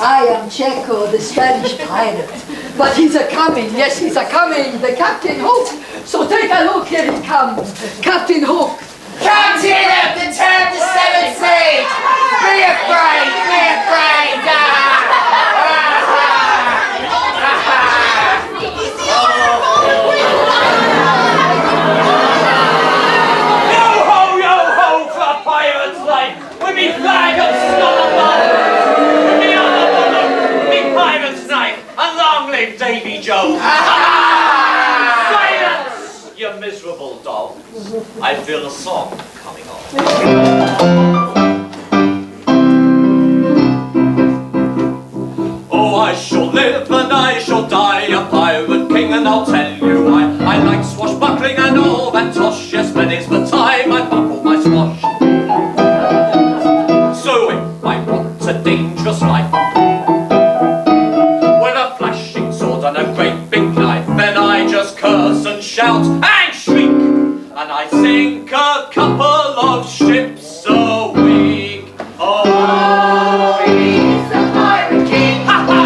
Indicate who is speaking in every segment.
Speaker 1: I am Checo, the Spanish pirate. But he's a-coming, yes, he's a-coming, the Captain Hook. So take a look, here he comes, Captain Hook.
Speaker 2: Captain of the turn to seven seas! Be afraid, be afraid!
Speaker 3: Yo-ho for a pirate's life! With me flag of Scotland! With me honor, with me pirate's knife! And long live Davy Jones! Silence, you miserable dogs! I feel a song coming on. Oh, I shall live and I shall die a pirate king, and I'll tell you why. I like swashbuckling and all that tosh. Yes, many's the time I buckle my swash. So if I want a dangerous life, with a flashing sword and a great big knife, then I just curse and shout and shriek, and I sink a couple of ships a week. Oh,
Speaker 2: he's the pirate king!
Speaker 3: ha ha!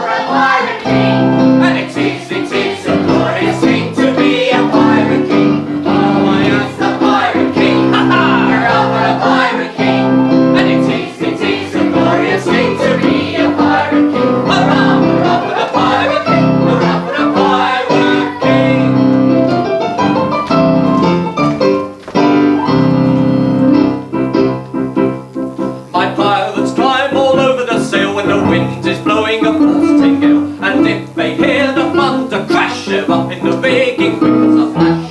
Speaker 2: We're a pirate king!
Speaker 3: And it is a glorious thing to be a pirate king. Oh, I am the pirate king. Ha ha!
Speaker 2: We're a pirate king!
Speaker 3: And it is a glorious thing to be a pirate king. Hurrah! Hurrah for the pirate king! Hurrah for the pirate king! My pirates climb all over the sail when the wind is blowing a forcing gale. And if they hear the thunder crash, they're up in the rigging quick as a flash.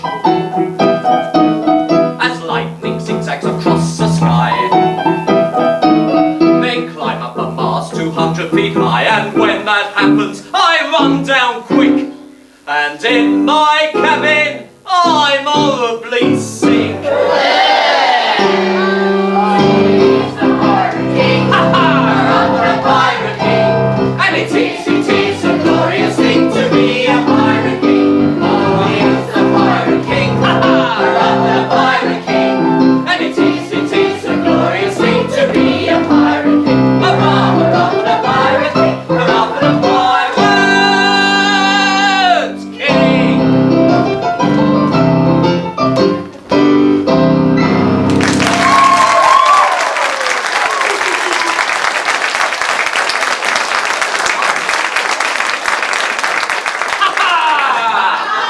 Speaker 3: As lightning zigzags across the sky, they climb up a mast 200 feet high. And when that happens, I run down quick, and in my cabin I'm horribly sick.
Speaker 2: He's the pirate king!
Speaker 3: Ha ha!
Speaker 2: We're a pirate king!
Speaker 3: And it is a glorious thing to be a pirate king. Oh, he's the pirate king. Ha ha!
Speaker 2: We're a pirate king!
Speaker 3: And it is a glorious thing to be a pirate king. Hurrah, hurrah for the pirate king. Hurrah for the pirate king.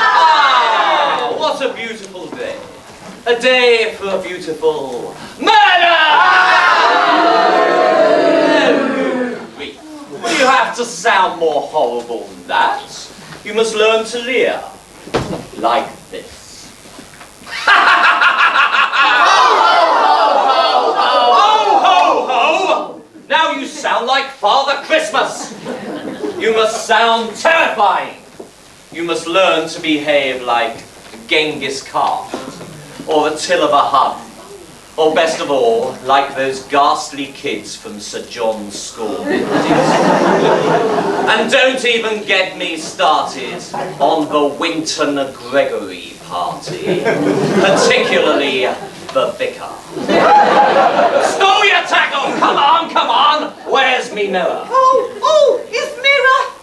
Speaker 3: Ah, what a beautiful day. A day for a beautiful murder! Well, you have to sound more horrible than that. You must learn to leer. Like this. Ho, ho, ho! Now you sound like Father Christmas. You must sound terrifying. You must learn to behave like Genghis Khan, or Attila the Hun, or best of all, like those ghastly kids from Sir John's school. And don't even get me started on the Winton Gregory party, particularly the vicar. Stow your tackle! Come on, come on! Where's me mirror?
Speaker 2: Oh, his mirror!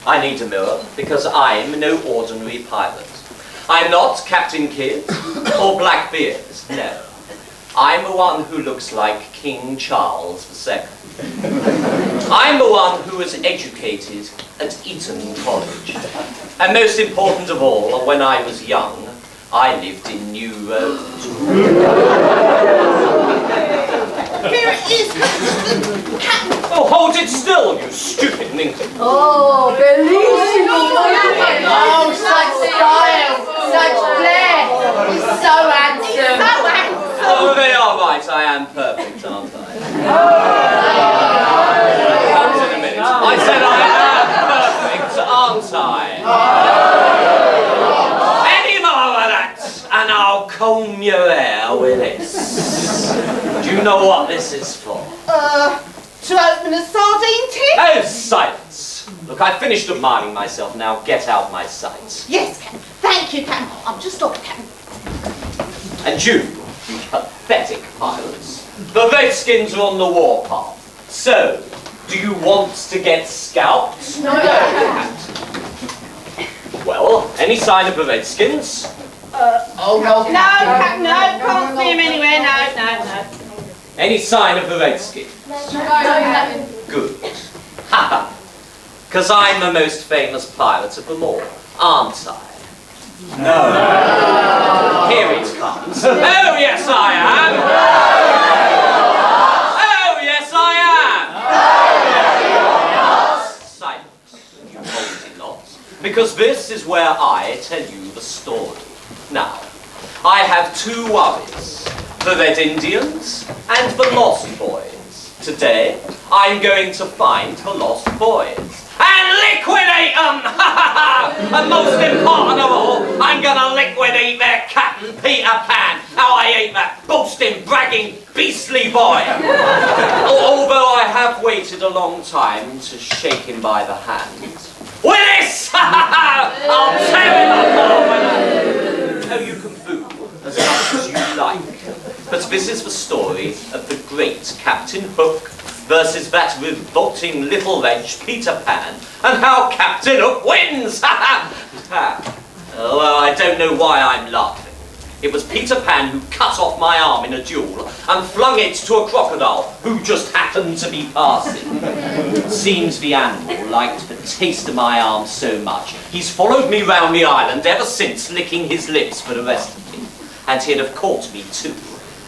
Speaker 3: I need a mirror because I'm no ordinary pirate. I'm not Captain Kidd or Blackbeard, no. I'm the one who looks like King Charles II. I'm the one who was educated at Eton College. And most important of all, when I was young, I lived in New Road.
Speaker 2: Here it is!
Speaker 3: Oh, hold it still, you stupid nincompoop.
Speaker 1: Oh, bellissimo!
Speaker 2: Oh, such style! Such flair! He's so handsome! So handsome!
Speaker 3: Oh, they are right, I am perfect, aren't I? Comes in a minute. I said I am perfect, aren't I? Any more of that, and I'll comb your hair with this. Do you know what this is for?
Speaker 2: To open a sardine tin?
Speaker 3: Oh, silence. Look, I've finished admiring myself, now get out my sight.
Speaker 2: Yes, Captain. Thank you, Captain. I'm just off, Captain.
Speaker 3: And you pathetic pirates, The Redskins are on the warpath. So, do you want to get scalped?
Speaker 2: No.
Speaker 3: Well, any sign of the Redskins?
Speaker 2: Oh, no.
Speaker 4: No, can't see him anywhere. No.
Speaker 3: Any sign of the Redskins? Good. Haha. Because I'm the most famous pirate of them all, aren't I? No. Here it comes. Oh, yes, I am. Oh, yes, I am. Silence, you moldy lots. Because this is where I tell you the story. Now, I have two worries. The Red Indians and the Lost Boys. Today, I'm going to find the Lost Boys and liquidate them! And most important of all, I'm gonna liquidate their Captain Peter Pan. How I hate that boasting, bragging, beastly boy. Although I have waited a long time to shake him by the hand. With this! I'll tear him apart. Oh, you can boo as much as you like. But this is the story of the great Captain Hook versus that revolting little wretch Peter Pan, and how Captain Hook wins! Well, I don't know why I'm laughing. It was Peter Pan who cut off my arm in a duel and flung it to a crocodile who just happened to be passing. It seems the animal liked the taste of my arm so much, he's followed me round the island ever since, licking his lips for the rest of me. And he'd have caught me too,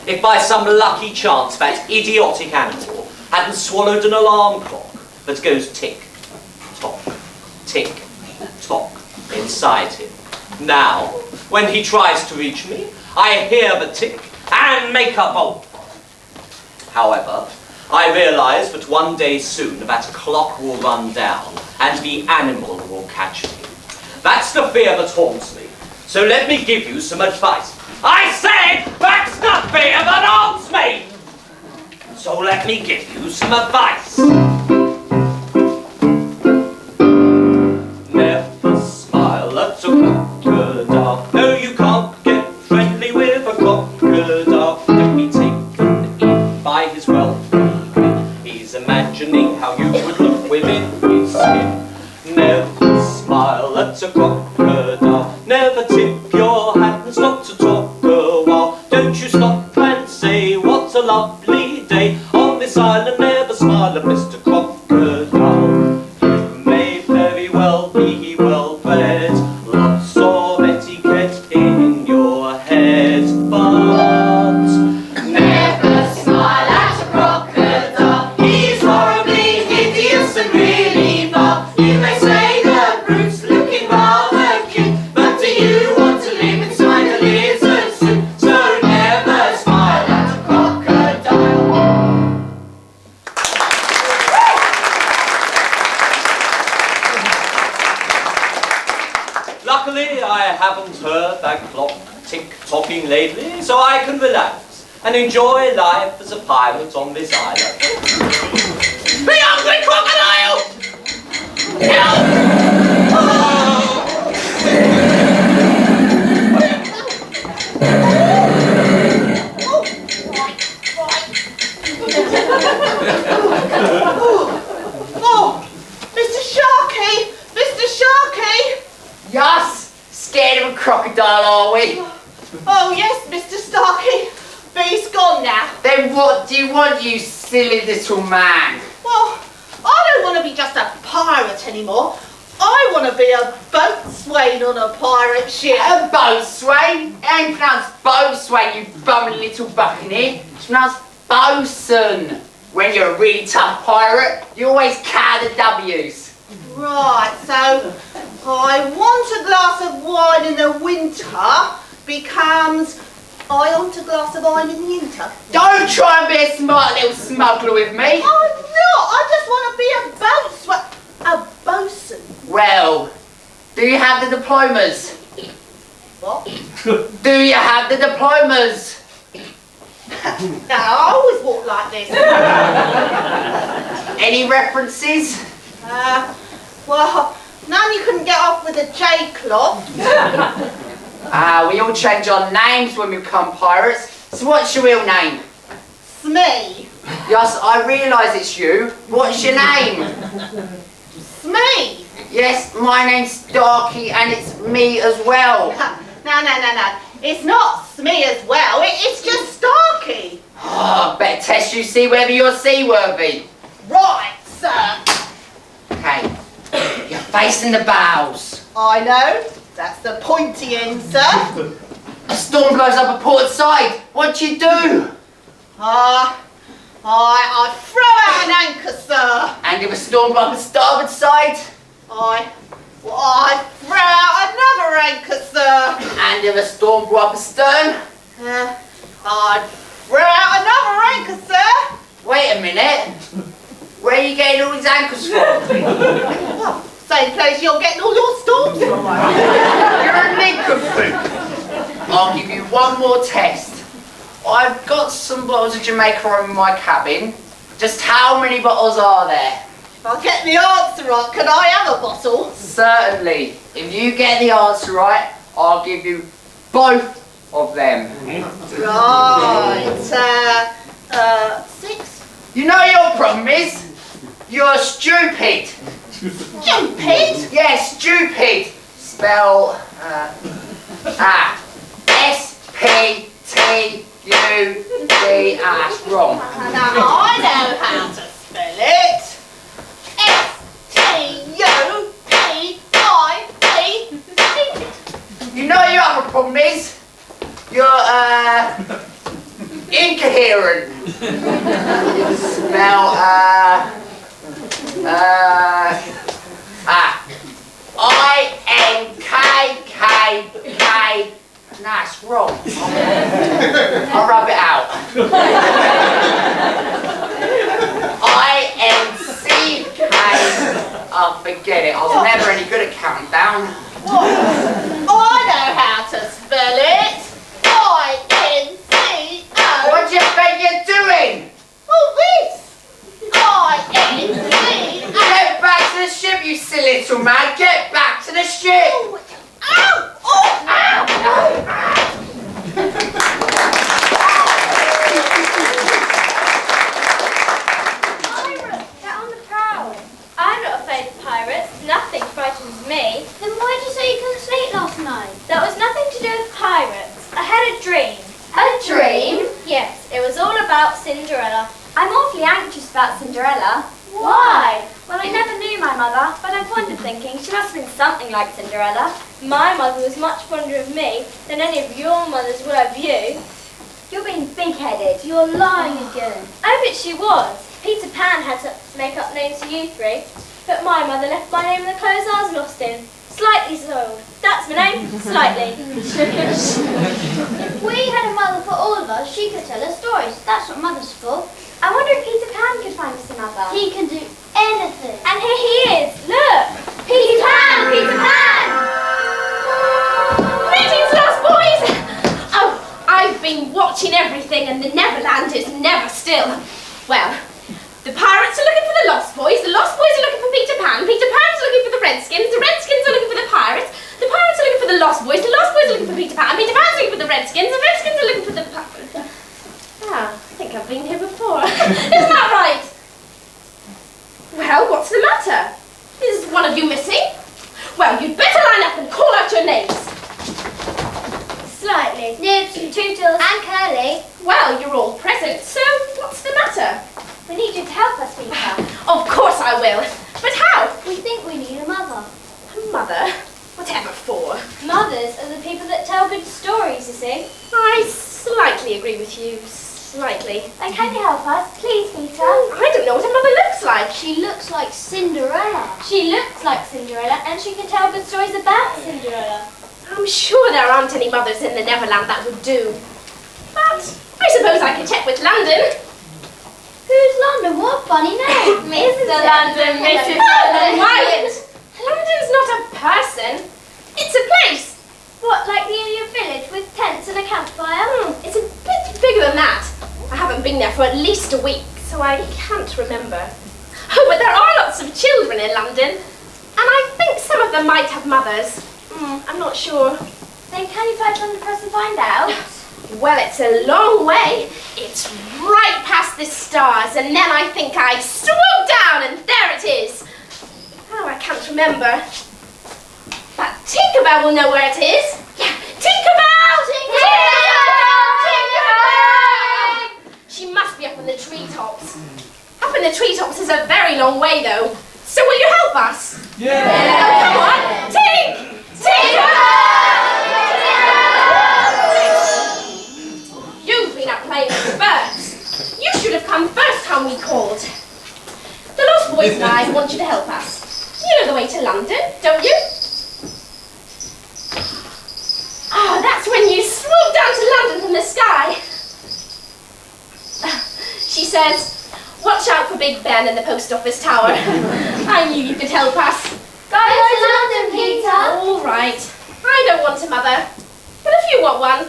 Speaker 3: if by some lucky chance that idiotic animal hadn't swallowed an alarm clock that goes tick, tock, inside him. Now, when he tries to reach me, I hear the tick and make a bolt. However, I realise that one day soon that clock will run down and the animal will catch me. That's the fear that haunts me. So let me give you some advice. I said that's the fear that haunts me! So let me give you some advice. Never smile at a crocodile. No, you can't get friendly with a crocodile. Don't be taken in by his well-being. He's imagining how you would look within his skin. Never smile at a crocodile. Never tip your hat and stop to talk a while. Don't you stop and say what a lovely day. On this island never smile at Mr. Crocodile. You may very well be well bred, lots of etiquette in your head, but never smile at a crocodile. He's horribly hideous and really vile. You may say the brute's looking rather cute, but do you want to live inside a lizard suit? So never smile at a crocodile. Luckily, I haven't heard that clock tick-tocking lately, so I can relax and enjoy life as a pirate on this island. The hungry crocodile! Help!
Speaker 4: Oh, Mr. Sharky! Mr. Sharky!
Speaker 2: Yes, scared of a crocodile, are we?
Speaker 4: Oh, yes, Mr. Starkey. But he's gone now.
Speaker 2: Then what do you want, you silly little man?
Speaker 4: Well, I don't want to be just a pirate anymore. I want to be a boatswain on a pirate ship.
Speaker 2: A boatswain? It ain't pronounced boatswain, you bumming little buccaneer. It's pronounced bosun. When you're a really tough pirate, you always count the W's.
Speaker 4: Right, so I want a glass of wine in the winter becomes I want a glass of wine in the winter.
Speaker 2: Don't try and be a smart little smuggler with me.
Speaker 4: I'm not. I just want to be a bosun.
Speaker 2: Well, do you have the diplomas?
Speaker 4: What?
Speaker 2: Do you have the diplomas?
Speaker 4: No, I always walk like this.
Speaker 2: Any references?
Speaker 4: Well, none you couldn't get off with a J-cloth.
Speaker 2: We all change our names when we become pirates. So what's your real name?
Speaker 4: Smee.
Speaker 2: Yes, I realise it's you. What's your name?
Speaker 4: Smee.
Speaker 2: Yes, my name's Darky and it's me as well.
Speaker 4: No. It's not Smee as well. It's just Starkey.
Speaker 2: Oh, better test you, see whether you're seaworthy.
Speaker 4: Right, sir.
Speaker 2: Okay, you're facing the bows.
Speaker 4: I know. That's the pointy end, sir.
Speaker 2: A storm blows up a port side. What do you do?
Speaker 4: I throw out an anchor, sir.
Speaker 2: And if a storm blows up the starboard side?
Speaker 4: I throw out another anchor, sir.
Speaker 2: And if a storm blew up astern?
Speaker 4: I throw out another anchor, sir.
Speaker 2: Wait a minute. Where are you getting all these anchors from?
Speaker 4: Well, same place you're getting all your storms from.
Speaker 2: You're a nincompoop. I'll give you one more test. I've got some bottles of Jamaica rum in my cabin. Just how many bottles are there?
Speaker 4: If I get the answer right, can I have a bottle?
Speaker 2: Certainly. If you get the answer right, I'll give you both of them.
Speaker 4: Right. 6.
Speaker 2: You know your problem is? You're stupid.
Speaker 4: Stupid.
Speaker 2: Yes, stupid. Spell S-P-T-U-D. That's wrong.
Speaker 4: Now I know how to spell it. S-T-U-P-I-D.
Speaker 2: You know your other problem is? You're incoherent. Spell I-N-K-K-K. Nah, it's wrong. I'll rub it out. I-N-C-K. Oh, forget it. I was never any good at counting down.
Speaker 4: What? I know how to spell it. I-N-C-O.
Speaker 2: What do you think you're doing?
Speaker 4: Oh, this. I-N-C-O.
Speaker 2: Get back to the ship, you silly little man. Get back to the ship.
Speaker 4: Ow! Oh! Ow!
Speaker 5: Pirate, get on the prow. I'm not afraid of pirates. Nothing frightens me. Then why did you say you couldn't sleep last night? That was nothing to do with pirates. I had a dream. A dream? Yes, it was all about Cinderella. I'm awfully anxious about Cinderella. Why? Well, I never knew my mother, but I've wondered thinking she must have been something like Cinderella. My mother was much fonder of me than any of your mothers were of you. You're being big-headed. You're lying again. Oh, but she was. Peter Pan had to make up names for you three, but my mother left my name in the clothes I was lost in. Slightly soiled. That's my name. Slightly. If we had a mother for all of us, she could tell us stories. That's what mother's for. I wonder if Peter Pan could find us another. He can do anything. And here he is. Look. Peter Pan! Peter Pan!
Speaker 6: Greetings, lost boys! Oh, I've been watching everything and the Neverland is never still. Well, the pirates are looking for the lost boys are looking for Peter Pan is looking for the Redskins are looking for the pirates are looking for the lost boys are looking for Peter Pan's looking for the Redskins are looking for the pirates. Ah, I think I've been here before. Isn't that right? Well, what's the matter? Is one of you missing? Well, you'd better line up and call out your names.
Speaker 5: Slightly. Nibs, Tootles, and Curly.
Speaker 6: Well, you're all present, so what's the matter?
Speaker 5: We need you to help us, Peter.
Speaker 6: Of course I will. But how?
Speaker 5: We think we need a mother.
Speaker 6: A mother? Whatever for?
Speaker 5: Mothers are the people that tell good stories, you see.
Speaker 6: I slightly agree with you. Slightly.
Speaker 5: And can you help us? Please, Peter.
Speaker 6: I don't know what a mother looks like.
Speaker 5: She looks like Cinderella. She looks like Cinderella, and she can tell good stories about Cinderella.
Speaker 6: I'm sure there aren't any mothers in the Neverland that would do. But I suppose I can check with London.
Speaker 5: Who's London? What a funny name. Mr. London, Mrs. London.
Speaker 6: Quiet. London's not a person. It's a place.
Speaker 5: What, like the ealier village with tents and a campfire?
Speaker 6: It's a bit bigger than that. I haven't been there for at least a week, so I can't remember. Oh, but there are lots of children in London. And I think some of them might have mothers. I'm not sure.
Speaker 5: Then can you fly to London for us to find out?
Speaker 6: Well, it's a long way. It's right past the stars, and then I think I swoop down, and there it is. Oh, I can't remember. But Tinkerbell will know where it is. Yeah, Tinkerbell! Tinkerbell! She must be up in the treetops. Up in the treetops is a very long way, though. So will you help us?
Speaker 7: Yeah!
Speaker 6: Oh, come on! Tink! Tinkerbell! You've been out playing with the birds. You should have come first time we called. The Lost Boys and I want you to help us. You know the way to London, don't you? Ah, that's when you swoop down to London from the sky. She says, watch out for Big Ben and the post office tower. I knew you could help us.
Speaker 5: Go to London, Peter.
Speaker 6: All right. I don't want a mother. But if you want one,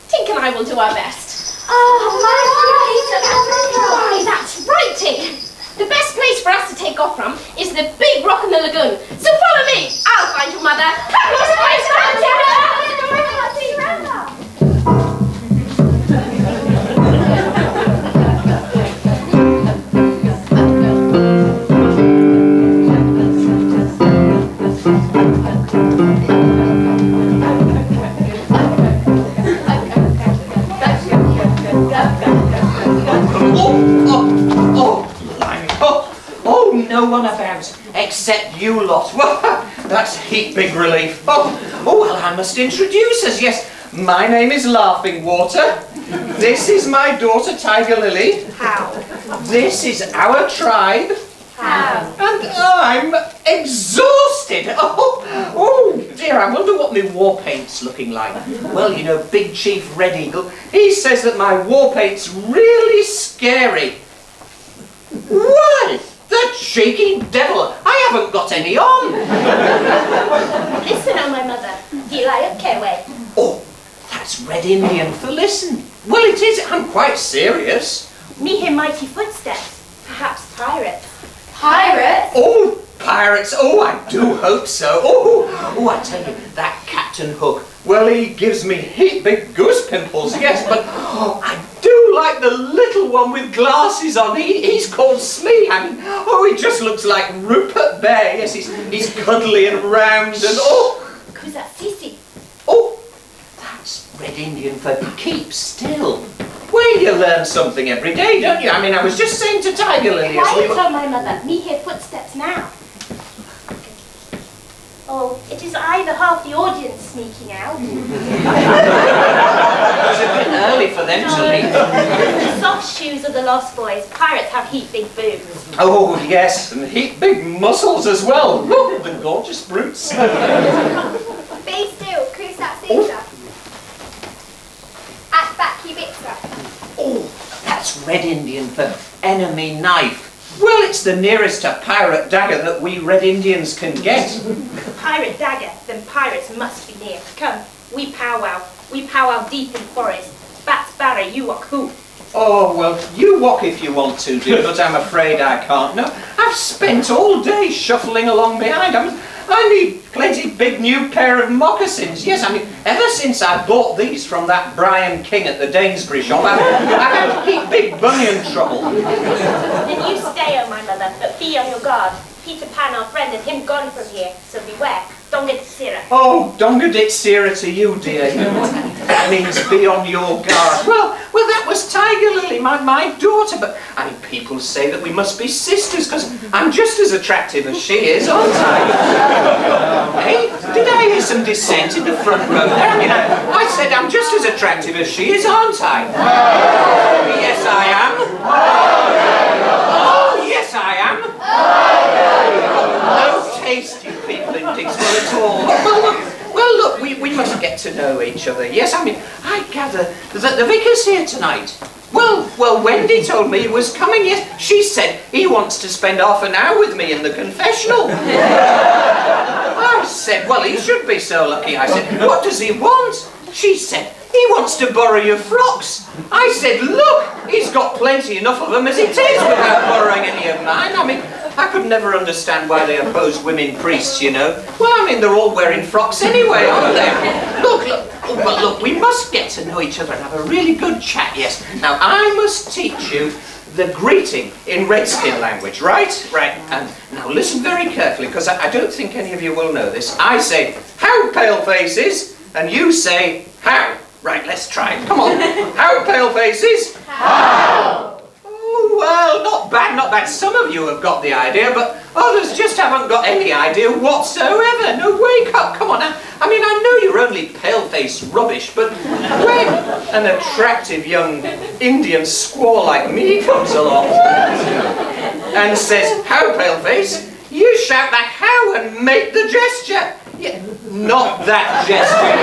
Speaker 6: Tink and I will do our best.
Speaker 5: Oh, Peter,
Speaker 6: Why, that's right, Tink. The best place for us to take off from is the big rock in the lagoon. So follow me. I'll find your mother. Come on,
Speaker 3: No one about, except you lot. Well, that's heap big relief. Oh, well, I must introduce us. Yes, my name is Laughing Water. This is my daughter, Tiger Lily.
Speaker 6: How?
Speaker 3: This is our tribe.
Speaker 6: How?
Speaker 3: And I'm exhausted. Oh dear, I wonder what my war paint's looking like. Well, you know, Big Chief Red Eagle, he says that my war paint's really scary. Why? That cheeky devil! I haven't got any on!
Speaker 6: Listen, oh my mother. Do you like Kiwi?
Speaker 3: Oh, that's Red Indian for listen. Well, it is. I'm quite serious.
Speaker 6: Me hear mighty footsteps. Perhaps pirates.
Speaker 5: Pirates?
Speaker 3: Oh, pirates. Oh, I do hope so. Oh, I tell you, that Captain Hook, well, he gives me heap big goose pimples, yes, but I do like the little one with glasses on. He's called Smee. I mean, he just looks like Rupert Bear. Yes, he's cuddly and round and
Speaker 6: Who's that Sissy?
Speaker 3: Oh, that's Red Indian for keep still. Well, you learn something every day, don't you? I mean, I was just saying to Tiger Lily as we
Speaker 6: Quiet,
Speaker 3: were...
Speaker 6: oh my mother. Me hear footsteps now. Oh, it is I, the half the audience, sneaking out.
Speaker 3: It was a bit early for them to leave.
Speaker 6: The soft shoes of the Lost Boys. Pirates have heap big boobs.
Speaker 3: Oh, yes, and heap big muscles as well. Oh, the gorgeous brutes.
Speaker 5: Be still, Kusa Caesar. At back Ibiza.
Speaker 3: Oh, that's Red Indian for enemy knife. Well, it's the nearest to pirate dagger that we Red Indians can get.
Speaker 6: Pirate dagger, then pirates must be near. Come, we powwow. We powwow deep in forest. Bats Barry, you walk who?
Speaker 3: Oh, well, you walk if you want to, dear, but I'm afraid I can't. No, I've spent all day shuffling along behind. I need plenty big new pair of moccasins. Yes, I mean, ever since I bought these from that Brian King at the Dainsbury shop, I've had to keep big bunion trouble.
Speaker 6: Then you stay, oh my mother, but be on your guard. Peter Pan, our friend, and him gone from here, so beware. Don't get Sira.
Speaker 3: Oh, donga dit sira to you, dear. That means be on your guard. Well, that was Tiger Lily, my daughter, but I mean, people say that we must be sisters, because I'm just as attractive as she is, aren't I? Hey, did I hear some dissent in the front row there? I mean, I said I'm just as attractive as she is, aren't I? Yes, I am. Oh, yes, I am. No taste, you people in Digswell at all. Well, look, we must get to know each other. Yes, I mean, I gather that the vicar's here tonight. Well, Wendy told me he was coming. Yes, she said he wants to spend half an hour with me in the confessional. I said, well, he should be so lucky. I said, what does he want? She said, he wants to borrow your frocks. I said, look, he's got plenty enough of them as it is without borrowing any of mine. I mean, I could never understand why they opposed women priests, you know. Well, I mean, they're all wearing frocks anyway, aren't they? Look, Well, look, we must get to know each other and have a really good chat, yes. Now, I must teach you the greeting in Redskin language, right? Right, and now listen very carefully, because I don't think any of you will know this. I say, how, pale faces? And you say, how? Right, let's try it. Come on. How, pale faces? How? Oh, well, not bad, not bad. Some of you have got the idea, but others just haven't got any idea whatsoever. No, wake up, come on now. I mean, I know you're only pale-faced rubbish, but when an attractive young Indian squaw like me comes along and says, how, pale-face, you shout the how and make the gesture. Yeah, not that gesture.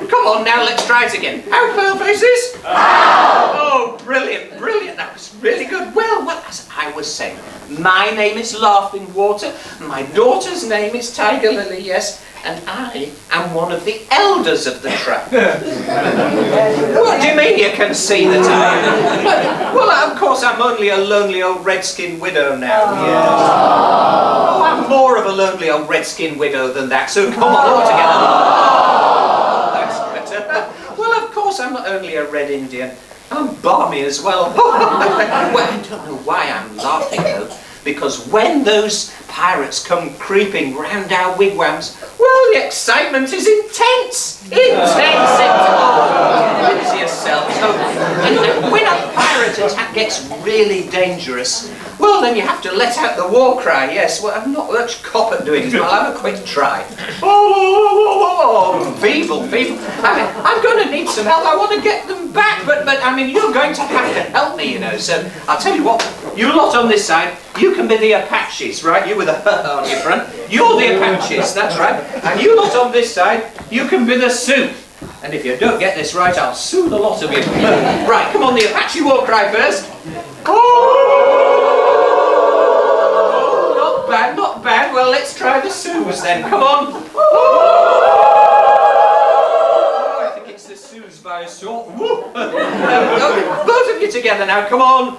Speaker 3: Come on now, let's try it again. How, pale faces? Oh, brilliant, brilliant. That was really good. Well, as I was saying, my name is Laughing Water. My daughter's name is Tiger Lily, yes. And I am one of the elders of the tribe. What do you mean you can see that I am? Well, of course, I'm only a lonely old redskin widow now. Yes. Oh, I'm more of a lonely old redskin widow than that, so come on, all together. That's better. Well, of course, I'm not only a red Indian, I'm balmy as well. Well, I don't know why I'm laughing, though. Because when those pirates come creeping round our wigwams, well, the excitement is intense. Intense. Lose yourself. And when a pirate attack gets really dangerous, well, then you have to let out the war cry. Yes, well, I'm not much cop at doing this, but I'll have a quick try. Oh, feeble, feeble. I mean, I'm going to need some help. I want to get them back, but I mean, you're going to have to help me, you know. So I'll tell you what, you lot on this side, you can be the Apaches, right? You with a on your front. You're the Apaches, that's right. And you lot on this side, you can be the Sioux. And if you don't get this right, I'll sue the lot of you. Right, come on, the Apache war cry first. Oh, not bad, not bad. Well, let's try the Sioux then. Come on. Oh, I think it's the Sioux by a short. Both of you together now. Come on.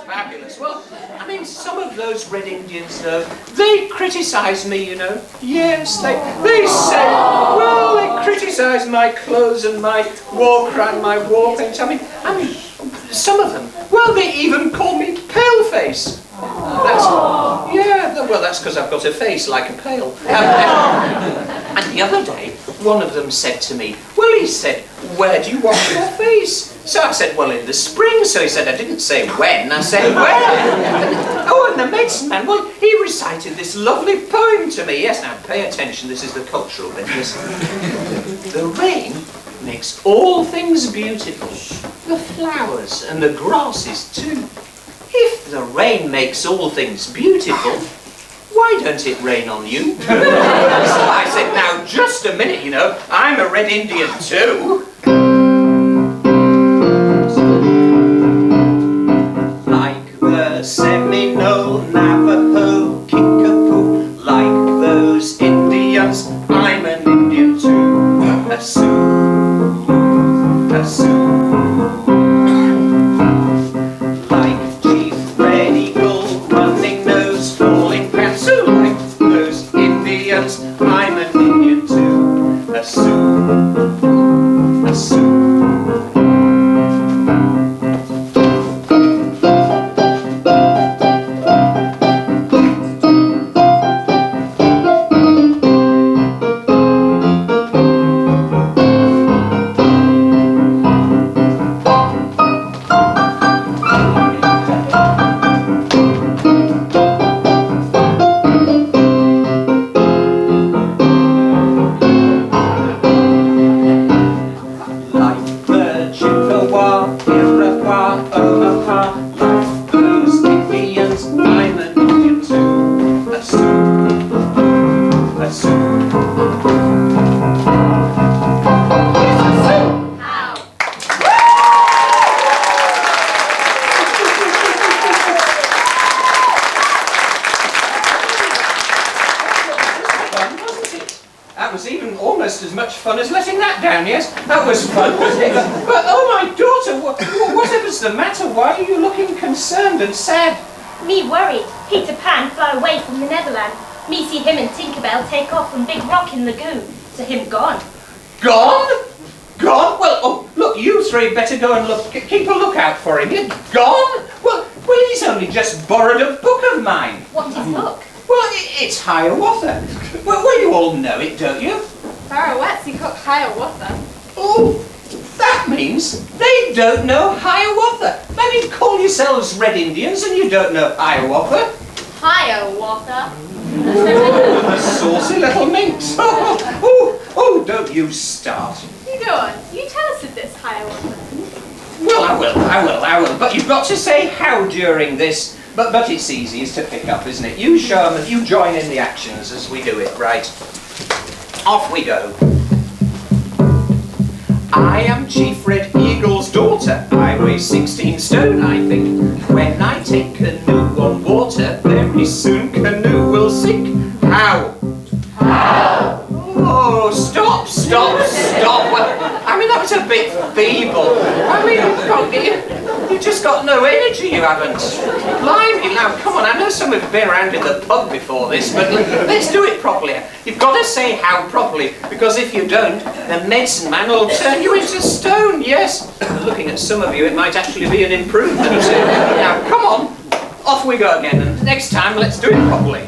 Speaker 3: Fabulous. Well, I mean, some of those Red Indians, though, they criticise me, you know. Yes, they say, well, they criticise my clothes and my war cry and my war paint. I mean, some of them, well, they even call me Paleface. That's because I've got a face like a pail. And the other day, one of them said to me, well, he said, where do you wash your face? So I said, well, in the spring. So he said, I didn't say when, I said where. Oh, and the medicine man, well, he recited this lovely poem to me. Yes, now pay attention, this is the cultural bit. Listen. The rain makes all things beautiful, the flowers and the grasses too. If the rain makes all things beautiful, why don't it rain on you? So I said, now just a minute, you know, I'm a Red Indian too. Like the Seminole, Navajo, Kickapoo, like those Indians, I'm an Indian too. A Sioux, a Sioux. Like Chief Red Eagle, running nose, falling pants, so like those Indians, I'm an Indian too. A Sioux, a Sioux. That was even almost as much fun as letting that down, yes? That was fun, wasn't it? But, oh my daughter, whatever's the matter? Why are you looking concerned and sad?
Speaker 5: Me worried. Peter Pan fly away from the Netherlands.
Speaker 6: Me see him and Tinkerbell take off from Big Rock in Lagoon. So him gone.
Speaker 7: Gone? Gone? Well, oh, look, you three better go and look. Keep a lookout for him. You're gone? Well, he's only just borrowed a book of mine.
Speaker 6: What is book?
Speaker 7: Well, it's Hiawatha. Well, you all know it, don't you?
Speaker 6: Farawet's he cook Hiawatha.
Speaker 7: Oh, that means they don't know Hiawatha. Maybe call yourselves Red Indians and you don't know Hiawatha.
Speaker 6: Hiawatha?
Speaker 7: Saucy little minx. Oh, don't you start.
Speaker 6: You go on. You tell us of this Hiawatha.
Speaker 7: Well, I will. But you've got to say how during this. But it's easiest to pick up, isn't it? You show them, you join in the actions as we do it, right? Off we go. I am Chief Red Eagle's daughter. I weigh 16 stone, I think. When I take canoe on water, very soon canoe will sink. How? How? Oh, stop. Well, I mean, that was a bit feeble. I mean, you've just got no energy, you haven't. Blimey, now, come on, I know some have been around in the pub before this, but let's do it properly. You've got to say how properly, because if you don't, the medicine man will turn you into stone, yes. But looking at some of you, it might actually be an improvement. Now, come on, off we go again, and next time, let's do it properly.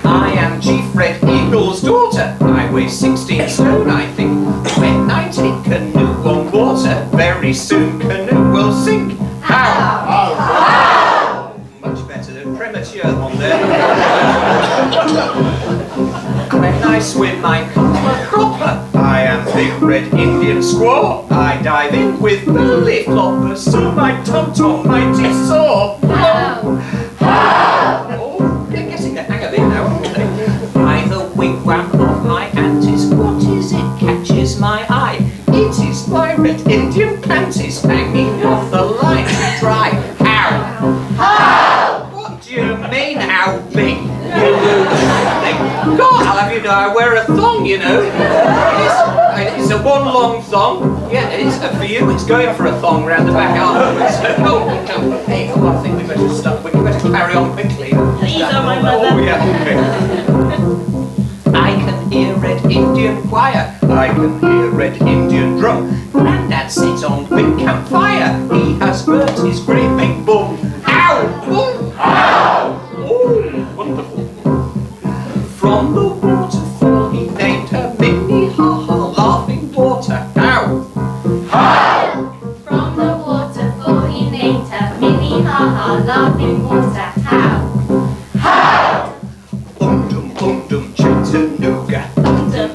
Speaker 7: I am Chief Red Eagle's daughter. I weigh 16 stone, I think. When I take canoe on water, very soon canoe will sink. How? How? Much better than premature one there. When I swim, I come a cropper. I am Big Red Indian Squaw. I dive in with belly flopper, so my tom-tom mighty sore.
Speaker 6: How?
Speaker 7: How? Oh, they're getting the hang of it now, aren't they? By the wigwam of my aunties, what is it catches my eye? It is my Red Indian panties hanging off the line to dry. How? How? What do you mean, how big? You little thing. God, I'll have you know I wear a thong, you know. It's a one long thong. Yeah, it is. For you, it's going for a thong round the back afterwards. Hey, I think we better stop. We better carry on quickly.
Speaker 6: Please, oh my mother.
Speaker 7: Oh, yeah, okay. I can hear Red Indian choir. I can hear Red Indian drum. Grandad sits on big campfire. He has burnt his great big bum. Ow! Oh! Ow! Oh, wonderful. From the waterfall he named her Minnie Ha-Ha Laughing Water. Ow! How?
Speaker 5: From the waterfall he named her Minnie Ha-Ha Laughing Water. How?
Speaker 7: How? Undum Chattanooga.
Speaker 5: Undum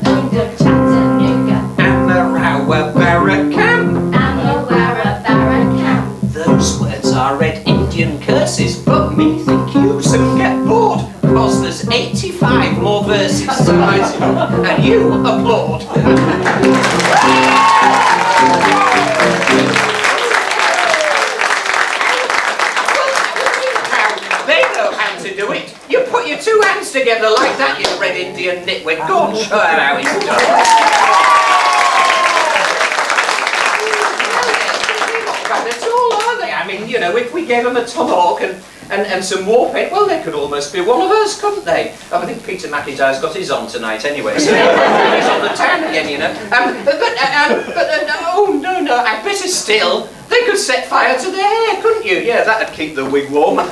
Speaker 5: Chattanooga.
Speaker 7: Amarawa Barracam.
Speaker 5: Amawara Barracam.
Speaker 7: Those words are Red Indian curses, but me think you soon get bored, cause there's 85 more verses to write it on, and you applaud. They know how to do it. You put your two hands together like that, you Red Indian nitwit. Go on, show them how it's done. At all, are they? I mean, you know, if we gave them a tomahawk and some war paint, well, they could almost be one of us, couldn't they? I think Peter McIntyre's got his on tonight anyway, so he's on the town again, you know. Oh, no, I better still. They could set fire to their hair, couldn't you? Yeah, that'd keep the wig warm. Hey,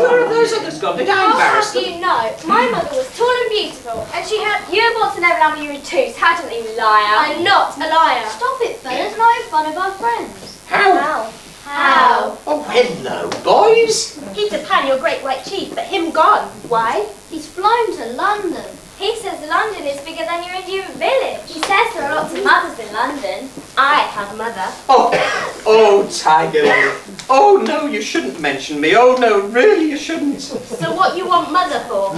Speaker 7: where have those others gone? Did I embarrass them?
Speaker 5: You know, my mother was tall and beautiful, and she had yearboards in Neverland when you were 2, hadn't you, liar? I'm not a liar. Stop it, fellas, not in fun of our friends.
Speaker 7: How?
Speaker 5: How?
Speaker 7: Oh, hello, boys.
Speaker 6: Peter Pan, your great white chief, but him gone. Why?
Speaker 5: He's flown to London. He says London is bigger than your Indian village. He says there are lots of mothers in London. I have a mother.
Speaker 7: Oh, Tiger. Oh, no, you shouldn't mention me. Oh, no, really, you shouldn't.
Speaker 6: So what you want mother for?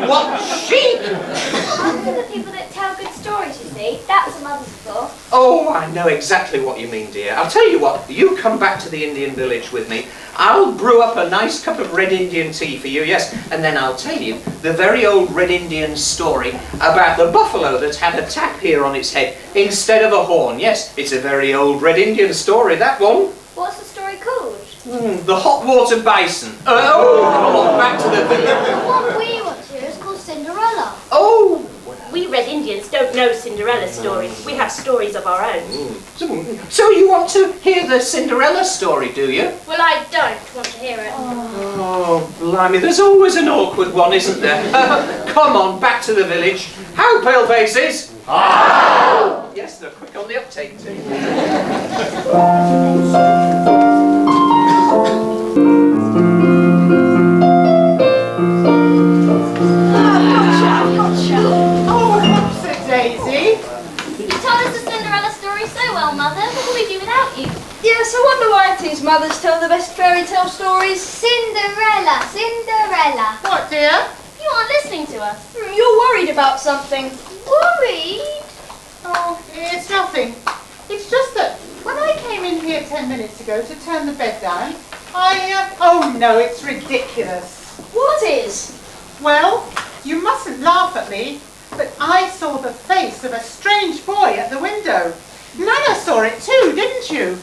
Speaker 7: What sheep?
Speaker 5: Mothers are the people that tell good stories, you see. That's what mothers are for.
Speaker 7: Oh, I know exactly what you mean, dear. I'll tell you what, you come back to the Indian village with me. I'll brew up a nice cup of Red Indian tea for you, yes, and then I'll tell you the very old Red Indian story about the buffalo that had a tap here on its head instead of a horn. Yes, it's a very old Red Indian story, that one.
Speaker 5: What's the story called?
Speaker 7: The hot water basin. Oh, come on, back to the village.
Speaker 5: The one we went to is called Cinderella.
Speaker 7: Oh,
Speaker 6: We Red Indians don't know Cinderella stories. We have stories of our own.
Speaker 7: so you want to hear the Cinderella story, do you?
Speaker 5: Well, I don't want to hear it.
Speaker 7: Oh, blimey, there's always an awkward one, isn't there? Come on, back to the village. How, pale faces? How! Yes, they're quick on the uptake too.
Speaker 4: Oh, whoopsie daisy.
Speaker 5: You told us the Cinderella story so well, Mother. What would we do without you?
Speaker 1: Yes, I wonder why it is mothers tell the best fairy tale stories.
Speaker 5: Cinderella, Cinderella.
Speaker 4: What, dear?
Speaker 5: You aren't listening to us.
Speaker 1: You're worried about something.
Speaker 5: Worried?
Speaker 4: Oh, it's nothing. It's just that when I came in here 10 minutes ago to turn the bed down, oh no, it's ridiculous.
Speaker 1: What is?
Speaker 4: Well, you mustn't laugh at me, but I saw the face of a strange boy at the window. Nana saw it too, didn't you?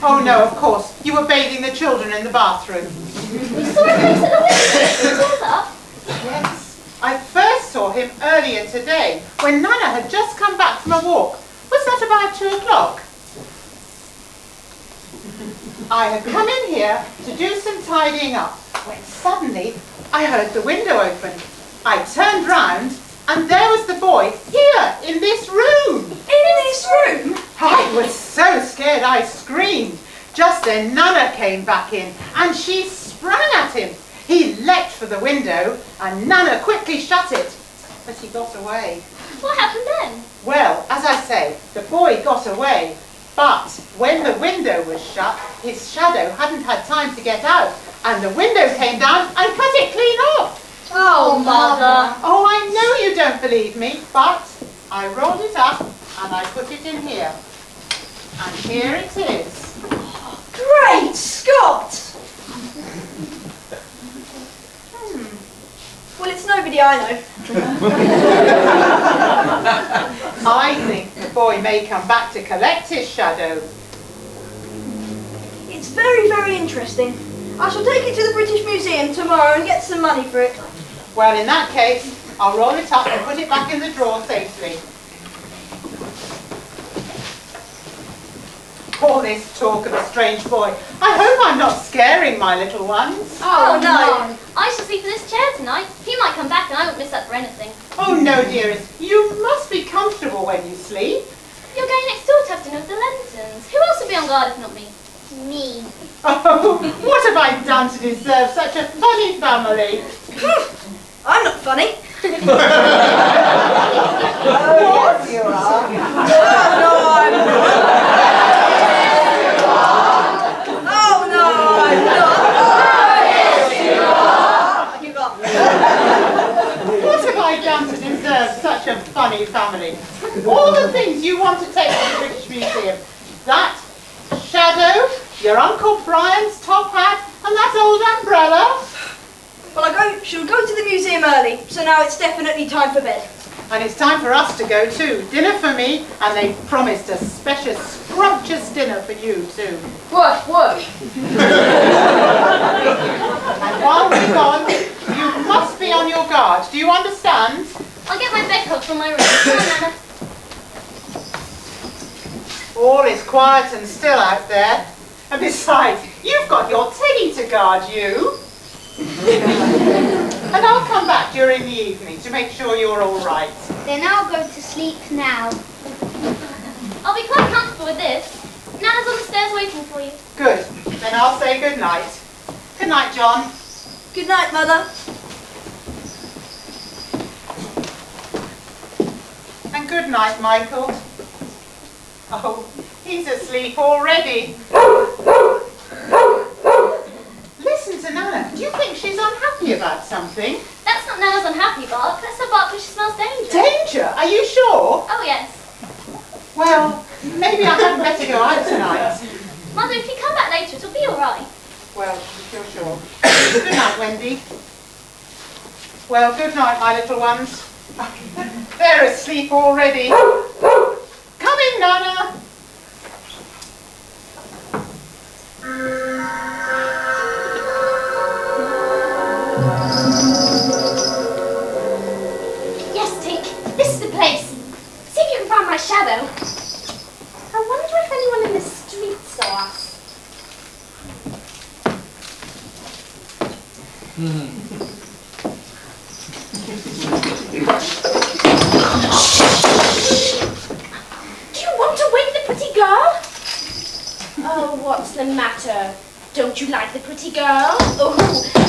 Speaker 4: Oh no, of course. You were bathing the children in the bathroom.
Speaker 5: You saw a face at the window. Together?
Speaker 4: Yes. I first saw him earlier today when Nana had just come back from a walk. Was that about 2 o'clock? I had come in here to do some tidying up when suddenly I heard the window open. I turned round and there was the boy here in this room.
Speaker 1: In this room?
Speaker 4: I was so scared I screamed. Just then Nana came back in and she sprang at him. He leapt for the window and Nana quickly shut it. But he got away.
Speaker 5: What happened then?
Speaker 4: Well, as I say, the boy got away. But when the window was shut, his shadow hadn't had time to get out. And the window came down and cut it clean off.
Speaker 5: Oh, Mother.
Speaker 4: Oh, I know you don't believe me, but I rolled it up and I put it in here. And here it is.
Speaker 1: Great Scott! Well, it's nobody I know.
Speaker 4: I think the boy may come back to collect his shadow.
Speaker 1: It's very, very interesting. I shall take it to the British Museum tomorrow and get some money for it.
Speaker 4: Well, in that case, I'll roll it up and put it back in the drawer safely. All this talk of a strange boy. I hope I'm not scaring my little ones.
Speaker 5: Oh, no. I shall sleep in this chair tonight. He might come back and I won't miss that for anything.
Speaker 4: Oh no, dearest. You must be comfortable when you sleep.
Speaker 5: You're going next door to have dinner with the Lentons. Who else would be on guard if not me? Me.
Speaker 4: Oh, what have I done to deserve such a funny family?
Speaker 1: I'm not funny.
Speaker 4: What you are?
Speaker 1: No, I'm not. Oh, no, I'm not. Yes, you are. You got me.
Speaker 4: What have I done to deserve such a funny family? All the things you want to take to the British Museum. That shadow, your Uncle Brian's top hat, and that old umbrella.
Speaker 1: Well, she'll go to the museum early, so now it's definitely time for bed.
Speaker 4: And it's time for us to go too. Dinner for me, and they've promised a special scrumptious dinner for you too.
Speaker 1: What?
Speaker 4: And while we're gone, you must be on your guard. Do you understand?
Speaker 5: I'll get my bed coat from my room. Come on, Nana.
Speaker 4: All is quiet and still out there. And besides, you've got your Teddy to guard you. And I'll come back during the evening to make sure you're all right.
Speaker 5: Then I'll go to sleep now. I'll be quite comfortable with this. Nana's on the stairs waiting for you.
Speaker 4: Good. Then I'll say good night. Good night, John.
Speaker 1: Good night, Mother.
Speaker 4: And good night, Michael. Oh, he's asleep already. Listen to Nana. Do you think she's unhappy about something?
Speaker 5: That's not Nana's unhappy bark. That's her bark because she smells danger.
Speaker 4: Danger? Are you sure?
Speaker 5: Oh, yes.
Speaker 4: Well, maybe I hadn't better go out tonight.
Speaker 5: Mother, if you come back later, it'll be all right.
Speaker 4: Well, if you're sure. Good night, Wendy. Well, good night, my little ones. They're asleep already. Come in, Nana.
Speaker 6: shadow. I wonder if anyone in the street saw us. Do you want to wake the pretty girl? Oh, what's the matter? Don't you like the pretty girl? Oh,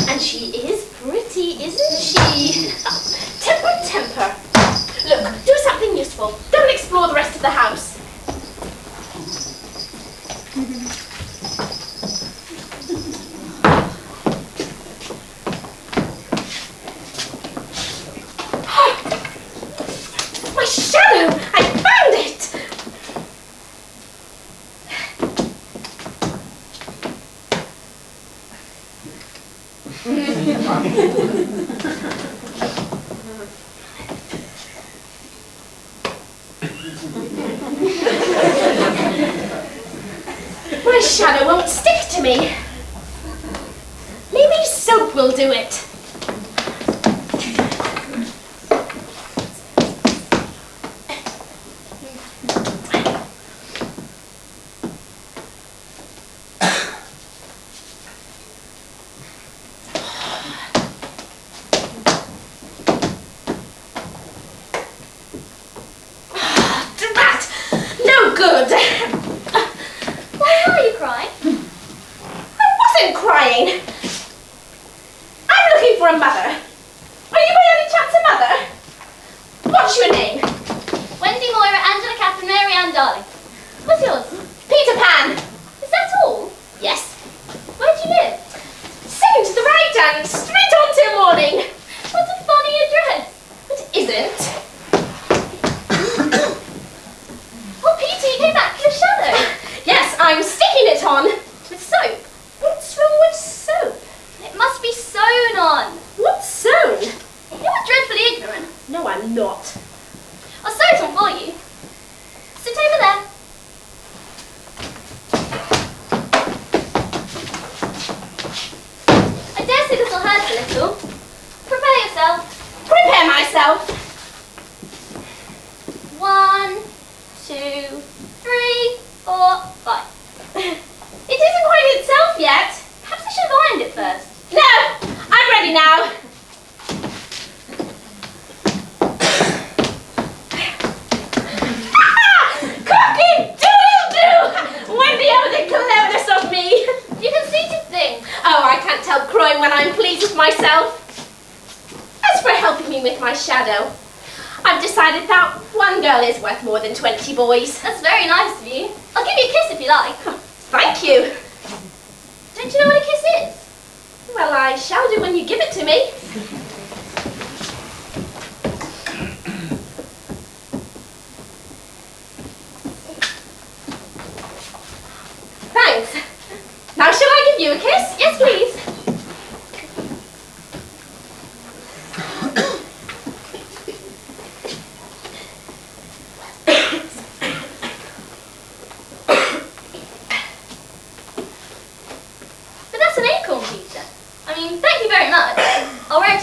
Speaker 6: and she is pretty, isn't she? Temper, temper. Look, do something useful. Don't explore the rest of the house. My shadow! I found it! My shadow won't stick to me. Maybe soap will do it.
Speaker 5: Boys. That's very nice of you. I'll give you a kiss if you like.
Speaker 6: Thank you.
Speaker 5: Don't you know what a kiss is?
Speaker 6: Well, I shall do when you give it to me. Thanks. Now shall I give you a kiss?
Speaker 5: Yes, please.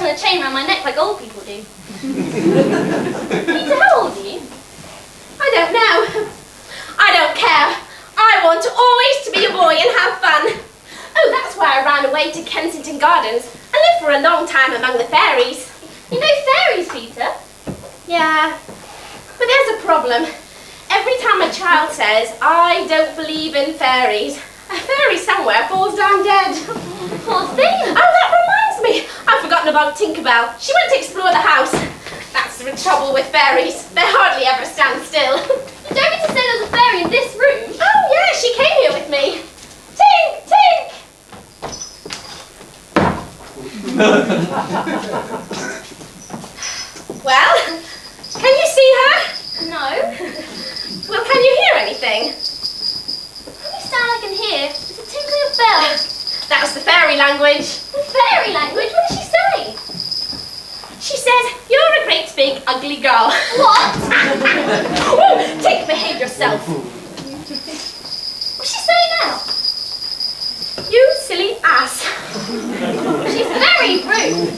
Speaker 5: A chain around my neck like old people do. Peter, how old are you?
Speaker 6: I don't know. I don't care. I want always to be a boy and have fun. Oh, that's why I ran away to Kensington Gardens and lived for a long time among the fairies.
Speaker 5: You know fairies, Peter?
Speaker 6: Yeah, but there's a problem. Every time a child says, I don't believe in fairies, a fairy somewhere falls down dead.
Speaker 5: Poor thing.
Speaker 6: Oh, that reminds me. I've forgotten about Tinkerbell. She went to explore the house. That's the trouble with fairies. They hardly ever stand still.
Speaker 5: You don't mean to say there's a fairy in this room?
Speaker 6: Oh, yeah, she came here with me. Tink, Tink! Well, can you see her?
Speaker 5: No.
Speaker 6: Well, can you hear anything?
Speaker 5: The only sound I can hear is the tinkling of bells.
Speaker 6: That's the fairy language.
Speaker 5: Fairy language? What does she say?
Speaker 6: She says, you're a great big ugly girl.
Speaker 5: What?
Speaker 6: Oh, Tink, behave yourself.
Speaker 5: What's she saying now?
Speaker 6: You silly ass.
Speaker 5: She's very rude.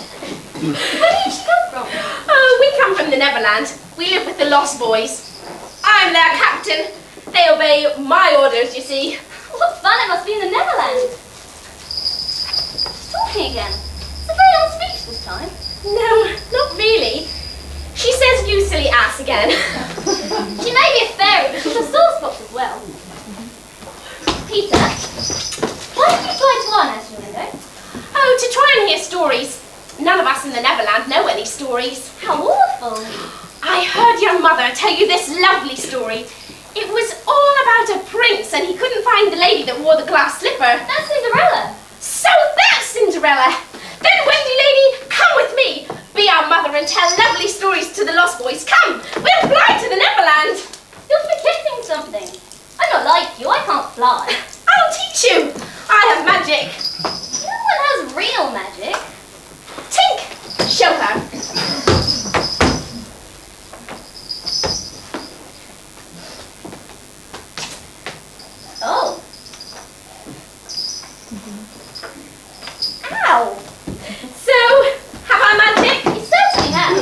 Speaker 5: Where did she come from?
Speaker 6: Oh, we come from the Neverland. We live with the Lost Boys. I'm their captain. They obey my orders, you see.
Speaker 5: What fun it must be in the Netherlands. Talking again. It's a very old speech this time.
Speaker 6: No, not really. She says you silly ass again.
Speaker 5: She may be a fairy, but she's a sore spot as well. Peter, why did you fly to our nursery window?
Speaker 6: Oh, to try and hear stories. None of us in the Neverland know any stories.
Speaker 5: How awful.
Speaker 6: I heard your mother tell you this lovely story. It was all about a prince and he couldn't find the lady that wore the glass slipper.
Speaker 5: That's Cinderella.
Speaker 6: So that's Cinderella. Then, Wendy lady, come with me. Be our mother and tell lovely stories to the Lost Boys. Come, we'll fly to the Neverland.
Speaker 5: You're forgetting something. I'm not like you, I can't fly.
Speaker 6: I'll teach you. I have magic.
Speaker 5: No one has real magic.
Speaker 6: Tink, show her.
Speaker 5: Oh. Ow.
Speaker 6: So, have I magic?
Speaker 5: You certainly have.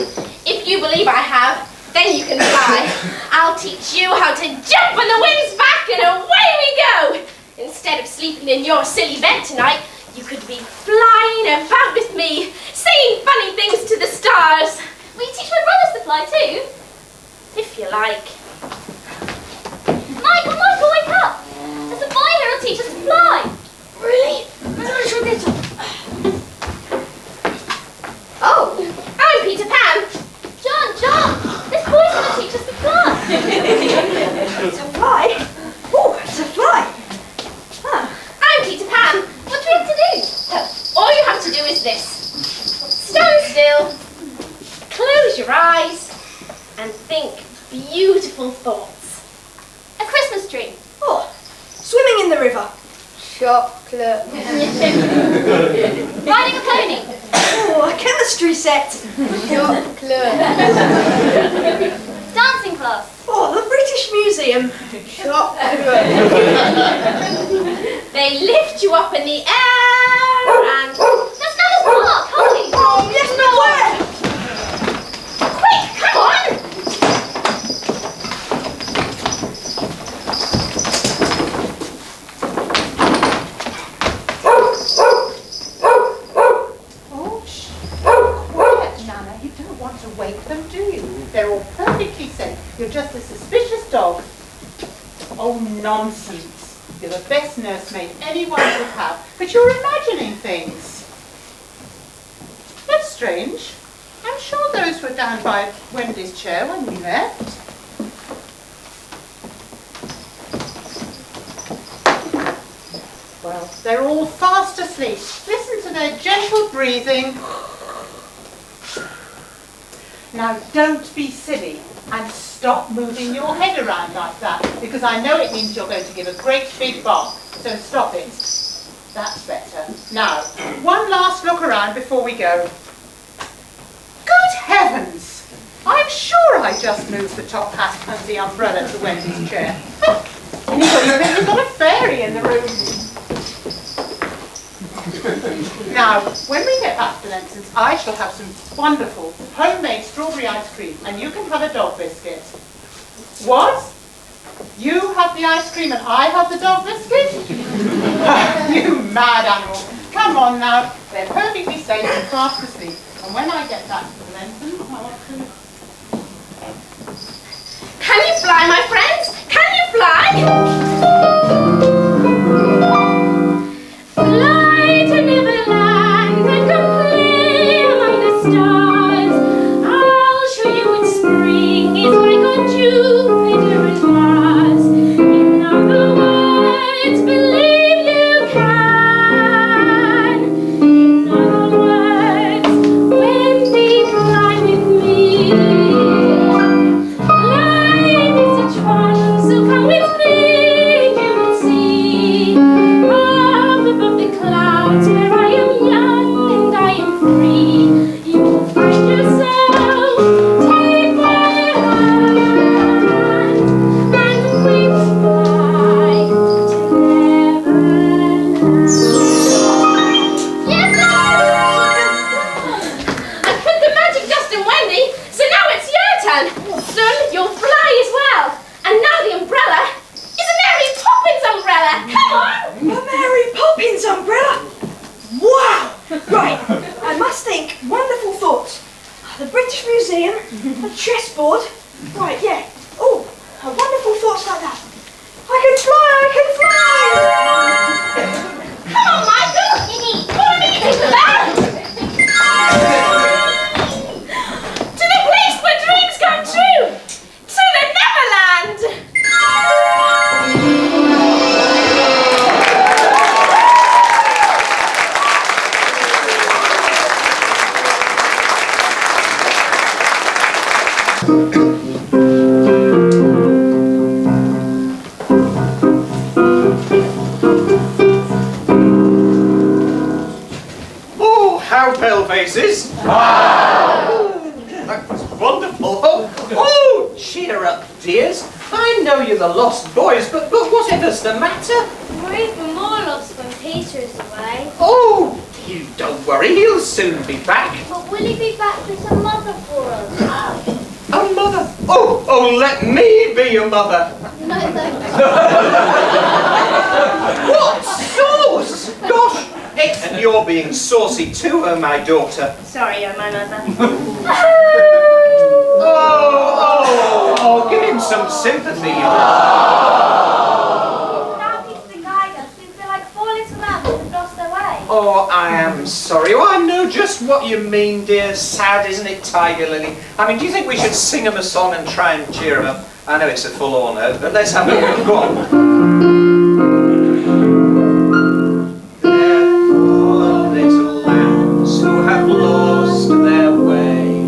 Speaker 6: If you believe I have, then you can fly. I'll teach you how to jump on the wind's back and away we go. Instead of sleeping in your silly bed tonight, you could be flying about with me, saying funny things to the stars.
Speaker 5: Will you teach my brothers to fly too?
Speaker 6: If you like.
Speaker 5: Michael, wake up! There's a boy here who'll teach us to fly.
Speaker 6: Really? Oh, I'm Peter Pan.
Speaker 5: John, this boy's going to teach us to fly.
Speaker 1: To fly? Oh, to fly.
Speaker 6: I'm Peter Pan.
Speaker 5: What do we have to do?
Speaker 6: All you have to do is this. Stand still, close your eyes, and think beautiful thoughts.
Speaker 5: A Christmas tree.
Speaker 1: Oh, swimming in the river. Chocolate.
Speaker 5: Riding a pony.
Speaker 1: Oh, a chemistry set. Chocolate.
Speaker 5: Dancing class.
Speaker 1: Oh, the British Museum. Chocolate.
Speaker 6: They lift you up in the air and...
Speaker 5: That's Nana's park, Holly.
Speaker 1: Oh, yes, but where?
Speaker 6: Quick, come on!
Speaker 4: Oh, shh. Quiet, Nana. You don't want to wake them, do you? They're all perfectly safe. You're just a suspicious dog. Oh, nonsense. You're the best nursemaid anyone could have, but you're imagining things. That's strange. I'm sure those were down by Wendy's chair when we left. Well, they're all fast asleep. Listen to their gentle breathing. Now, don't be silly and stop moving your head around like that, because I know it means you're going to give a great big bark. So stop it. That's better. Now, one last look around before we go. Good heavens! I'm sure I just moved the top hat and the umbrella to Wendy's chair. Anybody think we've got a fairy in the room? Now, when we get back to Lenson's, I shall have some wonderful homemade strawberry ice cream, and you can have a dog biscuit. What? You have the ice cream and I have the dog biscuit? You mad animal. Come on now. They're perfectly safe and fast asleep. And when I get back to the Lensons, I want to...
Speaker 6: Can you fly, my friends? Can you fly? Fly to Neverland and come play among the stars. I'll show you what spring is like on Jupiter and Mars. In other words, believe you can. In other words, Wendy, fly with me. Life is a trial, so come with me.
Speaker 7: faces? That was wonderful. Oh, cheer up, dears. I know you're the lost boys, but whatever's the matter?
Speaker 5: We're even more lost when Peter is away.
Speaker 7: Oh, you don't worry, he'll soon be back.
Speaker 5: But will he be back with a mother for us?
Speaker 7: A mother? Oh, let me be your mother.
Speaker 5: No, thank
Speaker 7: What sauce? Gosh, and you're being saucy too, oh my daughter.
Speaker 6: Sorry, oh my mother.
Speaker 7: Oh, give him some sympathy.
Speaker 5: Now Peter to guide us. We feel like four little lambs who have lost their way.
Speaker 7: Oh, I am sorry. Oh, I know just what you mean, dear. Sad, isn't it, Tiger Lily? I mean, do you think we should sing him a song and try and cheer him up? I know it's a full-on note, but let's have a go. Go on. They're poor little lambs who have lost their way.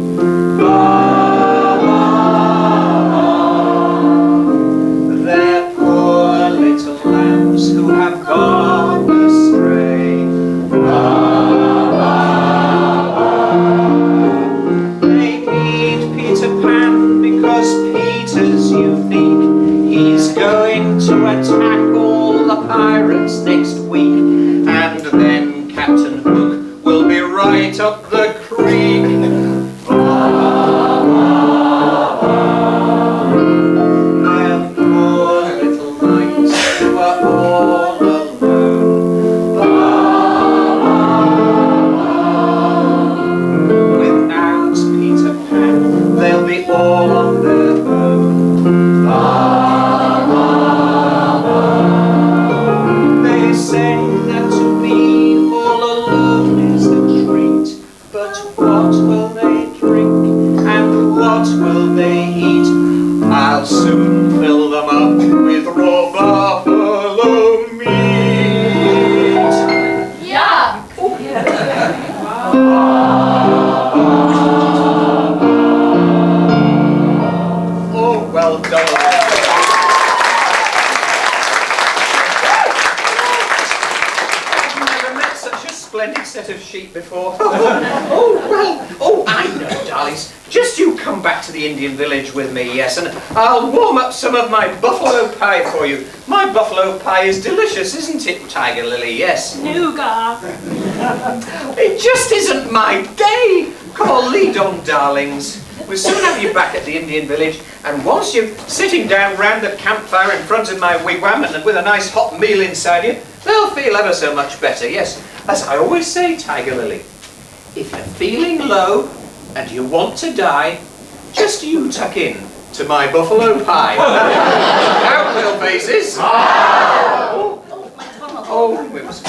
Speaker 7: They're poor little lambs who have gone astray. They need Peter Pan because Peter's unique. He's going to attack all the pirates next week, and then Captain Hook will be right up the creek. They're poor little knights who are all alone. Without Peter Pan, they'll be all on their own. They say that to be all alone is the treat, but what will they drink and what will they eat? I'll soon fill them up with raw buffalo meat.
Speaker 5: Yeah.
Speaker 7: Oh, well done. I've never met such a splendid set of sheep before. I know, darlings. Just you come back to the Indian village with me, yes, and I'll warm up some of my buffalo pie for you. My buffalo pie is delicious, isn't it, Tiger Lily? Yes.
Speaker 6: Nougat.
Speaker 7: It just isn't my day. Come on, lead on, darlings. We'll soon have you back at the Indian village, and once you're sitting down round the campfire in front of my wigwam and with a nice hot meal inside you, they'll feel ever so much better, yes. As I always say, Tiger Lily, if you're feeling low and you want to die, just you tuck in to my buffalo pie. Out, little faces. Oh, it was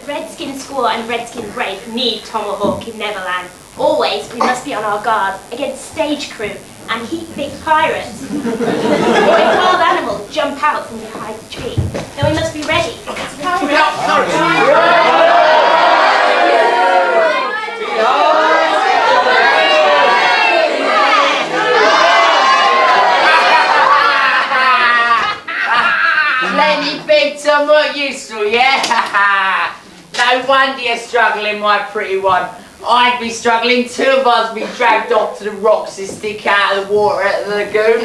Speaker 6: Redskin squaw and Redskin brave need tomahawk in Neverland. Always we must be on our guard against stage crew and heap big pirates. Or if wild animals jump out from behind the tree, then we must be ready.
Speaker 2: Plenty big to what useful, yeah? No wonder you're struggling, my pretty one. I'd be struggling too if I was being dragged off to the rocks to stick out of the water at the lagoon.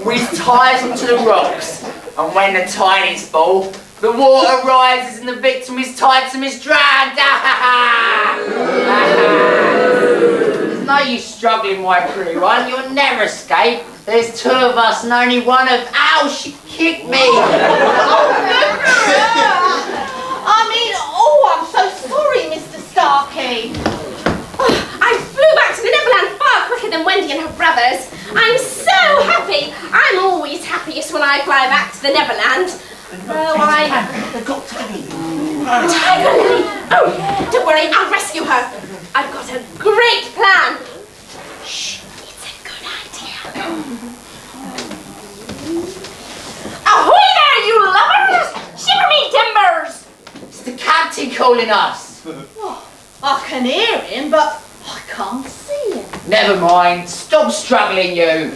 Speaker 2: We ties them to the rocks, and when the tide is full, the water rises and the victim is tied to his drowned. There's no use struggling, my pretty one. You'll never escape. There's two of us and only one of... Ow, she kicked me!
Speaker 6: I'm so sorry, Mr. Starkey. I flew back to the Neverland far quicker than Wendy and her brothers. I'm so happy. I'm always happiest when I fly back to the Neverland.
Speaker 7: They've got Tiger Lily.
Speaker 6: Tiger Lily! Oh, don't worry, I'll rescue her. I've got a great plan. Shh, it's a good idea. Ahoy there, you lovers! Shiver me timbers!
Speaker 2: It's the captain calling us.
Speaker 8: I can hear him, but I can't see him.
Speaker 2: Never mind. Stop struggling, you.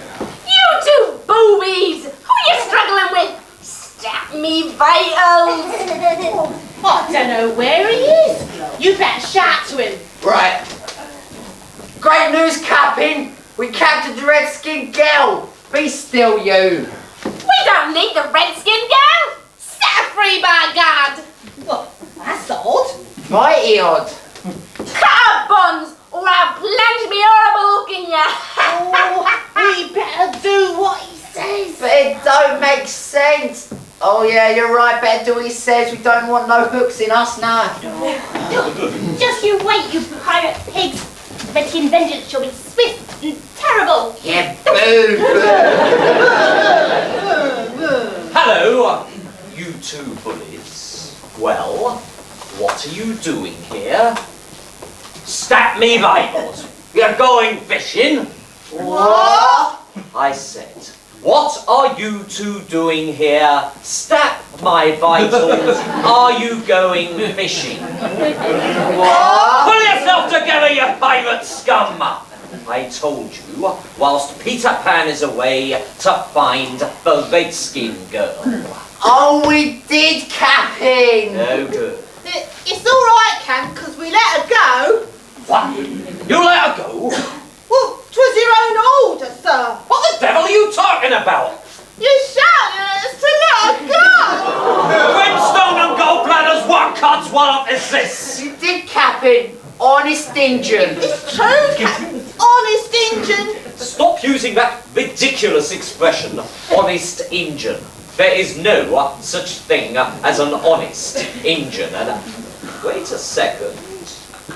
Speaker 6: You two boobies! Who are you struggling with? Stab me vitals!
Speaker 8: I don't know where he is. You better shout to him.
Speaker 2: Right. Great news, Captain. We captured the Redskin girl. Be still, you.
Speaker 6: We don't need the redskin girl. Set her free, by God.
Speaker 8: Well, that's odd.
Speaker 2: Mighty odd.
Speaker 6: Cut her buns, or I'll plunge me horrible hook in ya.
Speaker 8: Oh, we better do what he says.
Speaker 2: But it don't make sense. Oh yeah, you're right. Better do what he says. We don't want no hooks in us now.
Speaker 6: Just you wait, you pirate pigs. Redskin vengeance shall be swift and terrible.
Speaker 2: Yeah, boo,
Speaker 3: Hello, you two bullies. Well, what are you doing here? Stat me Bibles. You're going fishing?
Speaker 2: What?
Speaker 3: I said, what are you two doing here? Stat my vitals. Are you going fishing?
Speaker 2: What?
Speaker 3: Pull yourself together, you pirate scum! I told you, whilst Peter Pan is away, to find the Redskin girl.
Speaker 2: Oh, we did, Captain.
Speaker 3: No good.
Speaker 8: It's all right, Cam, because we let her go.
Speaker 3: What? You let her go?
Speaker 8: Well, 'twas your own order, sir.
Speaker 3: What the devil are you talking about?
Speaker 8: You shouted at us to let her go.
Speaker 3: Brimstone and gallbladders, what codswallop is this?
Speaker 2: You did, Captain. Honest Injun.
Speaker 8: It's true, Captain. Honest Injun.
Speaker 3: Stop using that ridiculous expression, honest Injun. There is no such thing as an honest Injun. And wait a second.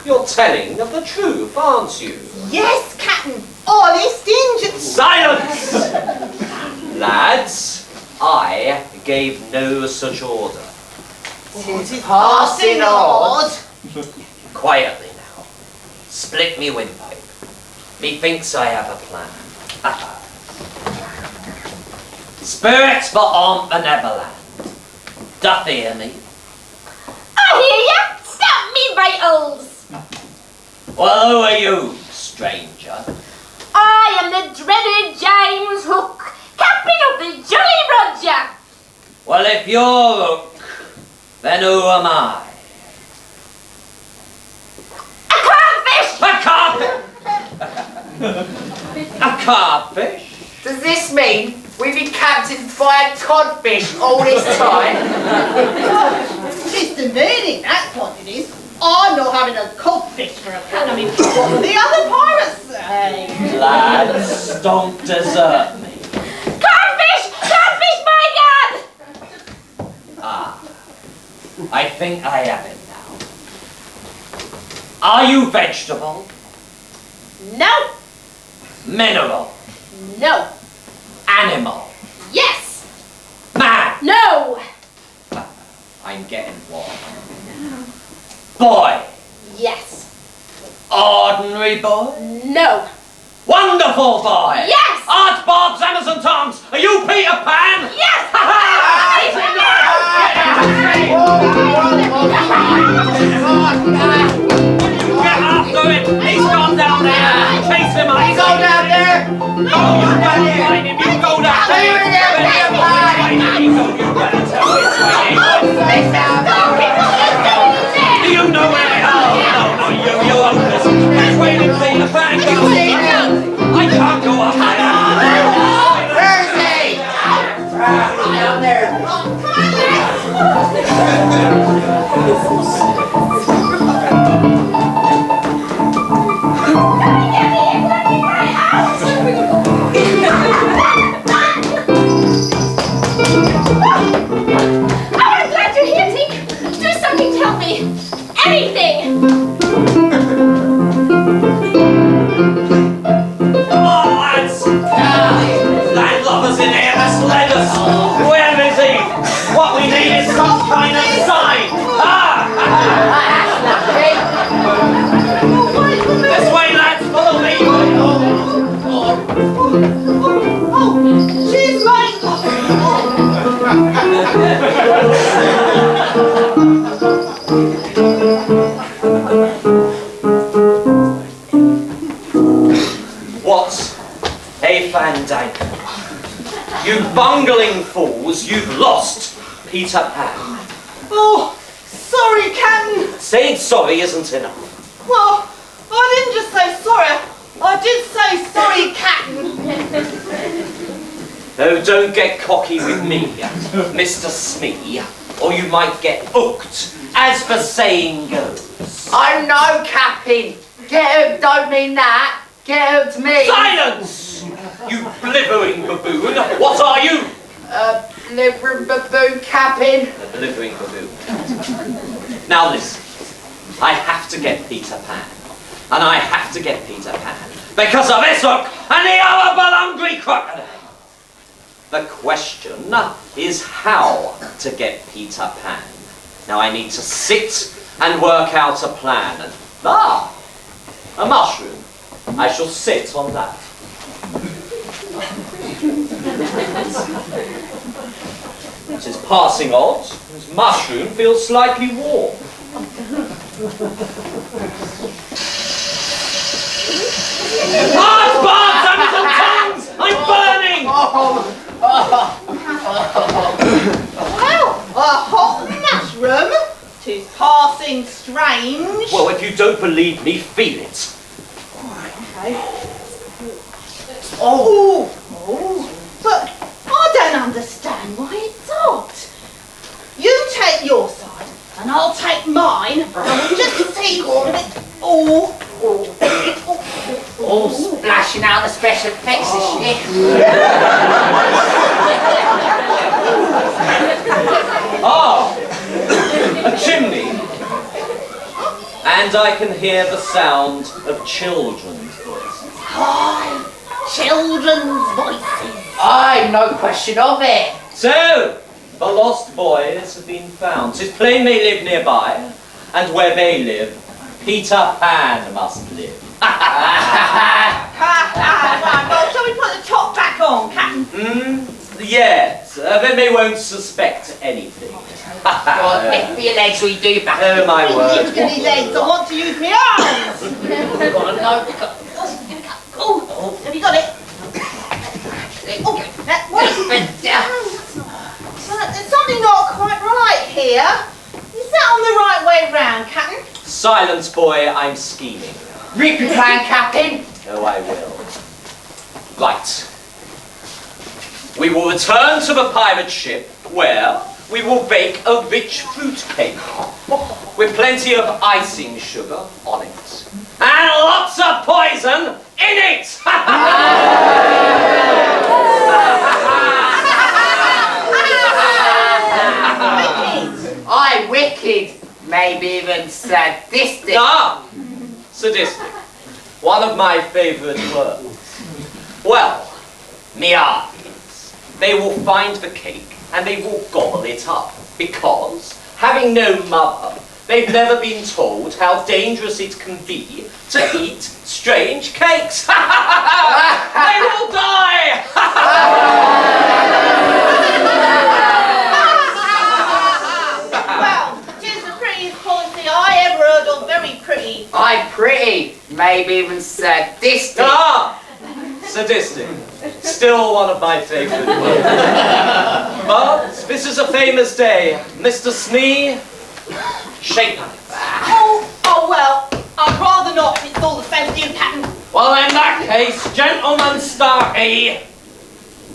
Speaker 3: You're telling the truth, aren't you?
Speaker 8: Yes, Captain. Honest Injun.
Speaker 3: Silence! Lads, I gave no such order.
Speaker 2: Tis passing odd.
Speaker 3: Quietly now. Split me windpipe. Methinks I have a plan. Spirits for on the Neverland. Doth hear me?
Speaker 6: I hear ya. Stop me vitals.
Speaker 3: Well, who are you, stranger?
Speaker 6: I am the dreaded James Hook, captain of the Jolly Roger.
Speaker 3: Well, if you're Hook, then who am I?
Speaker 6: A codfish.
Speaker 3: A codfish?
Speaker 2: Does this mean we've been captured by a codfish all this time?
Speaker 8: It's the meaning, that's what it is. I'm not having a codfish for a pan. I mean, what will the other pirates say?
Speaker 3: Lads, don't desert me.
Speaker 6: Codfish! Codfish, my God!
Speaker 3: Ah, I think I have it now. Are you vegetable?
Speaker 6: No.
Speaker 3: Mineral?
Speaker 6: No.
Speaker 3: Animal?
Speaker 6: Yes.
Speaker 3: Man?
Speaker 6: No.
Speaker 3: I'm getting warm. Boy?
Speaker 6: Yes.
Speaker 3: Ordinary boy?
Speaker 6: No.
Speaker 3: Wonderful boy!
Speaker 6: Yes.
Speaker 3: Art Bob's Amazon Tongs! Are you Peter Pan?
Speaker 6: Yes.
Speaker 3: Get after him! He's gone down there! Chase him up!
Speaker 2: He's all down there.
Speaker 3: Oh, you better find him! You go down there!
Speaker 2: Clear it out,
Speaker 3: You better tell me it's waiting. Do you know where they are? No, you're hopeless. Which way did Peter Pan go? I can't go up there.
Speaker 2: Where is he? Down there.
Speaker 6: I'm glad you're here, Tink. Do something to help me. Anything.
Speaker 3: Come on, lads! Landlubbers in here must let us! Where is he? What we need is some kind of sign! This way, lads! Follow me!
Speaker 8: Oh, she's right.
Speaker 3: What a fandango! You bungling fools, you've lost Peter Pan.
Speaker 8: Oh, sorry. sorry, Captain.
Speaker 3: Saying sorry isn't enough.
Speaker 8: Well, I didn't just say sorry. I did say sorry, Captain.
Speaker 3: Oh, don't get cocky with me, Mr. Smee, or you might get hooked, as the saying goes.
Speaker 2: Oh no, Captain. Get hooked don't mean that. Get hooked me.
Speaker 3: Silence! You blithering baboon! What are you?
Speaker 2: Blithering baboon, Captain.
Speaker 3: A blithering baboon. Now listen, I have to get Peter Pan. And I have to get Peter Pan because of this hook and the horrible hungry crocodile. The question is how to get Peter Pan. Now I need to sit and work out a plan. And, a mushroom. I shall sit on that. It is passing odds. This mushroom feels slightly warm. Barbs and tongues! I'm burning!
Speaker 8: Well, a hot mushroom? 'Tis passing strange.
Speaker 3: Well, if you don't believe me, feel it.
Speaker 8: Okay. Oh, but I don't understand why it's hot. You take your side, and I'll take mine, and we'll just see all of it.
Speaker 2: All splashing out the special effects and shit.
Speaker 3: A chimney. And I can hear the sound of children's voices.
Speaker 8: Hi, children's voices.
Speaker 2: Aye, no question of it.
Speaker 3: So, the lost boys have been found. 'Tis plain they live nearby, and where they live, Peter Pan must live.
Speaker 8: Right, well, shall we put the top back on, Captain?
Speaker 3: Yes, then they won't suspect anything.
Speaker 2: Well, lift for your legs we do back.
Speaker 3: Oh my word.
Speaker 8: Lift your legs, I want to use my arms. Oh, have you got it? Oh, that there's something not quite right here. Is that on the right way round, Captain?
Speaker 3: Silence, boy, I'm scheming.
Speaker 2: Rip your plan, Captain.
Speaker 3: Oh, I will. Right. We will return to the pirate ship, where we will bake a rich fruit cake with plenty of icing sugar on it. And lots of poison in it!
Speaker 2: Aye, wicked. Maybe even sadistic.
Speaker 3: Sadistic. One of my favourite words. Well, me eyes. They will find the cake and they will gobble it up because, having no mother, they've never been told how dangerous it can be to eat strange cakes. They will die!
Speaker 8: Well, 'tis the prettiest policy I ever heard of, very pretty.
Speaker 2: Aye, pretty. Maybe even sadistic.
Speaker 3: Sadistic. Still one of my favourite words. But this is a famous day. Mr. Smee, shake on it.
Speaker 8: Oh well, I'd rather not if it's all the same to you, Captain.
Speaker 3: Well, in that case, gentleman Starkey,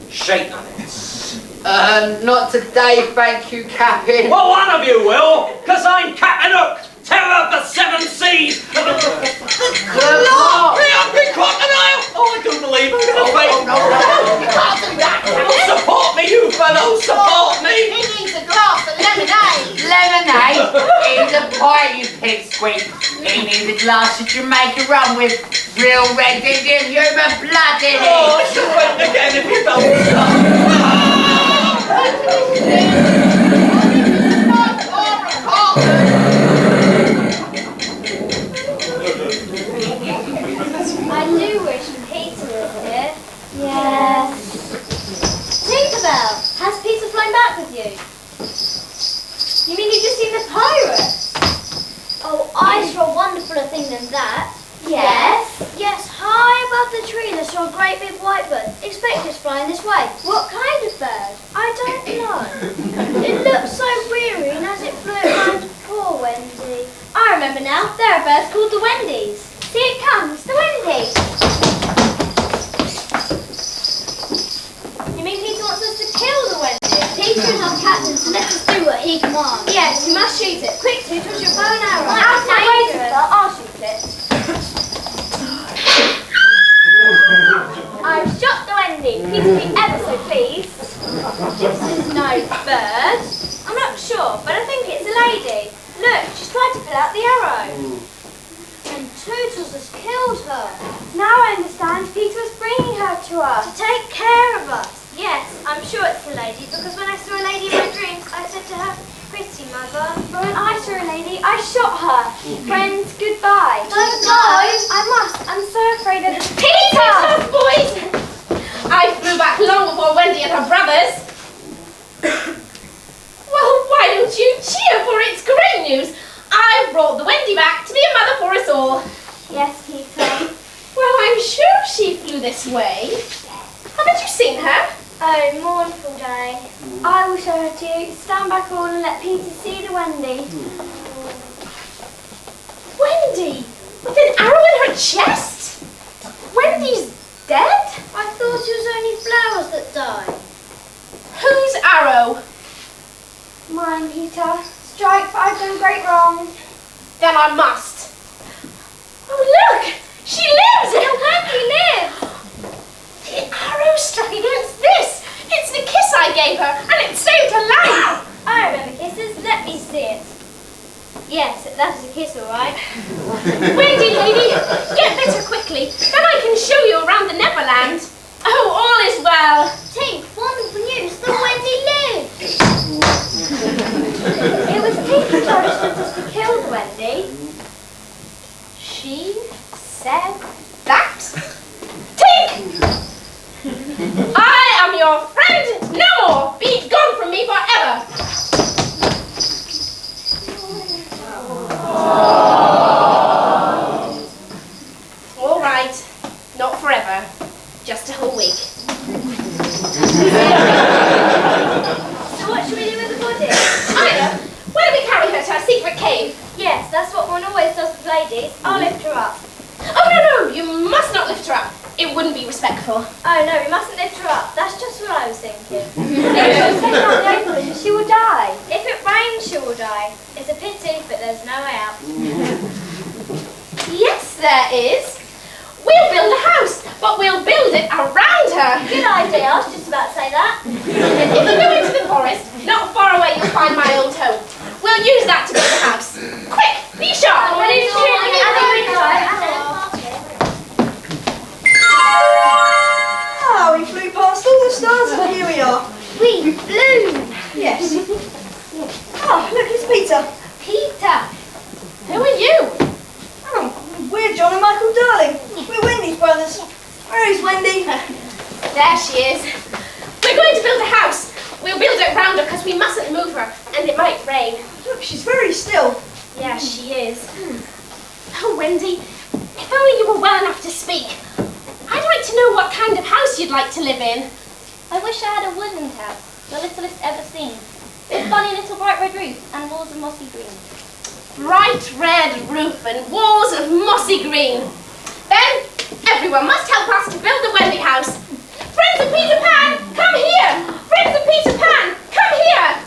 Speaker 3: shake on it.
Speaker 2: Not today, thank you, Captain.
Speaker 3: Well, one of you will, because I'm Captain Hook, terror of the seven seas. The hungry crocodile! Oh, I don't believe I'm going to faint.
Speaker 8: No, you can't do that.
Speaker 3: Support me, you fellows, support me!
Speaker 8: He needs a glass of lemonade.
Speaker 2: Lemonade? He's a pint, you pipsqueak. He needs a glass of Jamaica rum with real red Indian human blood in it.
Speaker 3: Oh, I shall faint again if you don't stop.
Speaker 5: I do wish Peter was here. Yes. Tinkerbell, has Peter flown back with you? You mean you've just seen the pirate? Oh, I saw a wonderfuler thing than that. Yes? Yes, high above the tree I saw a great big white bird. Expect it's flying this way. What kind of bird? I don't know. It looked so weary, and as it flew it round to poor way, remember now. There are birds called the Wendies. See, it comes, the Wendy. You mean Peter wants us to kill the Wendy? Peter is our captain, so let us do what he commands. Yes, we must shoot it. Quick, Tootles, your bow and arrow. Out my way, Tootles. I'll shoot it. I've shot the Wendy. Peter, be ever so pleased. This is no bird. I'm not sure, but I think it's a lady. Look, she's tried to pull out the arrow. And Tootles has killed her. Now I understand Peter was bringing her to us. To take care of us. Yes, I'm sure it's a lady, because when I saw a lady in my dreams, I said to her, "Pretty mother." But when I saw a lady, I shot her. Friends, goodbye. Don't go. I must. I'm so afraid of
Speaker 6: Peter, boys! I flew back long before Wendy and her brothers. Well, why don't you cheer, for it's great news. I've brought the Wendy back to be a mother for us all.
Speaker 5: Yes, Peter.
Speaker 6: Well, I'm sure she flew this way. Haven't you seen her?
Speaker 5: Oh, mournful day. I will show her to you. Stand back all and let Peter see the Wendy.
Speaker 6: Wendy? With an arrow in her chest? Wendy's dead?
Speaker 5: I thought it was only flowers that die.
Speaker 6: Whose arrow?
Speaker 5: Mine, Peter. Strike, for I've done great wrong.
Speaker 6: Then I must. Oh, look! She lives!
Speaker 5: The Wendy lives!
Speaker 6: The arrow struck against this. It's the kiss I gave her, and it saved her life.
Speaker 5: I remember kisses. Let me see it. Yes, that is a kiss, all right.
Speaker 6: Wendy, lady, get better quickly. Then I can show you around the Neverland. Oh, all is well.
Speaker 5: Tink, wonderful news. The Wendy lives. It was Tink who told us to kill the Wendy.
Speaker 6: She said that? Tink! I am your friend no more. Be gone from me forever. All right, not forever, just a whole week.
Speaker 5: So what should we do with the body?
Speaker 6: I know. Why don't we carry her to our secret cave?
Speaker 5: Yes, that's what one always does with ladies. I'll lift her up.
Speaker 6: Oh, no, you must not lift her up. It wouldn't be respectful.
Speaker 5: Oh no, we mustn't lift her up. That's just what I was thinking. If she takes out the open, she will die. If it rains, she will die. It's a pity, but there's no way out.
Speaker 6: Yes, there is. We'll build a house, but we'll build it around her.
Speaker 5: Good idea, I was just about to say that.
Speaker 6: If you go into the forest, not far away you'll find my old home. We'll use that to build a house. Quick, be sharp.
Speaker 9: Ah, we flew past all the stars, but here we are.
Speaker 5: We flew.
Speaker 9: Yes. Oh, look, it's Peter.
Speaker 5: Peter.
Speaker 6: Who are you?
Speaker 9: Oh, we're John and Michael Darling. We're Wendy's brothers. Where is Wendy?
Speaker 6: There she is. We're going to build a house. We'll build it round her because we mustn't move her, and it might rain.
Speaker 9: Look, she's very still.
Speaker 6: Yeah, she is. Oh, Wendy, if only you were well enough to speak. I'd like to know what kind of house you'd like to live in.
Speaker 5: I wish I had a wooden house, the littlest ever seen. With funny little bright red roof and walls of mossy green.
Speaker 6: Bright red roof and walls of mossy green. Then, everyone must help us to build the Wendy house. Friends of Peter Pan, come here! Friends of Peter Pan, come here!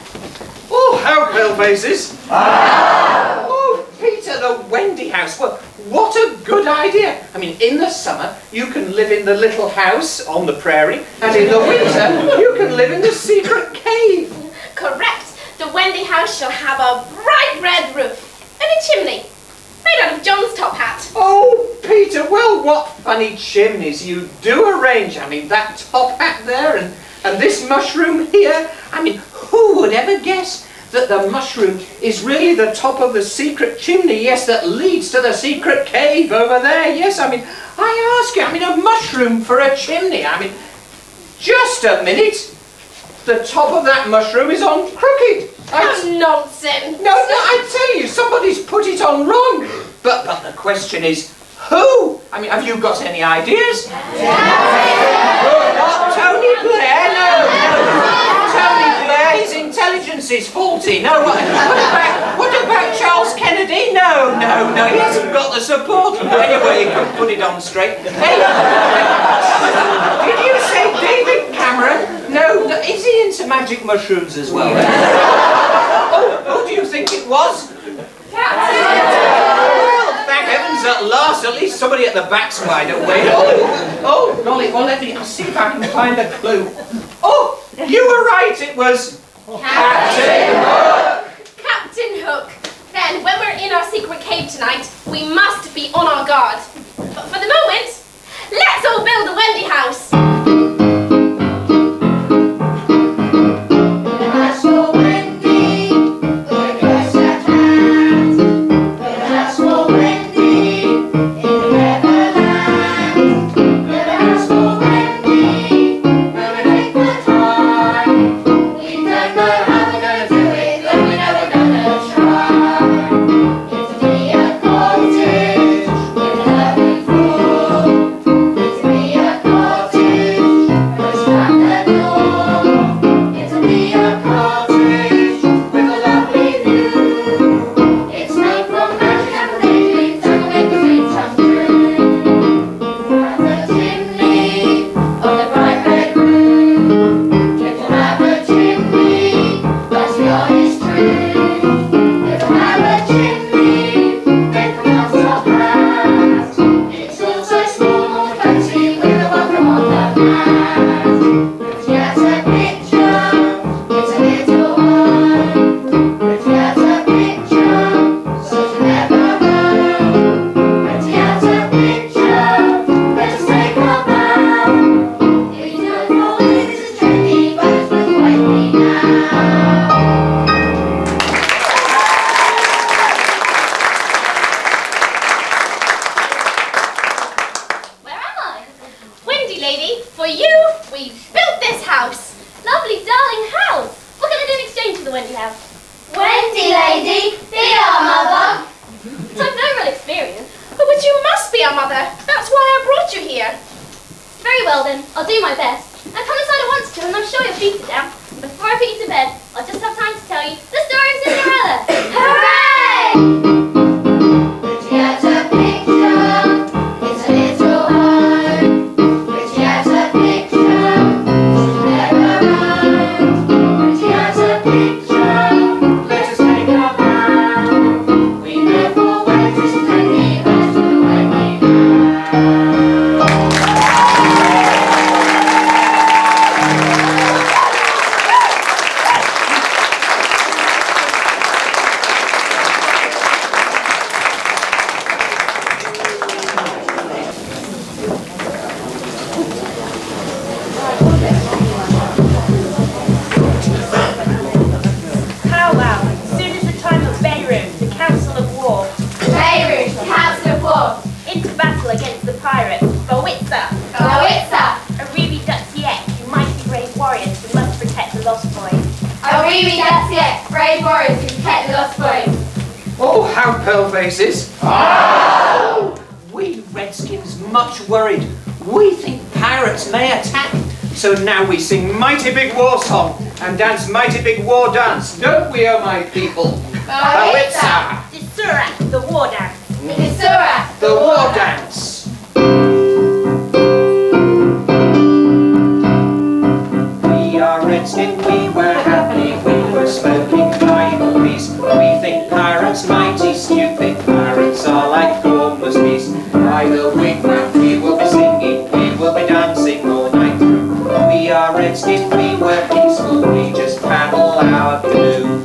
Speaker 7: Oh, how pale faces! Oh, Peter, the Wendy house. Well, what a good idea. I mean, in the summer, you can live in the little house on the prairie, and in the winter, you can live in the secret cave.
Speaker 6: Correct. The Wendy house shall have a bright red roof and a chimney made out of John's top hat.
Speaker 7: Oh, Peter, well, what funny chimneys you do arrange. I mean, that top hat there and this mushroom here. I mean, who would ever guess that the mushroom is really the top of the secret chimney, yes, that leads to the secret cave over there. Yes, I mean, I ask you, I mean, a mushroom for a chimney. I mean, just a minute. The top of that mushroom is on crooked.
Speaker 6: Oh, nonsense.
Speaker 7: No, I tell you, somebody's put it on wrong. But the question is, who? I mean, have you got any ideas? Not Tony Blair, no. Tony Blair, his intelligence evidence is faulty. No, what about Charles Kennedy? No, he hasn't got the support. Anyway, you can put it on straight. Hey, did you say David Cameron? No, is he into magic mushrooms as well? Who do you think it was? Well, thank heavens at last, at least somebody at the back's wide awake. Oh, golly, well, let me see if I can find a clue. Oh, you were right, it was Captain Hook.
Speaker 6: Captain Hook. Then, when we're in our secret cave tonight, we must be on our guard. But for the moment, let's all build a Wendy house.
Speaker 7: Oh, how pale-faces! We Redskins much worried. We think pirates may attack. So now we sing mighty big war song and dance mighty big war dance, don't we, oh my people? Bawitsa!
Speaker 6: Disura, the war dance.
Speaker 5: Disura,
Speaker 7: The war dance. We are Redskin, we were happy, we were smoking Bible peace. We think pirates mighty stupid, pirates are like gormless beasts. By the wigwam we will be singing, we will be dancing all night through. We are Redskin, we were peaceful, we just paddle our canoe.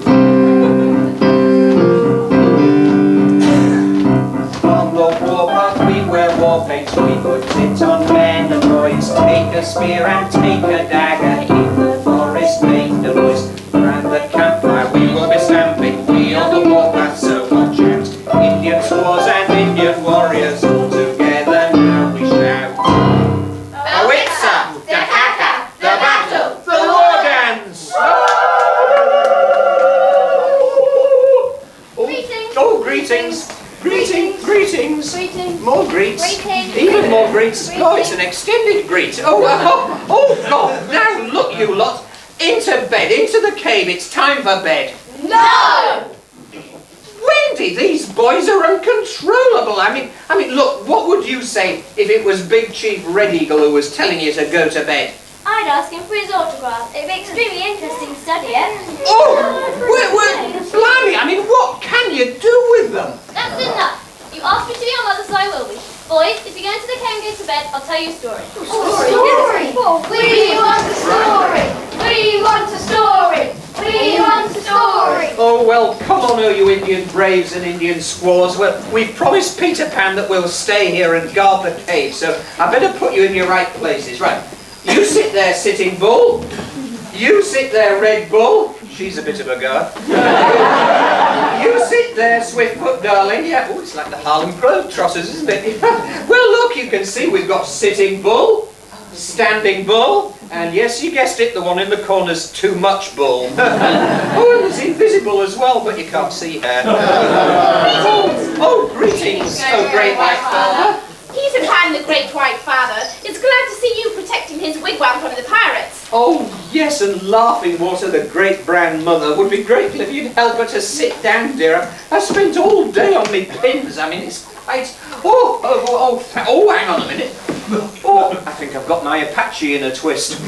Speaker 7: On the warpath we wear war paint, we put it on men and boys. Take a spear and take a dagger, in the forest make the noise. Round the campfire we will be stamping, we on the warpath so watch out. Indian squaws and Indian warriors, all together now we shout. Bawitsa, the haka, the battle, the war dance!
Speaker 5: Greetings.
Speaker 7: Oh, greetings! Greetings!
Speaker 5: Greetings.
Speaker 7: More greets!
Speaker 5: Greetings.
Speaker 7: Even more greets! Oh, it's an extended greet! Oh, God! Now, look, you lot! Into bed, into the cave, it's time for bed.
Speaker 6: No!
Speaker 7: Wendy, these boys are uncontrollable. I mean, look, what would you say if it was Big Chief Red Eagle who was telling you to go to bed?
Speaker 5: I'd ask him for his autograph. It'd be extremely interesting to study it.
Speaker 7: Oh, blimey, I mean, what can you do with them?
Speaker 5: That's enough. You asked me to be your mother, so I will be. Boys, if you go into the cave and go to bed, I'll tell you a story.
Speaker 6: Story! We want a story! We want a story! We want a story!
Speaker 7: Oh, well, come on, oh, you Indian braves and Indian squaws. Well, we've promised Peter Pan that we'll stay here and guard the cave, so I better put you in your right places. Right, you sit there, Sitting Bull. You sit there, Red Bull. She's a bit of a goer. You sit there, Swiftfoot Darling. Yeah, oh, it's like the Harlem Globetrotters, isn't it? Well, look, you can see we've got Sitting Bull, Standing Bull, and yes, you guessed it, the one in the corner's Too Much Bull. Oh, and there's Invisible as well, but you can't see her. Oh, greetings, oh great white father.
Speaker 6: Peter Pan, the Great White Father, is glad to see you protecting his wigwam from the pirates.
Speaker 7: Oh, yes, and Laughing Water, the great brown mother, would be grateful if you'd help her to sit down, dear. I've spent all day on me pins. I mean, it's quite... Oh, hang on a minute. Oh, I think I've got my Apache in a twist.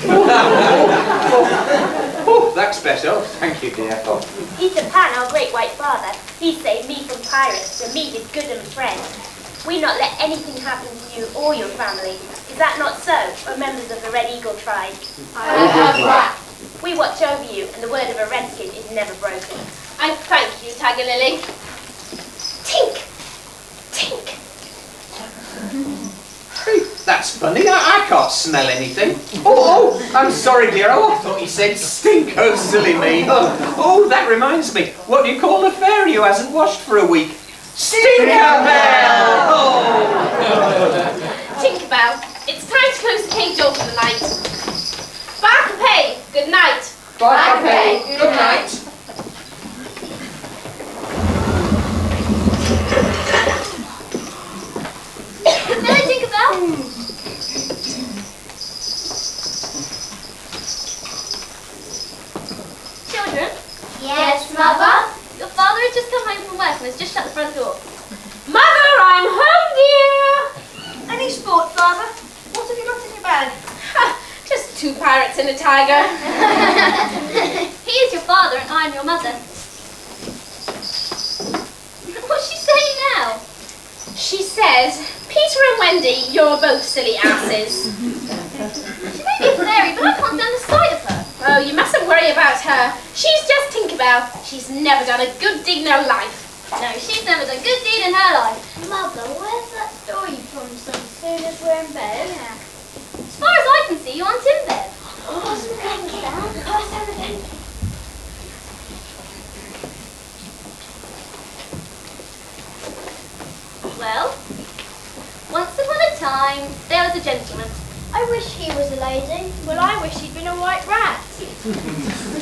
Speaker 7: Oh, that's better. Oh, thank you, dear. Oh.
Speaker 5: Peter Pan, our great white father, he saved me from pirates and me his good and friend. We not let anything happen to you or your family. Is that not so, or members of the Red Eagle tribe?
Speaker 6: I have that.
Speaker 5: We watch over you, and the word of a redskin is never broken.
Speaker 6: I thank you, Tiger Lily. Tink! Tink!
Speaker 7: Hey, that's funny. I can't smell anything. Oh, I'm sorry, dear. Oh, I thought you said stink. Oh, silly me. Oh, that reminds me. What do you call a fairy who hasn't washed for a week? Tinkerbell! Oh.
Speaker 6: Tinkerbell, it's time to close the cave door for the night. Barcapay, good night.
Speaker 7: Bye, good night.
Speaker 5: Hello, Tinkerbell. Children?
Speaker 6: Yes, Mother?
Speaker 5: Your father has just come home from work and has just shut the front door.
Speaker 6: Mother, I'm home, dear.
Speaker 9: Any sport, Father? What have you got in your bag?
Speaker 6: Just 2 pirates and a tiger.
Speaker 5: He is your father and I am your mother. What's she saying now?
Speaker 6: She says, Peter and Wendy, you're both silly asses.
Speaker 5: She may be a fairy, but I can't stand the sight of her.
Speaker 6: Oh, you mustn't worry about her. She's just Tinkerbell. She's never done a good deed in her life.
Speaker 5: No, she's never done a good deed in her life.
Speaker 10: Mother, where's that story from so soon as we're in bed?
Speaker 5: As far as I can see, you aren't in bed.
Speaker 10: Pass the pen down. Pass down the pen.
Speaker 5: Well, once upon a time, there was a gentleman.
Speaker 10: I wish he was a lady. Well, I wish he'd been a white rat.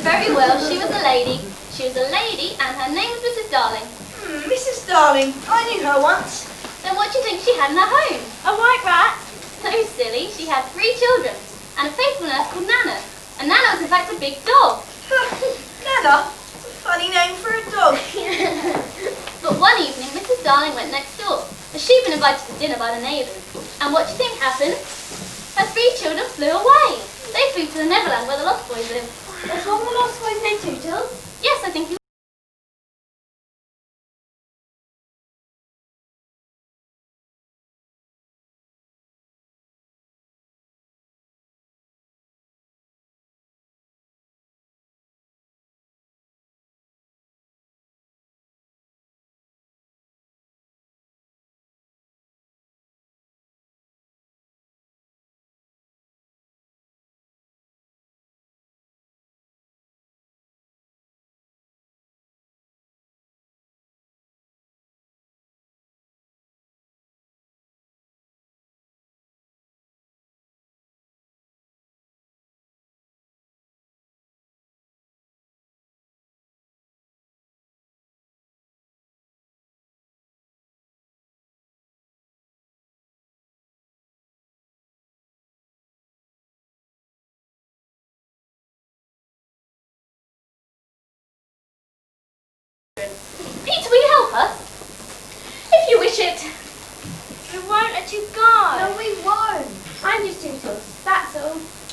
Speaker 5: Very well, she was a lady. She was a lady, and her name was Mrs. Darling.
Speaker 9: Mrs. Darling, I knew her once.
Speaker 5: Then what do you think she had in her home?
Speaker 10: A white rat?
Speaker 5: No, silly, she had 3 children, and a faithful nurse called Nana. And Nana was in fact a big dog.
Speaker 9: Nana, a funny name for a dog.
Speaker 5: But one evening, Mrs. Darling went next door, as she'd been invited to dinner by the neighbours. And what do you think happened? Her 3 children flew away. They flew to the Neverland where the Lost Boys live.
Speaker 10: Was one of the lost boys named Tootles?
Speaker 5: Yes, I think he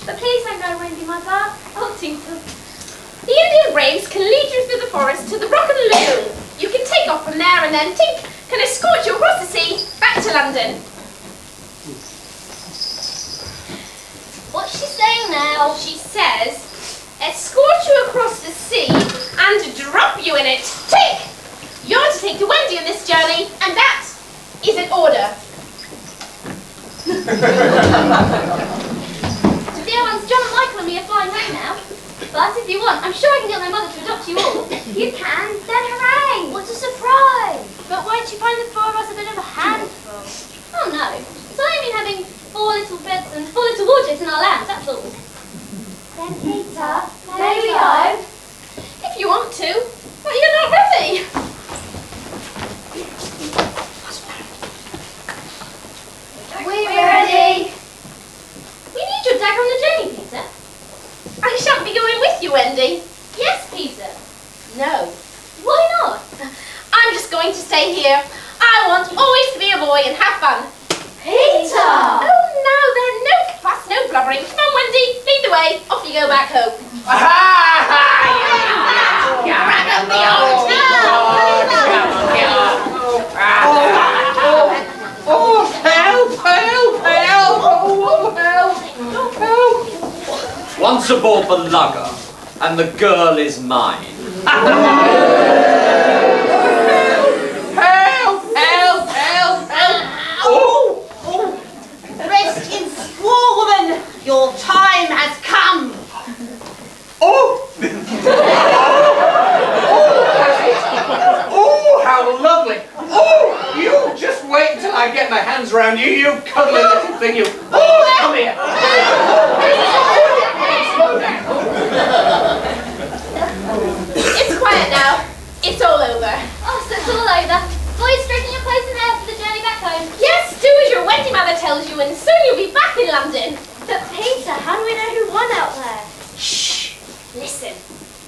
Speaker 10: But please don't go, Wendy, Mother. Oh, Tinker.
Speaker 6: The Indian braves can lead you through the forest to the Rock and Lagoon. You can take off from there and then Tink can escort you across the sea back to London.
Speaker 10: What's she saying now?
Speaker 6: She says, escort you across the sea and drop you in it. Tink! You're to take Wendy on this journey, and that is an order.
Speaker 10: The dear ones, John and Michael and me are flying home now. But if you want, I'm sure I can get my mother to adopt you all. You can? Then hooray! What a surprise! But won't you find the four of us a bit of a handful? Oh no, it's only been having 4 little beds and 4 little wardrobes in our land, that's all. Then Peter, may we go?
Speaker 6: If you want to, but you're not ready.
Speaker 10: We're ready.
Speaker 6: We need your dagger on the journey, Peter. I shan't be going with you, Wendy.
Speaker 10: Yes, Peter.
Speaker 6: No.
Speaker 10: Why not?
Speaker 6: I'm just going to stay here. I want always to be a boy and have fun.
Speaker 10: Peter!
Speaker 6: Oh, now then, no fuss, no blubbering. Come on, Wendy, lead the way. Off you go back home.
Speaker 7: Oh, help, help, help! Oh, help, help!
Speaker 3: Once aboard the lugger, and the girl is mine.
Speaker 7: Help, help, help, help! Oh!
Speaker 8: Rest in squall, woman. Your time has come.
Speaker 7: Oh! Oh, how lovely! Oh, you just wait until I get my hands around you, you cuddly little thing, you. Oh, come here!
Speaker 6: It's quiet now. It's all over.
Speaker 10: Oh, so it's all over. Boys, straighten your clothes and hair for the journey back home.
Speaker 6: Yes, do as your Wendy mother tells you, and soon you'll be back in London.
Speaker 10: But Peter, how do we know who won out there?
Speaker 6: Shh! Listen.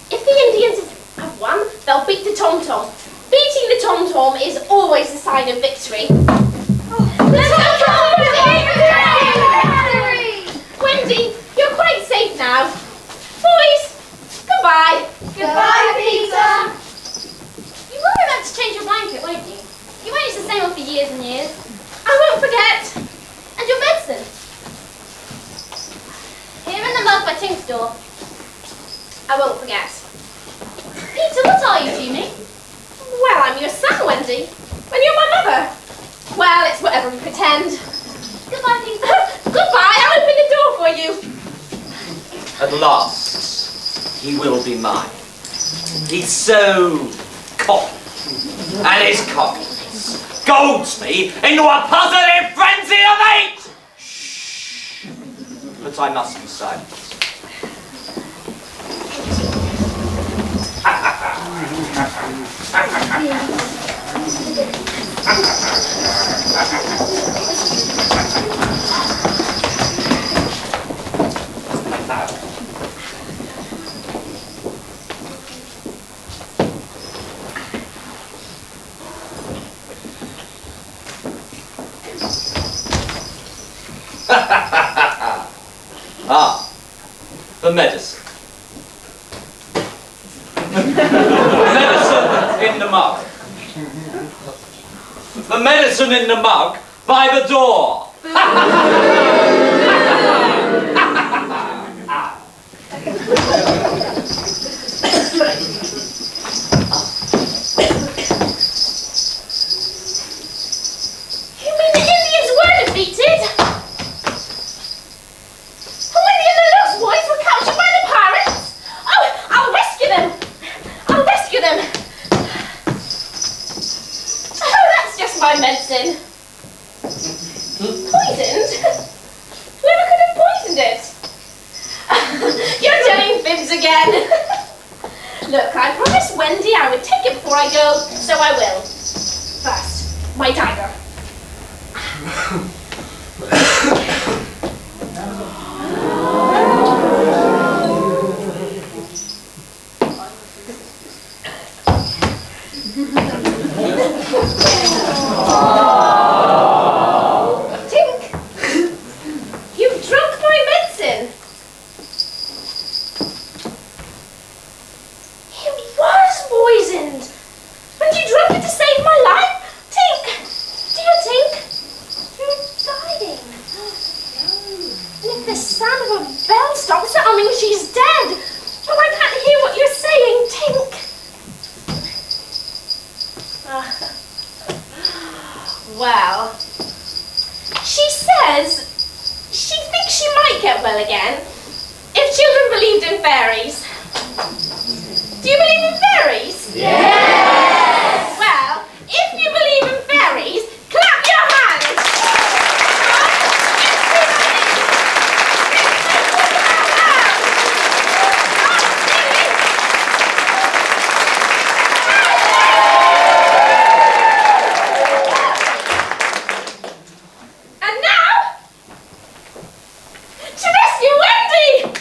Speaker 6: If the Indians have won, they'll beat the tom-tom. Beating the tom-tom is always a sign of victory. Wendy, you're quite safe now. Boys, goodbye.
Speaker 10: Goodbye, Peter.
Speaker 6: You will remember to change your blanket, won't you? You won't use the same one for years and years. I won't forget. And your medicine.
Speaker 10: Here in the mug by Tink's door.
Speaker 6: I won't forget.
Speaker 10: Peter, what are you to me?
Speaker 6: Well, I'm your son, Wendy. When you're my mother. Well, it's whatever we pretend.
Speaker 10: Goodbye, Peter.
Speaker 6: Goodbye, I'll open the door for you.
Speaker 3: At last, he will be mine. He's so cocky, and his cockiness golds me into a positive frenzy of hate! Shh. But I must be silent. Ah, the medicine. Medicine in the mug. The medicine in the mug by the door.
Speaker 6: You mean the Indians were defeated? Wendy and the Lost Boys were captured by the pirates? Oh, I'll rescue them! I'll rescue them! Oh, that's just my medicine. Poisoned? Whoever could have poisoned it? You're telling fibs again. Look, I promised Wendy I would take it before I go, so I will. First, my dagger. Tink, you've drunk my medicine. in fairies? Do you believe in fairies? Yes! Well, if you believe in fairies, clap your hands! And now, to rescue Wendy!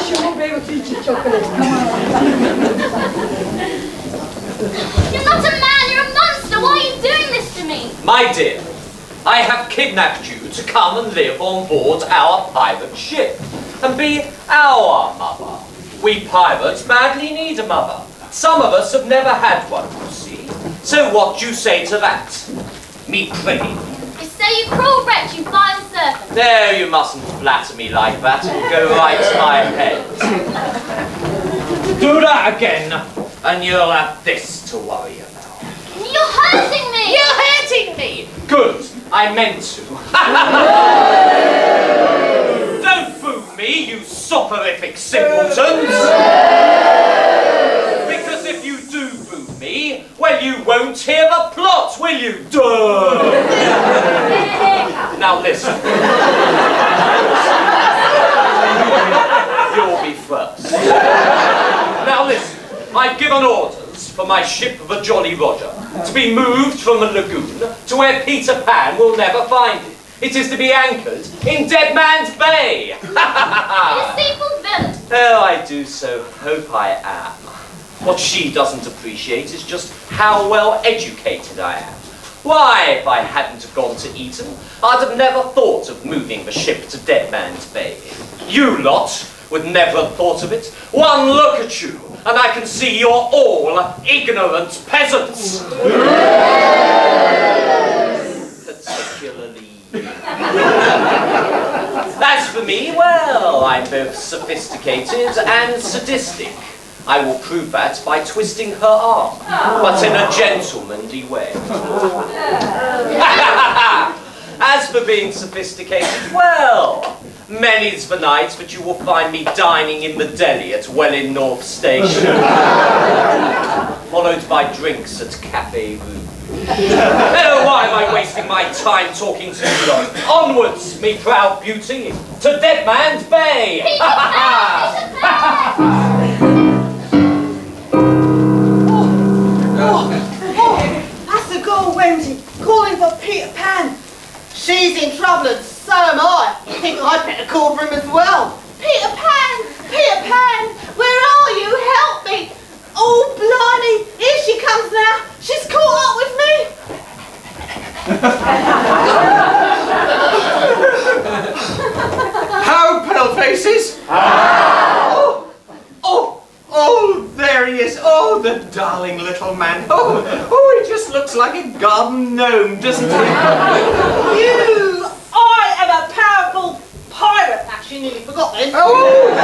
Speaker 1: She won't be able to eat your chocolate. Come on.
Speaker 10: You're not a man, you're a monster. Why are you doing this to me?
Speaker 3: My dear, I have kidnapped you to come and live on board our pirate ship and be our mother. We pirates badly need a mother. Some of us have never had one, you see. So what do you say to that? Me pray.
Speaker 10: You say, you cruel wretch, you vile serpent.
Speaker 3: No, you mustn't flatter me like that. It'll go right to my head. Do that again, and you'll have this to worry about.
Speaker 10: You're hurting me.
Speaker 2: You're hurting me!
Speaker 3: Good, I meant to. Don't fool me, you soporific simpletons! Because if you do fool me, well, you won't hear the plot, will you? Duh! Now listen. You'll be first. Now listen, I've given orders for my ship, the Jolly Roger, to be moved from the lagoon to where Peter Pan will never find it. It is to be anchored in Dead Man's Bay.
Speaker 10: You deceitful villain.
Speaker 3: Oh, I do so hope I am. What she doesn't appreciate is just how well educated I am. Why, if I hadn't have gone to Eton, I'd have never thought of moving the ship to Dead Man's Bay. You lot would never have thought of it. One look at you, and I can see you're all ignorant peasants. Particularly you. As for me, well, I'm both sophisticated and sadistic. I will prove that by twisting her arm, but in a gentlemanly way. As for being sophisticated, well, many's the night that you will find me dining in the deli at Welling North Station, followed by drinks at Cafe Rue. Oh, why am I wasting my time talking to you lot? Onwards, me proud beauty, to Dead Man's Bay!
Speaker 8: That's the girl, Wendy, calling for Peter Pan. She's in trouble and so am I. I think I'd better call for him as well. Peter Pan! Peter Pan! Where are you? Help me! Oh, blimey! Here she comes now. She's caught up with me.
Speaker 7: How, palefaces? Oh, there he is. Oh, the darling little man. Oh, he just looks like a garden gnome, doesn't he?
Speaker 8: I am a powerful pirate. Actually, nearly forgot then.
Speaker 7: Oh,
Speaker 8: You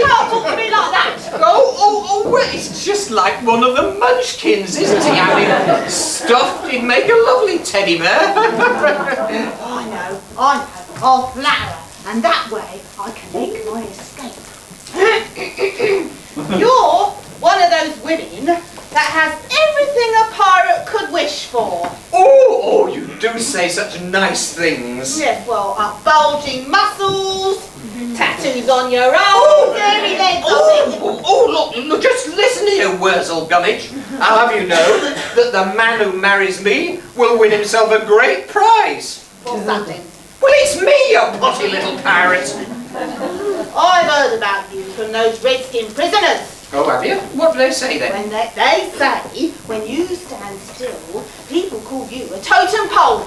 Speaker 8: can't talk to me like that.
Speaker 7: well, it's just like one of the Munchkins, isn't he? I mean, stuffed, he'd make a lovely teddy bear.
Speaker 8: I know. I'll flatter, and that way I can make my escape. You're one of those women that has everything a pirate could wish for.
Speaker 7: Oh, you do say such nice things.
Speaker 8: Yes, well, bulging muscles, tattoos on your own, hairy legs,
Speaker 7: Look, just listen here, Wurzel Gummidge. I'll have you know that the man who marries me will win himself a great prize.
Speaker 8: What's that then?
Speaker 7: Well, it's me, you potty little pirate.
Speaker 8: I've heard about you from those redskin prisoners.
Speaker 7: Oh, have you? What do they say then?
Speaker 8: When they say when you stand still, people call you a totem pole.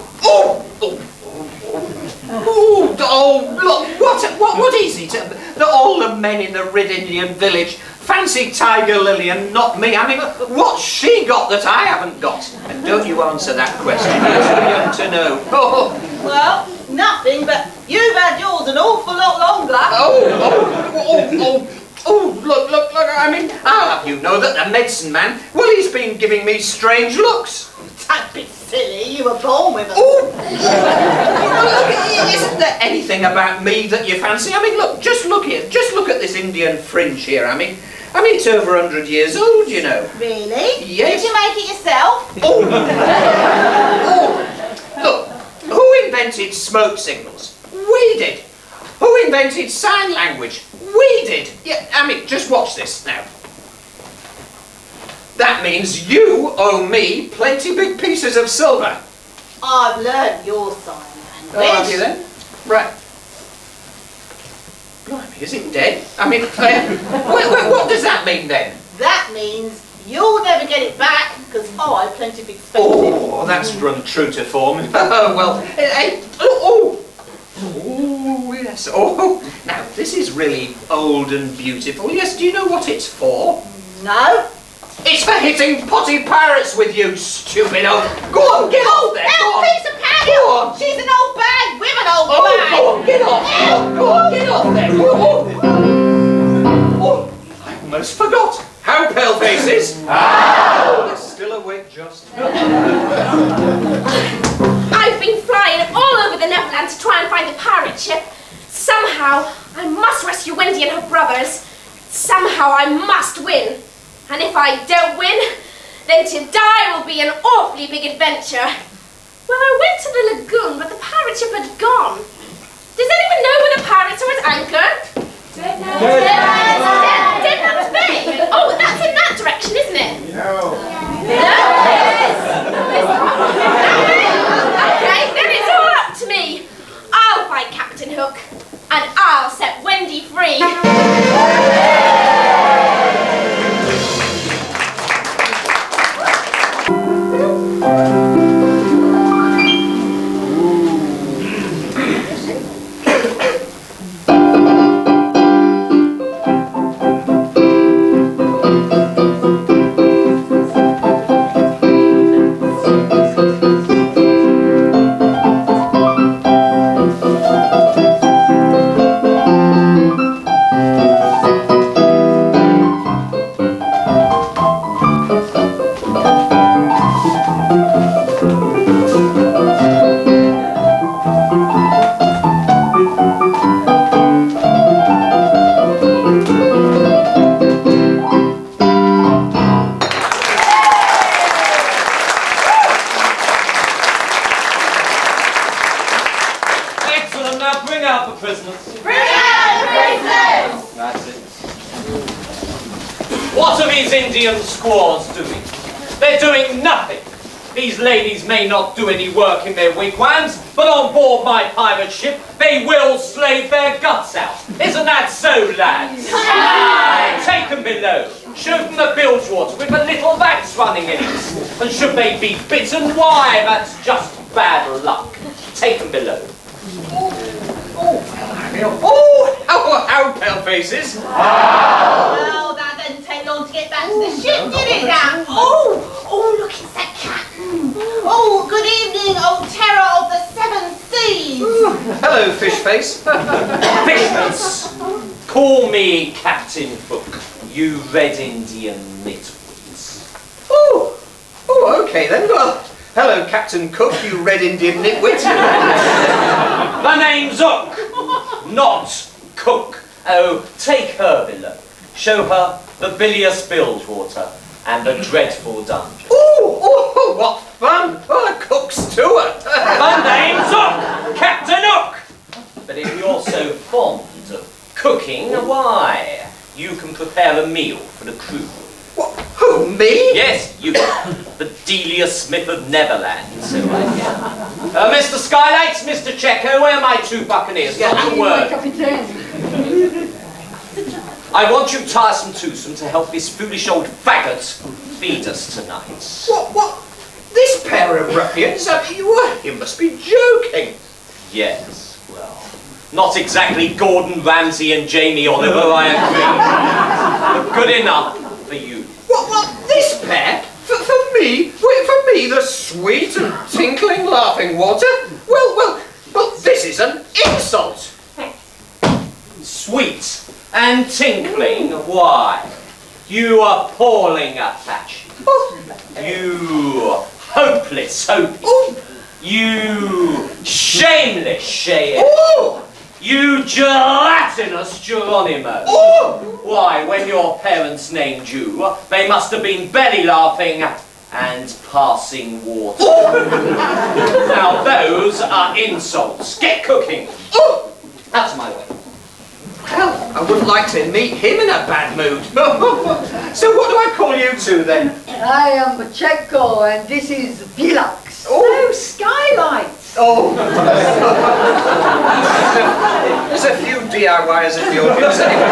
Speaker 7: What is it that all the men in the Red Indian village fancy Tiger Lily and not me? I mean, what's she got that I haven't got? And don't you answer that question. You're too young to know. Oh.
Speaker 8: Well, nothing, but you've had yours an awful lot longer.
Speaker 7: Look, I mean, I'll have you know that the medicine man, well, he's been giving me strange looks.
Speaker 8: Don't be silly, you were born with them.
Speaker 7: Oh! Look, isn't there anything about me that you fancy? I mean, look, just look here. Just look at this Indian fringe here. I mean, it's over 100 years old, you know.
Speaker 8: Really?
Speaker 7: Yes.
Speaker 8: Did you make it yourself?
Speaker 7: Look, who invented smoke signals? We did. Who invented sign language? We did. Yeah, I mean, just watch this now. That means you owe me plenty big pieces of silver.
Speaker 8: I've learned your sign language.
Speaker 7: Oh, have you then? Right. Blimey, is it dead? I mean, what does that mean then?
Speaker 8: That means you'll never get it back because I've plenty big space.
Speaker 7: Oh, that's run true to form. Well, hey, oh, yes. Oh, now this is really old and beautiful. Yes, do you know what it's for?
Speaker 8: No.
Speaker 7: It's for hitting potty pirates with, you stupid old... Go on, get off there, go on.
Speaker 8: Piece of pan.
Speaker 7: Go on.
Speaker 8: She's an old bag with an old bag.
Speaker 7: Go on, get off. Go on, get off there. Go on. Oh, I almost forgot. How, pale faces? Oh, they're still awake, just.
Speaker 6: I've been flying all over the Neverland to try and find the pirate ship. Somehow, I must rescue Wendy and her brothers. Somehow, I must win. And if I don't win, then to die will be an awfully big adventure. Well, I went to the lagoon, but the pirate ship had gone. Does anyone know where the pirates are at anchor? Dead Man's Bay. Oh, that's in that direction, isn't it? No. Okay, then it's all up to me. I'll find Captain Hook, and I'll set Wendy free.
Speaker 3: What are these Indian squaws doing? They're doing nothing. These ladies may not do any work in their wigwams, but on board my pirate ship, they will slave their guts out. Isn't that so, lads? Aye. Take them below. Show them the bilge water with a little wax running in it. And should they be bitten, why, that's just bad luck. Take them below.
Speaker 7: How, pale faces?
Speaker 8: Well, that didn't take long to get back to the ship, did it now? Oh, look, it's that cat. Oh, good evening, old terror of the seven seas.
Speaker 7: Hello, fish face.
Speaker 3: Fishers, call me Captain Hook, you Red Indian nitwits.
Speaker 7: Oh, okay then. Well, hello, Captain Cook, you Red Indian nitwit.
Speaker 3: The name's Hook, not Cook. Oh, take her below. Show her the bilious bilge water and the dreadful dungeon.
Speaker 7: Oh, what fun! Oh, a cook's tour.
Speaker 3: The name's Hook, Captain Hook. But if you're so fond of cooking, why, you can prepare a meal for the crew.
Speaker 7: What? Who, me?
Speaker 3: Yes, you, the Delia Smith of Neverland, so I hear. Mr. Skylights, Mr. Checo, where are my two buccaneers? Not a word. I want you, tiresome twosome, to help this foolish old faggot feed us tonight.
Speaker 7: What? This pair of ruffians? I mean, you must be joking.
Speaker 3: Yes, well, Not exactly Gordon Ramsay and Jamie Oliver, I agree. But good enough for you.
Speaker 7: What, this pair? For me? Wait, for me, the sweet and tinkling laughing water? Well, this is an insult.
Speaker 3: Sweet and tinkling, why? You appalling Apache. You hopeless Hopi. You shameless Cheyenne. You gelatinous Geronimo. Why, when your parents named you, they must have been belly laughing and passing water. Now those are insults. Get cooking. That's my way.
Speaker 7: Well, I wouldn't like to meet him in a bad mood. So what do I call you two then?
Speaker 1: I am Checo and this is Vilax.
Speaker 4: Oh, skylights.
Speaker 7: There's a few DIYers at the audience anyway.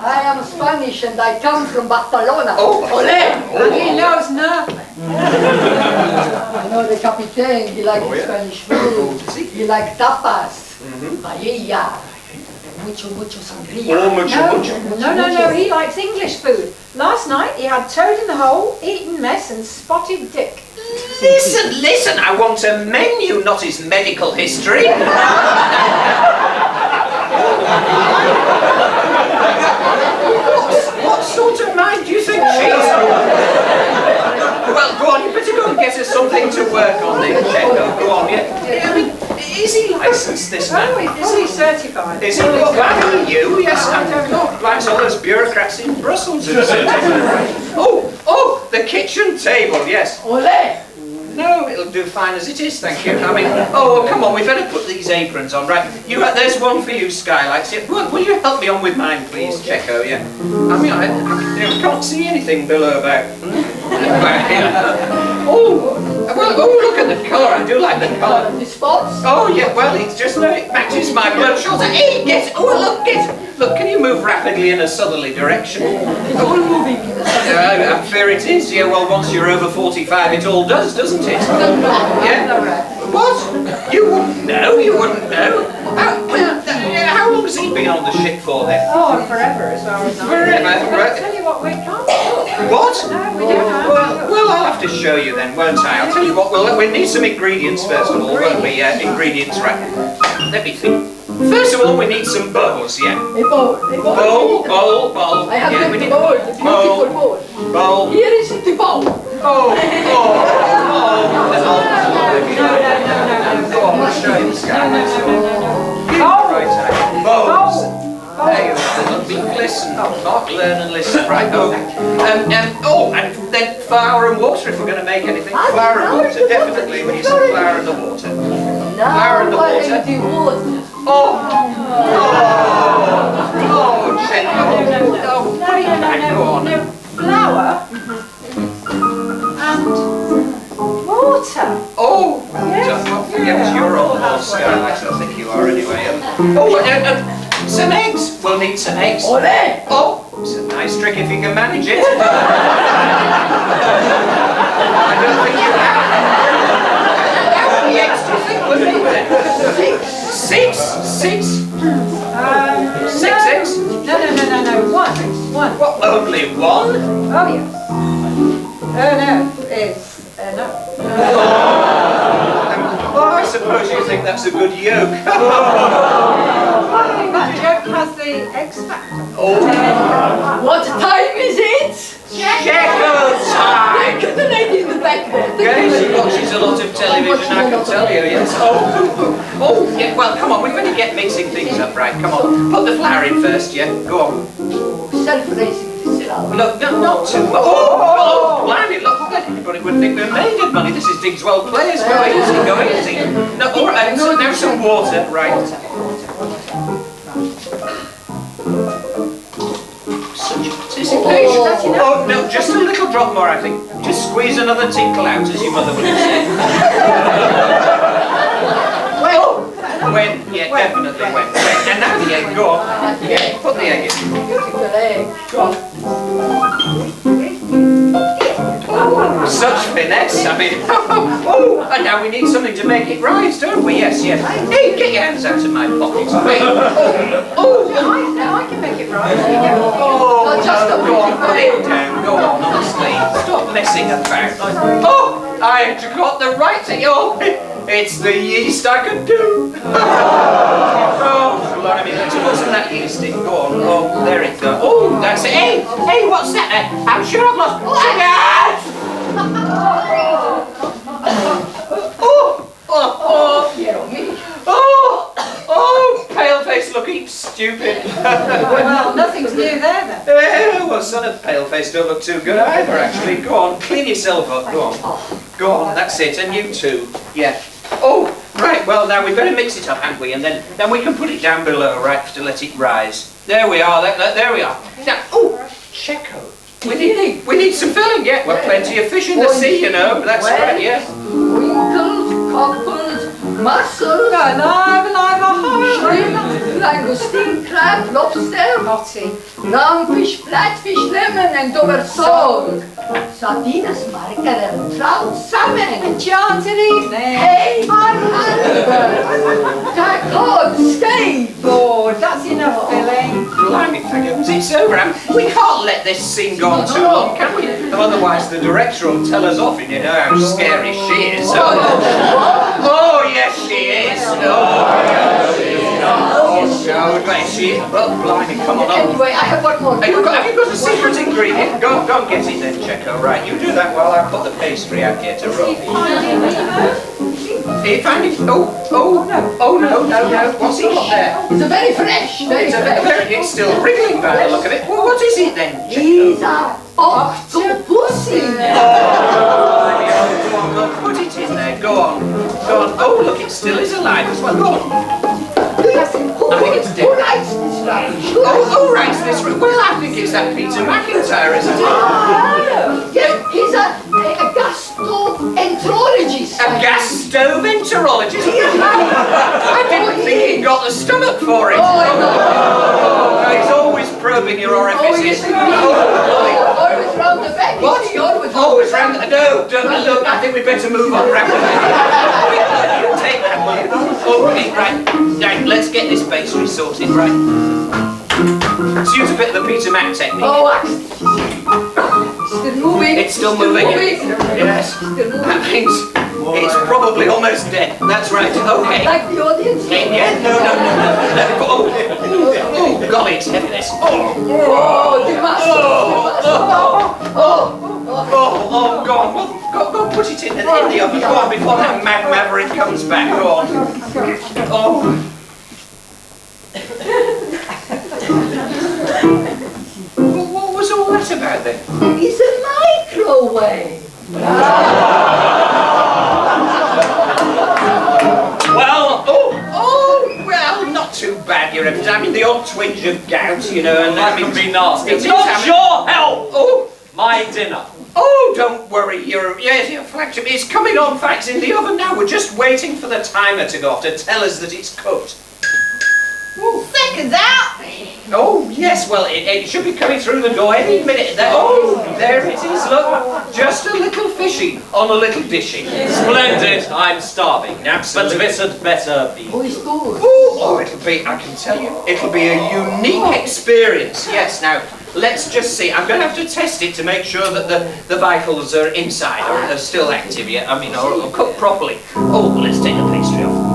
Speaker 1: I am Spanish and I come from Barcelona.
Speaker 4: And he knows nothing.
Speaker 1: I know the Capitan, he likes Spanish food. He likes tapas, paella, mucho sangria.
Speaker 4: No, he likes English food. Last night he had toad in the hole, eaten mess and spotted dick.
Speaker 7: Listen, I want a menu, not his medical history. What sort of mind do you think she's? Well, go on, you better go and get us something to work on then, Checo. Go on, yeah. I mean, is he licensed, this man?
Speaker 4: Is he certified?
Speaker 7: Is he? Well, like you, yes. I don't know. Like all those bureaucrats in Brussels are certified. Oh, the kitchen table, yes.
Speaker 1: Ole!
Speaker 7: No, it'll do fine as it is, thank you. I mean, come on, we've better put these aprons on, right? There's one for you, Skylights. Yeah, will you help me on with mine, please, Checo? Yeah. I mean, I can't see anything below about. Look at the colour. I do like the colour.
Speaker 1: The spots?
Speaker 7: Oh yeah, well, it matches my blood shoulder. Hey, look, can you move rapidly in a southerly direction?
Speaker 1: It's all moving.
Speaker 7: I'm fair it is. Yeah, well, once you're over 45, it all does, doesn't it? Yeah. What? You wouldn't know. How long has he been on the ship for then?
Speaker 4: Oh, forever as far as I know.
Speaker 7: Forever, right?
Speaker 4: I'll tell you what, we can't.
Speaker 7: What?
Speaker 4: No, we don't have.
Speaker 7: Well, I'll have to show you then, won't I? I'll tell you what, we'll need some ingredients first of all, won't we? Ingredients, right. Let me think. First of all, we need some bowls, yeah.
Speaker 1: A bowl.
Speaker 7: Bowl.
Speaker 1: I have
Speaker 7: we
Speaker 1: the
Speaker 7: need
Speaker 1: bowl, the beautiful bowl.
Speaker 7: bowl.
Speaker 1: Here is the bowl.
Speaker 7: No. Go on, we'll show you this guy. Bowls. There you are. Listen, not learn and listen, right? And then flour and water if we're going to make anything. Flour and water, definitely. We need some flour in the water. Flour in the water. Checo. Go on.
Speaker 4: Flour and water.
Speaker 7: Yes, you're on the Skylights, I think you are anyway. Some eggs. We'll need some eggs. It's a nice trick if you can manage it. I don't think you have. How many eggs do you think we'll need then? Six? 6 eggs?
Speaker 4: No. One.
Speaker 7: What, only one?
Speaker 4: Oh, yes. No, it's no.
Speaker 7: I suppose you think that's a good yolk.
Speaker 4: I think that joke has the X factor.
Speaker 1: What time is it?
Speaker 7: Checo time!
Speaker 1: Look at the lady in the back there.
Speaker 7: Yes, she watches a lot of television, I can tell you, yes. Yeah, well, come on, we better get mixing things up, right? Come on, put the flour in first, yeah? Go on.
Speaker 1: Self-raising this out.
Speaker 7: Look, no, not too much. Blimey, look, anybody would think we're made of money. This is Digswell Players. Go easy. No, all right, so there's some water, right? Such anticipation. Oh, no, just a little drop more, I think. Just squeeze another tinkle out, as your mother would have said. When? Yeah, definitely when. And now the egg, go on. Yeah, put the egg in.
Speaker 1: Beautiful egg.
Speaker 7: Go on. such finesse. I mean, oh, and now we need something to make it rise, don't we? Yes, yes. Hey, get your hands out of my pockets. Wait.
Speaker 4: Now I can make it right.
Speaker 7: Oh,
Speaker 1: just a
Speaker 7: go on,
Speaker 1: bit.
Speaker 7: put it down. Go on, honestly. Stop messing about. Oh, I got the right thing. Oh, it's the yeast I could do. Oh, blimey, let's put some of that yeast in. Go on. Oh, there it goes. Oh, that's it. Hey, what's that? I'm sure I've lost. Oh, pale-face looking stupid.
Speaker 4: Well, nothing's new there then.
Speaker 7: Well, son of pale-face don't look too good either, actually. Go on, clean yourself up. Go on. Go on, that's it. And you too. Yeah. Oh, right. Well, now we better mix it up, haven't we? And then we can put it down below, right, to let it rise. There we are. There we are. Now, oh, Checo. We need some filling, yeah. Well, plenty of fish in the sea, you know. That's right, yes.
Speaker 1: Winkles, cockles, mussels, shrimp, langoustine, crab, lobster, roundfish, flatfish, lemon, and doversol. Sardines, mackerel, trout, salmon, enchanted evening. Hey, my husband. Jack cod, steak.
Speaker 4: Oh, that's enough filling.
Speaker 7: Blimey, it's over. We can't let this scene go on too long, can we? Otherwise, the director will tell us off, and you know how scary she is. Oh, yes, she is. Oh, yes, she is. Oh, yes, she is. Well, blimey, come on up.
Speaker 1: Anyway, I have one more.
Speaker 7: Have you got a secret ingredient? Go and get it then, Checo. Right, you do that while I put the pastry out here to roll. He found it. Oh, no. What's he got there?
Speaker 1: It's a very fresh,
Speaker 7: It's still wriggling by the look of it. Well, what is it then, Checo?
Speaker 1: He's a octopussy.
Speaker 7: Go on, put it in there. Go on. Oh, look, it still is alive as well. Go on. I think it's dead.
Speaker 1: Who writes this rubbish?
Speaker 7: Who writes this? Well, I think it's that Peter McIntyre, isn't it?
Speaker 1: Yeah, he's a gastroenterologist.
Speaker 7: A gastroenterologist? I didn't think he got the stomach for it. Oh, he's always probing your orifices.
Speaker 1: Always round the back.
Speaker 7: What? Always round the... No, don't look. I think we better move on rapidly. Take that, will you? Okay, right. Let's get this pastry sorted, right? Let's use a bit of the Peter Mac technique.
Speaker 1: Still moving.
Speaker 7: It's still moving. Yes. That means it's probably almost dead. That's right. Okay.
Speaker 1: Like the audience?
Speaker 7: Yeah, no. Oh, golly, it's heavy, this. Oh, go on. Go put it in the oven. Go on, before that mad maverick comes back. Go on. Oh. What was all that about then?
Speaker 1: It's a microwave.
Speaker 7: Well, not too bad. You're having the odd twinge of gout, you know, and
Speaker 3: That can be nasty.
Speaker 7: It's
Speaker 3: Not your help!
Speaker 7: Oh,
Speaker 3: My dinner.
Speaker 7: Oh, don't worry, your flagship is coming on, facts in the oven now. We're just waiting for the timer to go off to tell us that it's cooked.
Speaker 8: Seconds out.
Speaker 7: Oh, yes, well, it should be coming through the door any minute. There it is, look. Just a little fishy on a little dishy.
Speaker 3: Splendid, I'm starving.
Speaker 7: Absolutely.
Speaker 3: But this had better be.
Speaker 1: Oh, it's good.
Speaker 7: Oh, it'll be, I can tell you, it'll be a unique experience. Yes, now, let's just see. I'm going to have to test it to make sure that the vitals are inside, or are still active yet. I mean, or cooked properly. Oh, let's take the pastry off.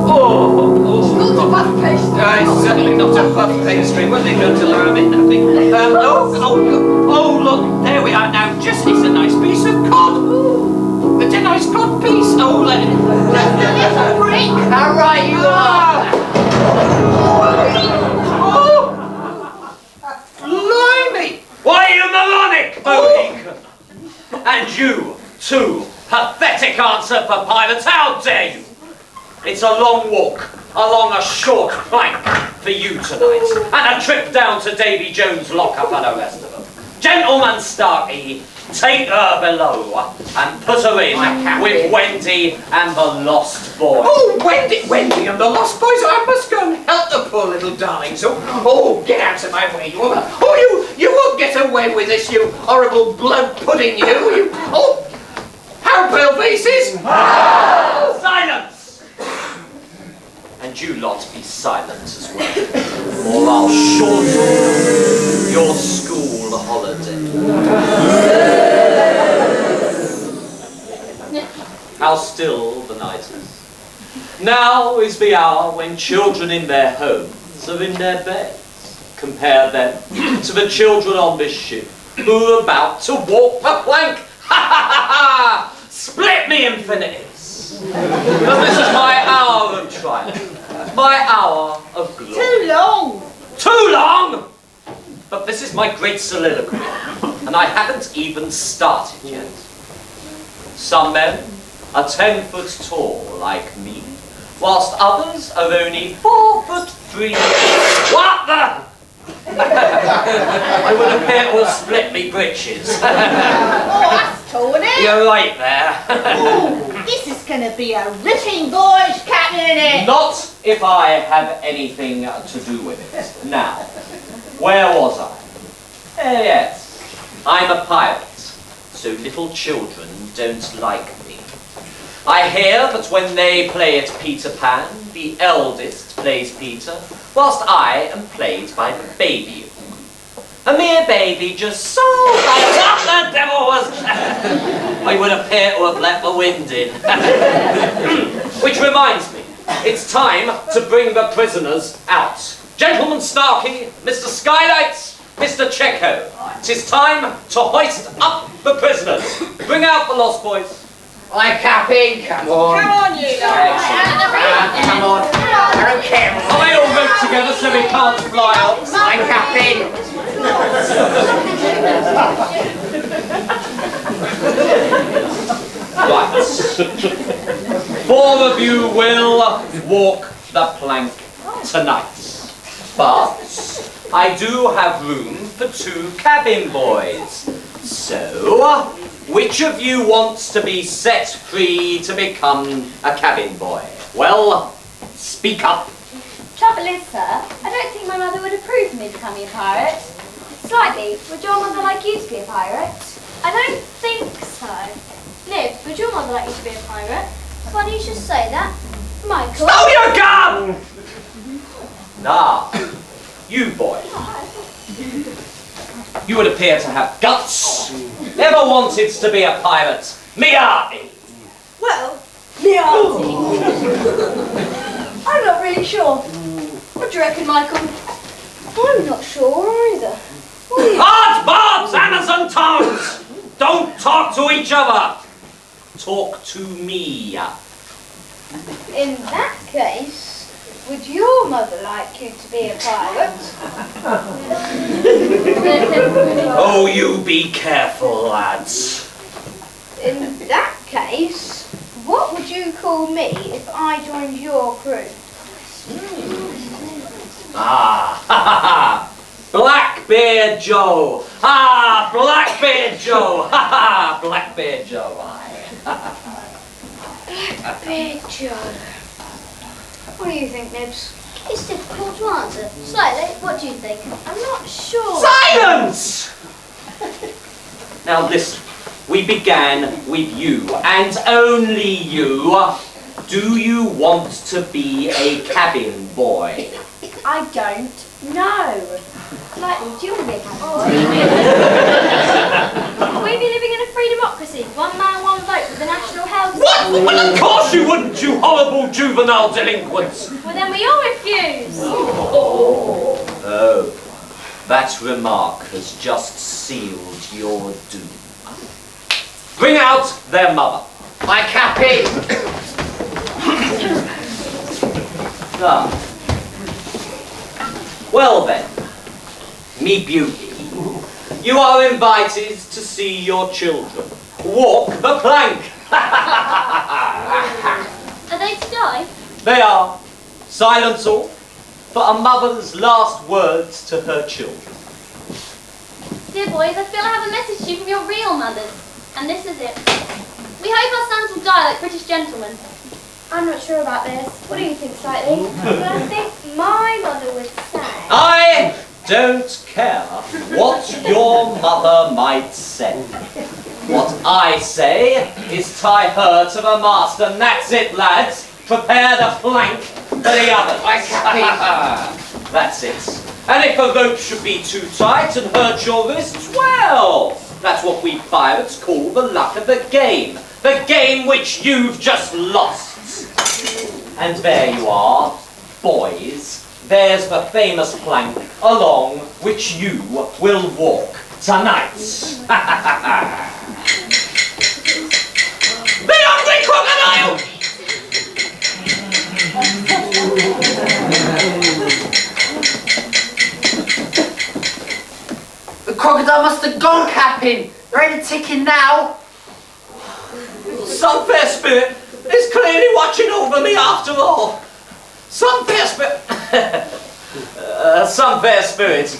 Speaker 1: It's not a puff pastry.
Speaker 7: It's certainly not a puff pastry. Well, they don't allow it, I think. Oh, look, there we are now. It's a nice piece of cod. It's a nice cod piece. Oh, let it break. How right you are. Blimey!
Speaker 3: Why, you melonic Mohican! And you, too, pathetic answer for pilots, how dare you! It's a long walk along a short plank for you tonight, and a trip down to Davy Jones' lockup and the rest of them. Gentlemen Starkey, Take her below and put her in with Wendy and the lost boy.
Speaker 7: Oh, Wendy and the lost boys. I must go and help the poor little darlings. Oh, get out of my way, you woman. Oh, you won't get away with this, you horrible blood pudding, you. Oh, how pale faces.
Speaker 3: Silence! And you lot be silent as well, or I'll shorten your school holiday. How still the night is. Now is the hour when children in their homes are in their beds. Compare them to the children on this ship who are about to walk the plank. Ha ha ha ha! Split me infinities! But this is my hour of triumph, my hour of glory.
Speaker 8: Too long.
Speaker 3: Too long! But this is my great soliloquy, and I haven't even started yet. Some men are 10 foot tall like me, whilst others are only 4'3". What the? I would appear to have split me breeches.
Speaker 8: Oh, that's Tony.
Speaker 3: You're right there.
Speaker 8: Oh, this is going to be a ripping voyage, Captain, isn't it?
Speaker 3: Not if I have anything to do with it. Now, where was I? Yes, I'm a pirate, so little children don't like me. I hear that when they play at Peter Pan, the eldest plays Peter, whilst I am played by the baby. A mere baby just so what the devil was I would appear to have let the wind in. Which reminds me, it's time to bring the prisoners out. Gentleman Snarky, Mr. Skylight, Mr. Checo, 'tis time to hoist up the prisoners. Bring out the lost boys.
Speaker 2: Aye, Captain, come on.
Speaker 8: Come on, you lot.
Speaker 2: Come on. I don't care.
Speaker 3: Are they all roped together so we can't fly out?
Speaker 2: Aye, Captain.
Speaker 3: Right. 4 of you will walk the plank tonight. But I do have room for 2 cabin boys. So, which of you wants to be set free to become a cabin boy? Well, speak up.
Speaker 10: Trouble is, sir, I don't think my mother would approve of me becoming a pirate. Slightly. Would your mother like you to be a pirate? I don't think so. Liv, would your mother like you to be a pirate? Why do you just say that? Michael?
Speaker 3: Oh, your gun! Nah, you boy. You would appear to have guts. Never wanted to be a pirate. Me arty.
Speaker 9: Well, me auntie. I'm not really sure. What do you reckon, Michael?
Speaker 10: I'm not sure either.
Speaker 3: Hard barbs, Amazon tongues! Don't talk to each other. Talk to me.
Speaker 10: In that case, would your mother like you to be a pirate?
Speaker 3: Oh, you be careful, lads.
Speaker 10: In that case, what would you call me if I joined your crew?
Speaker 3: Ah, ha ha ha! Blackbeard Joe! Ah, Blackbeard Joe! Ha ha! Blackbeard Joe, aye.
Speaker 10: Blackbeard Joe. What do you think, Nibs? It's difficult to answer. Slightly. What do you think? I'm not sure.
Speaker 3: Silence! Now listen, we began with you, and only you. Do you want to be a cabin boy?
Speaker 10: I don't know. Slightly, do you want to be a cabin boy? Will we be living in a free democracy? 1 man, 1 vote with the national health.
Speaker 3: What? Well, of course you wouldn't, you horrible juvenile delinquents!
Speaker 10: Well, then we all refuse.
Speaker 3: Oh, that remark has just sealed your doom. Bring out their mother.
Speaker 2: Aye, Captain.
Speaker 3: Ah. Well then, me beauty, you are invited to see your children walk the plank.
Speaker 10: Are they to die?
Speaker 3: They are. Silence all for a mother's last words to her children.
Speaker 10: Dear boys, I feel I have a message to you from your real mothers. And this is it. We hope our sons will die like British gentlemen.
Speaker 5: I'm not sure about this. What do you think, Slightly? But I think my mother would say...
Speaker 3: I don't care what your mother might say. What I say is tie her to the mast, and that's it, lads. Prepare the plank for the others. That's it. And if a rope should be too tight and hurt your wrists, well, that's what we pirates call the luck of the game. The game which you've just lost. And there you are, boys. There's the famous plank along which you will walk tonight. Be hungry, crocodile!
Speaker 2: The crocodile must have gone, Captain. There ain't a ticking now.
Speaker 3: Some fair spirit is clearly watching over me after all. Some fair spirit... some fair spirit,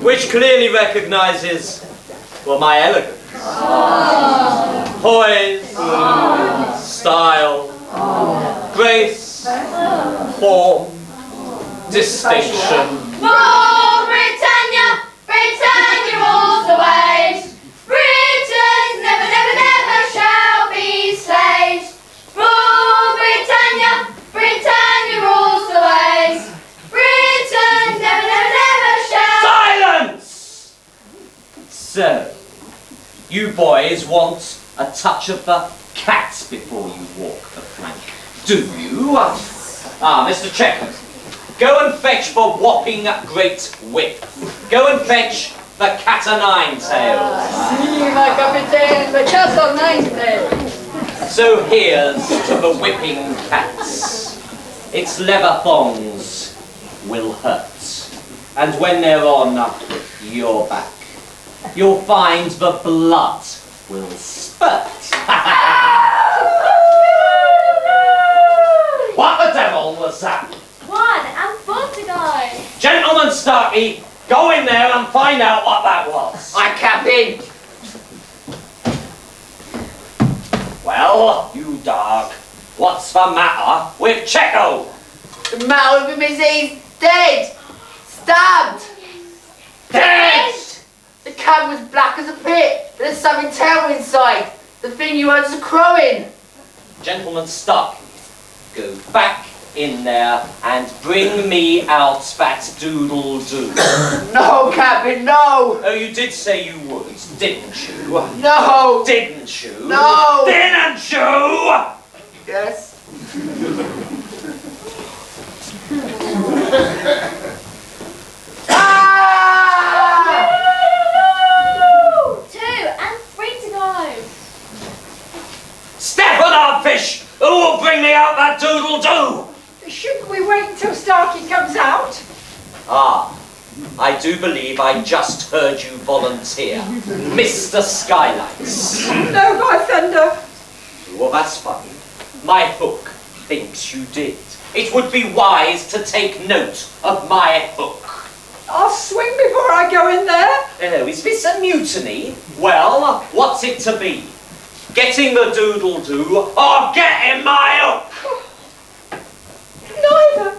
Speaker 3: which clearly recognises, well, my elegance. Poise, style, grace, form, distinction.
Speaker 10: Rule Britannia! Britannia rules the waves! Britons never, never, never shall be slaves! Rule Britannia! Britannia rules the waves! Britons never, never, never shall...
Speaker 3: Silence! So, you boys want a touch of the cat before you walk the plank, do you? Ah, Mr. Checkers, go and fetch the whopping great whip. Go and fetch the cat o' nine tails.
Speaker 1: Si, my captain, the cat o' nine tails.
Speaker 3: So here's to the whipping cats. Its leather thongs will hurt. And when they're on your back, you'll find the blood will spurt. What the devil was that?
Speaker 10: 1 and 4 to go.
Speaker 3: Gentleman Starkey, go in there and find out what that was.
Speaker 2: Aye, Captain.
Speaker 3: Well, you dog, what's the matter with Checo?
Speaker 2: The matter with him is he's dead. Stabbed.
Speaker 3: Dead!
Speaker 2: The cab was black as a pit. There's something terrible inside. The thing you heard was a crowing.
Speaker 3: Gentleman Starkey, go back in there and bring me out that doodle-doo.
Speaker 2: No, Captain, no.
Speaker 3: Oh, you did say you would, didn't you?
Speaker 2: No.
Speaker 3: Didn't you?
Speaker 2: No.
Speaker 3: Didn't you?
Speaker 2: Yes. Ah!
Speaker 10: 2 and 3 to go.
Speaker 3: Step on our fish! Who will bring me out that doodle-doo?
Speaker 4: Shouldn't we wait until Starkey comes out?
Speaker 3: Ah, I do believe I just heard you volunteer. Mr. Skylights.
Speaker 4: No, by thunder.
Speaker 3: Well, that's funny. My hook thinks you did. It would be wise to take note of my hook.
Speaker 4: I'll swing before I go in there.
Speaker 3: Oh, is this a mutiny? Well, what's it to be? Getting the doodle-doo or getting my hook?
Speaker 4: Neither.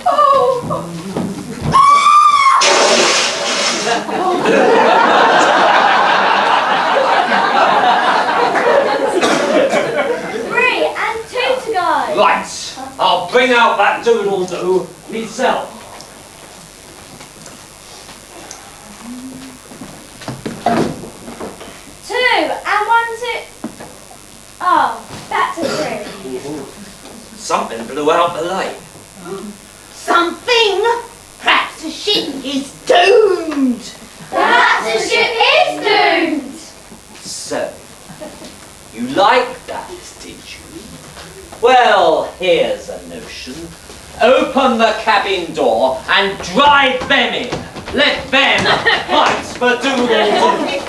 Speaker 4: Oh.
Speaker 10: 3 and 2 to go.
Speaker 3: Right, I'll bring out that doodle-doo myself.
Speaker 10: Oh, that's a 3.
Speaker 3: Something blew out the light.
Speaker 8: Something? Perhaps the ship is doomed.
Speaker 10: Perhaps the ship is doomed.
Speaker 3: So, you like that, did you? Well, here's a notion. Open the cabin door and drive them in. Let them fight for doodle-doo.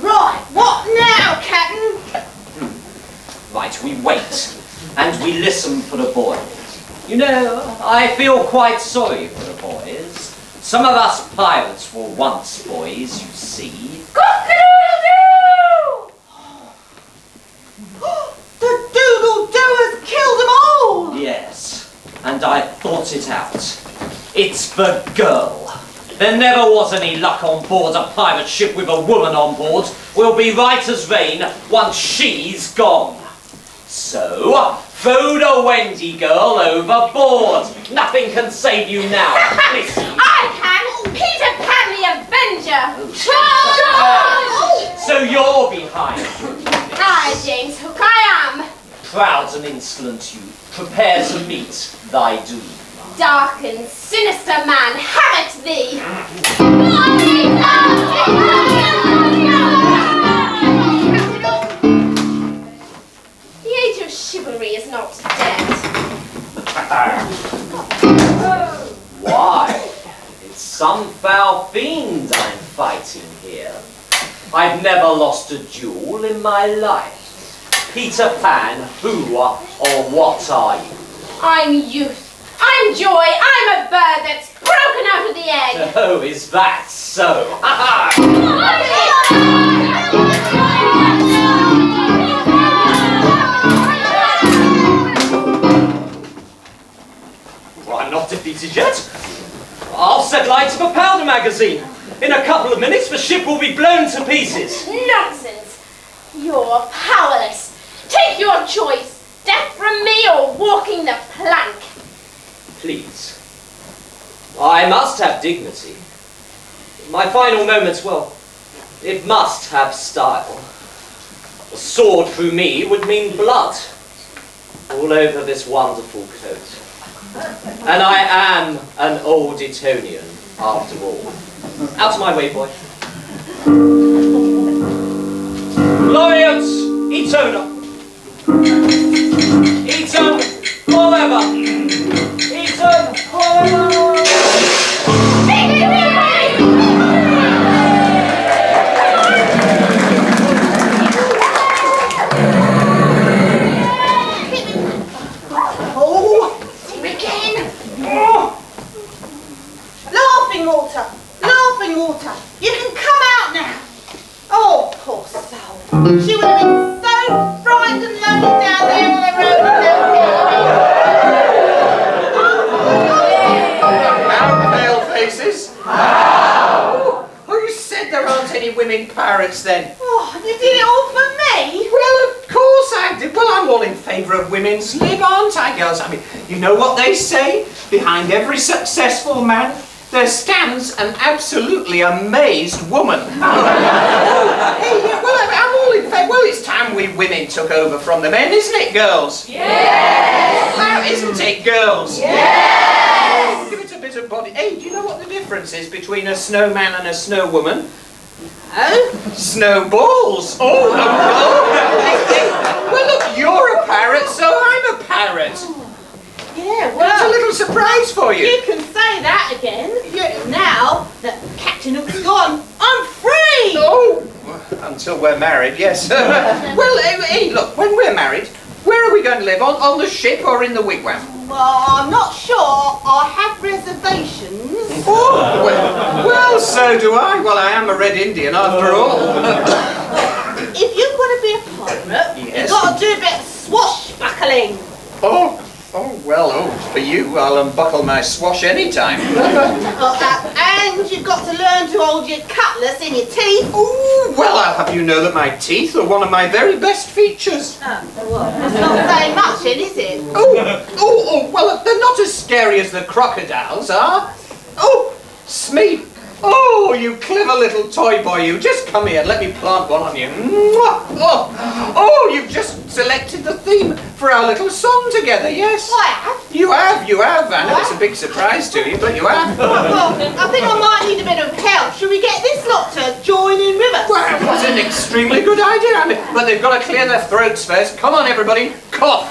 Speaker 8: Right, what now, Captain?
Speaker 3: Right, we wait, and we listen for the boys. You know, I feel quite sorry for the boys. Some of us pirates were once boys, you see.
Speaker 6: Cock-a-doodle-doo!
Speaker 8: The doodle-doers killed them all!
Speaker 3: Yes, and I thought it out. It's the girl. There never was any luck on board a pirate ship with a woman on board. We'll be right as rain once she's gone. So, throw the Wendy girl overboard. Nothing can save you now. Listen.
Speaker 6: I can! Peter Pan the Avenger! Charge!
Speaker 3: So you're behind.
Speaker 6: Aye, James Hook, I am.
Speaker 3: Proud and insolent you, prepare to meet thy doom.
Speaker 6: Dark and sinister man, have at thee! The age of chivalry is not dead.
Speaker 3: Why? It's some foul fiend I'm fighting here. I've never lost a duel in my life. Peter Pan, who or what are you?
Speaker 6: I'm youth. I'm joy. I'm a bird that's broken out of the egg.
Speaker 3: Oh, is that so? Well, I'm not defeated yet. I'll set light to the powder magazine. In a couple of minutes, the ship will be blown to pieces.
Speaker 6: Nonsense. You're powerless. Take your choice. Death from me or walking the plank.
Speaker 3: Please. I must have dignity. My final moments, well, it must have style. A sword through me would mean blood all over this wonderful coat. And I am an old Etonian, after all. Out of my way, boy. Glorious Etona! Eton forever! Eton forever!
Speaker 8: Oh, him again! Laughing water! Laughing water! You can come out now! Oh, poor soul. She would have been so frightened and lonely down there on the road.
Speaker 7: How, pale faces? How? Oh, you said there aren't any women pirates then.
Speaker 8: Oh, you did it all for me?
Speaker 7: Well, of course I did. Well, I'm all in favour of women's lib, aren't I, girls? I mean, you know what they say? Behind every successful man, there stands an absolutely amazed woman. Hey, yeah, well, I'm all in favour. Well, it's time we women took over from the men, isn't it, girls?
Speaker 6: Yes!
Speaker 7: Now, isn't it, girls?
Speaker 6: Yes!
Speaker 7: Give it a bit of body. Hey, do you know what the difference is between a snowman and a snow woman?
Speaker 8: Oh?
Speaker 7: Snowballs! Oh, no, no! Well, look, you're a parrot, so I'm a parrot.
Speaker 8: Yeah,
Speaker 7: It's a
Speaker 8: well,
Speaker 7: little surprise for you.
Speaker 8: you can say that again. Yeah. Now that Captain Hook's gone, I'm free!
Speaker 7: Oh, until we're married, yes. Well, hey, look, when we're married, where are we going to live? On the ship or in the wigwam?
Speaker 8: Well, I'm not sure. I have reservations.
Speaker 7: Oh, well, so do I. Well, I am a Red Indian after all.
Speaker 8: If you're going to be a pirate,
Speaker 7: Yes.
Speaker 8: you've got to do a bit of swashbuckling.
Speaker 7: Oh, well, for you, I'll unbuckle my swash any time.
Speaker 8: And you've got to learn to hold your cutlass in your teeth.
Speaker 7: Oh, well, I'll have you know that my teeth are one of my very best features.
Speaker 8: That's not saying much then, is it?
Speaker 7: Oh, well, they're not as scary as the crocodiles are. Oh, Smee. Oh, you clever little toy boy, you. Just come here and let me plant one on you. Oh, you've just selected the theme for our little song together, yes?
Speaker 8: I have.
Speaker 7: You have. I know it's a big surprise to you, but you have.
Speaker 8: Well, I think I might need a bit of help. Should we get this lot to join in with us?
Speaker 7: Well, that's an extremely good idea. I mean, but they've got to clear their throats first. Come on, everybody. Cough.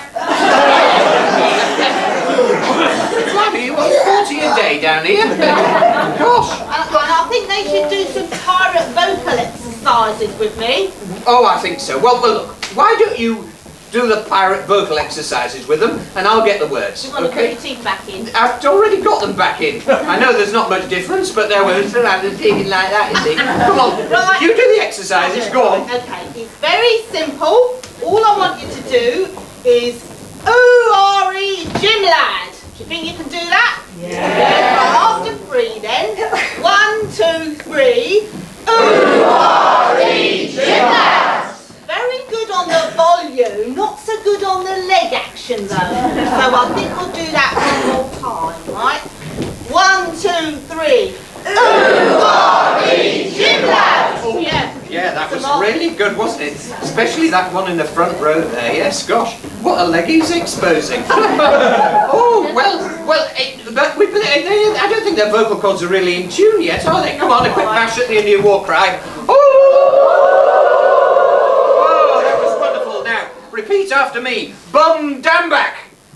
Speaker 7: Blimey, you want 40 a day down here? Gosh.
Speaker 8: And I think they should do some pirate vocal exercises with me.
Speaker 7: Oh, I think so. Well, look, why don't you do the pirate vocal exercises with them, and I'll get the words.
Speaker 6: You want to put
Speaker 7: Okay?
Speaker 6: your teeth back in?
Speaker 7: I've already got them back in. I know there's not much difference, but there was digging like that, you see. Come on,
Speaker 4: Right.
Speaker 7: you do the exercises, go on.
Speaker 4: Okay, it's very simple. All I want you to do is ooh-are-ee, Jim lad. Do you think you can do that? Yeah. Right, after 3 then. 1, 2, 3. Ooh-are-ee, Jim lad. Very good on the volume, not so good on the leg action though. So I think we'll do that one more time, right? 1, 2, 3. Ooh-are-ee, Jim lad.
Speaker 7: Oh,
Speaker 4: Yeah.
Speaker 7: Yeah, that was really good, wasn't it? Especially that one in the front row there. Yes, gosh, what a leg he's exposing. Oh, well, I don't think their vocal cords are really in tune yet, are they? Come on, a quick mash at the Indian war cry. Oh, that was wonderful. Now, repeat after me. Bum Dambak.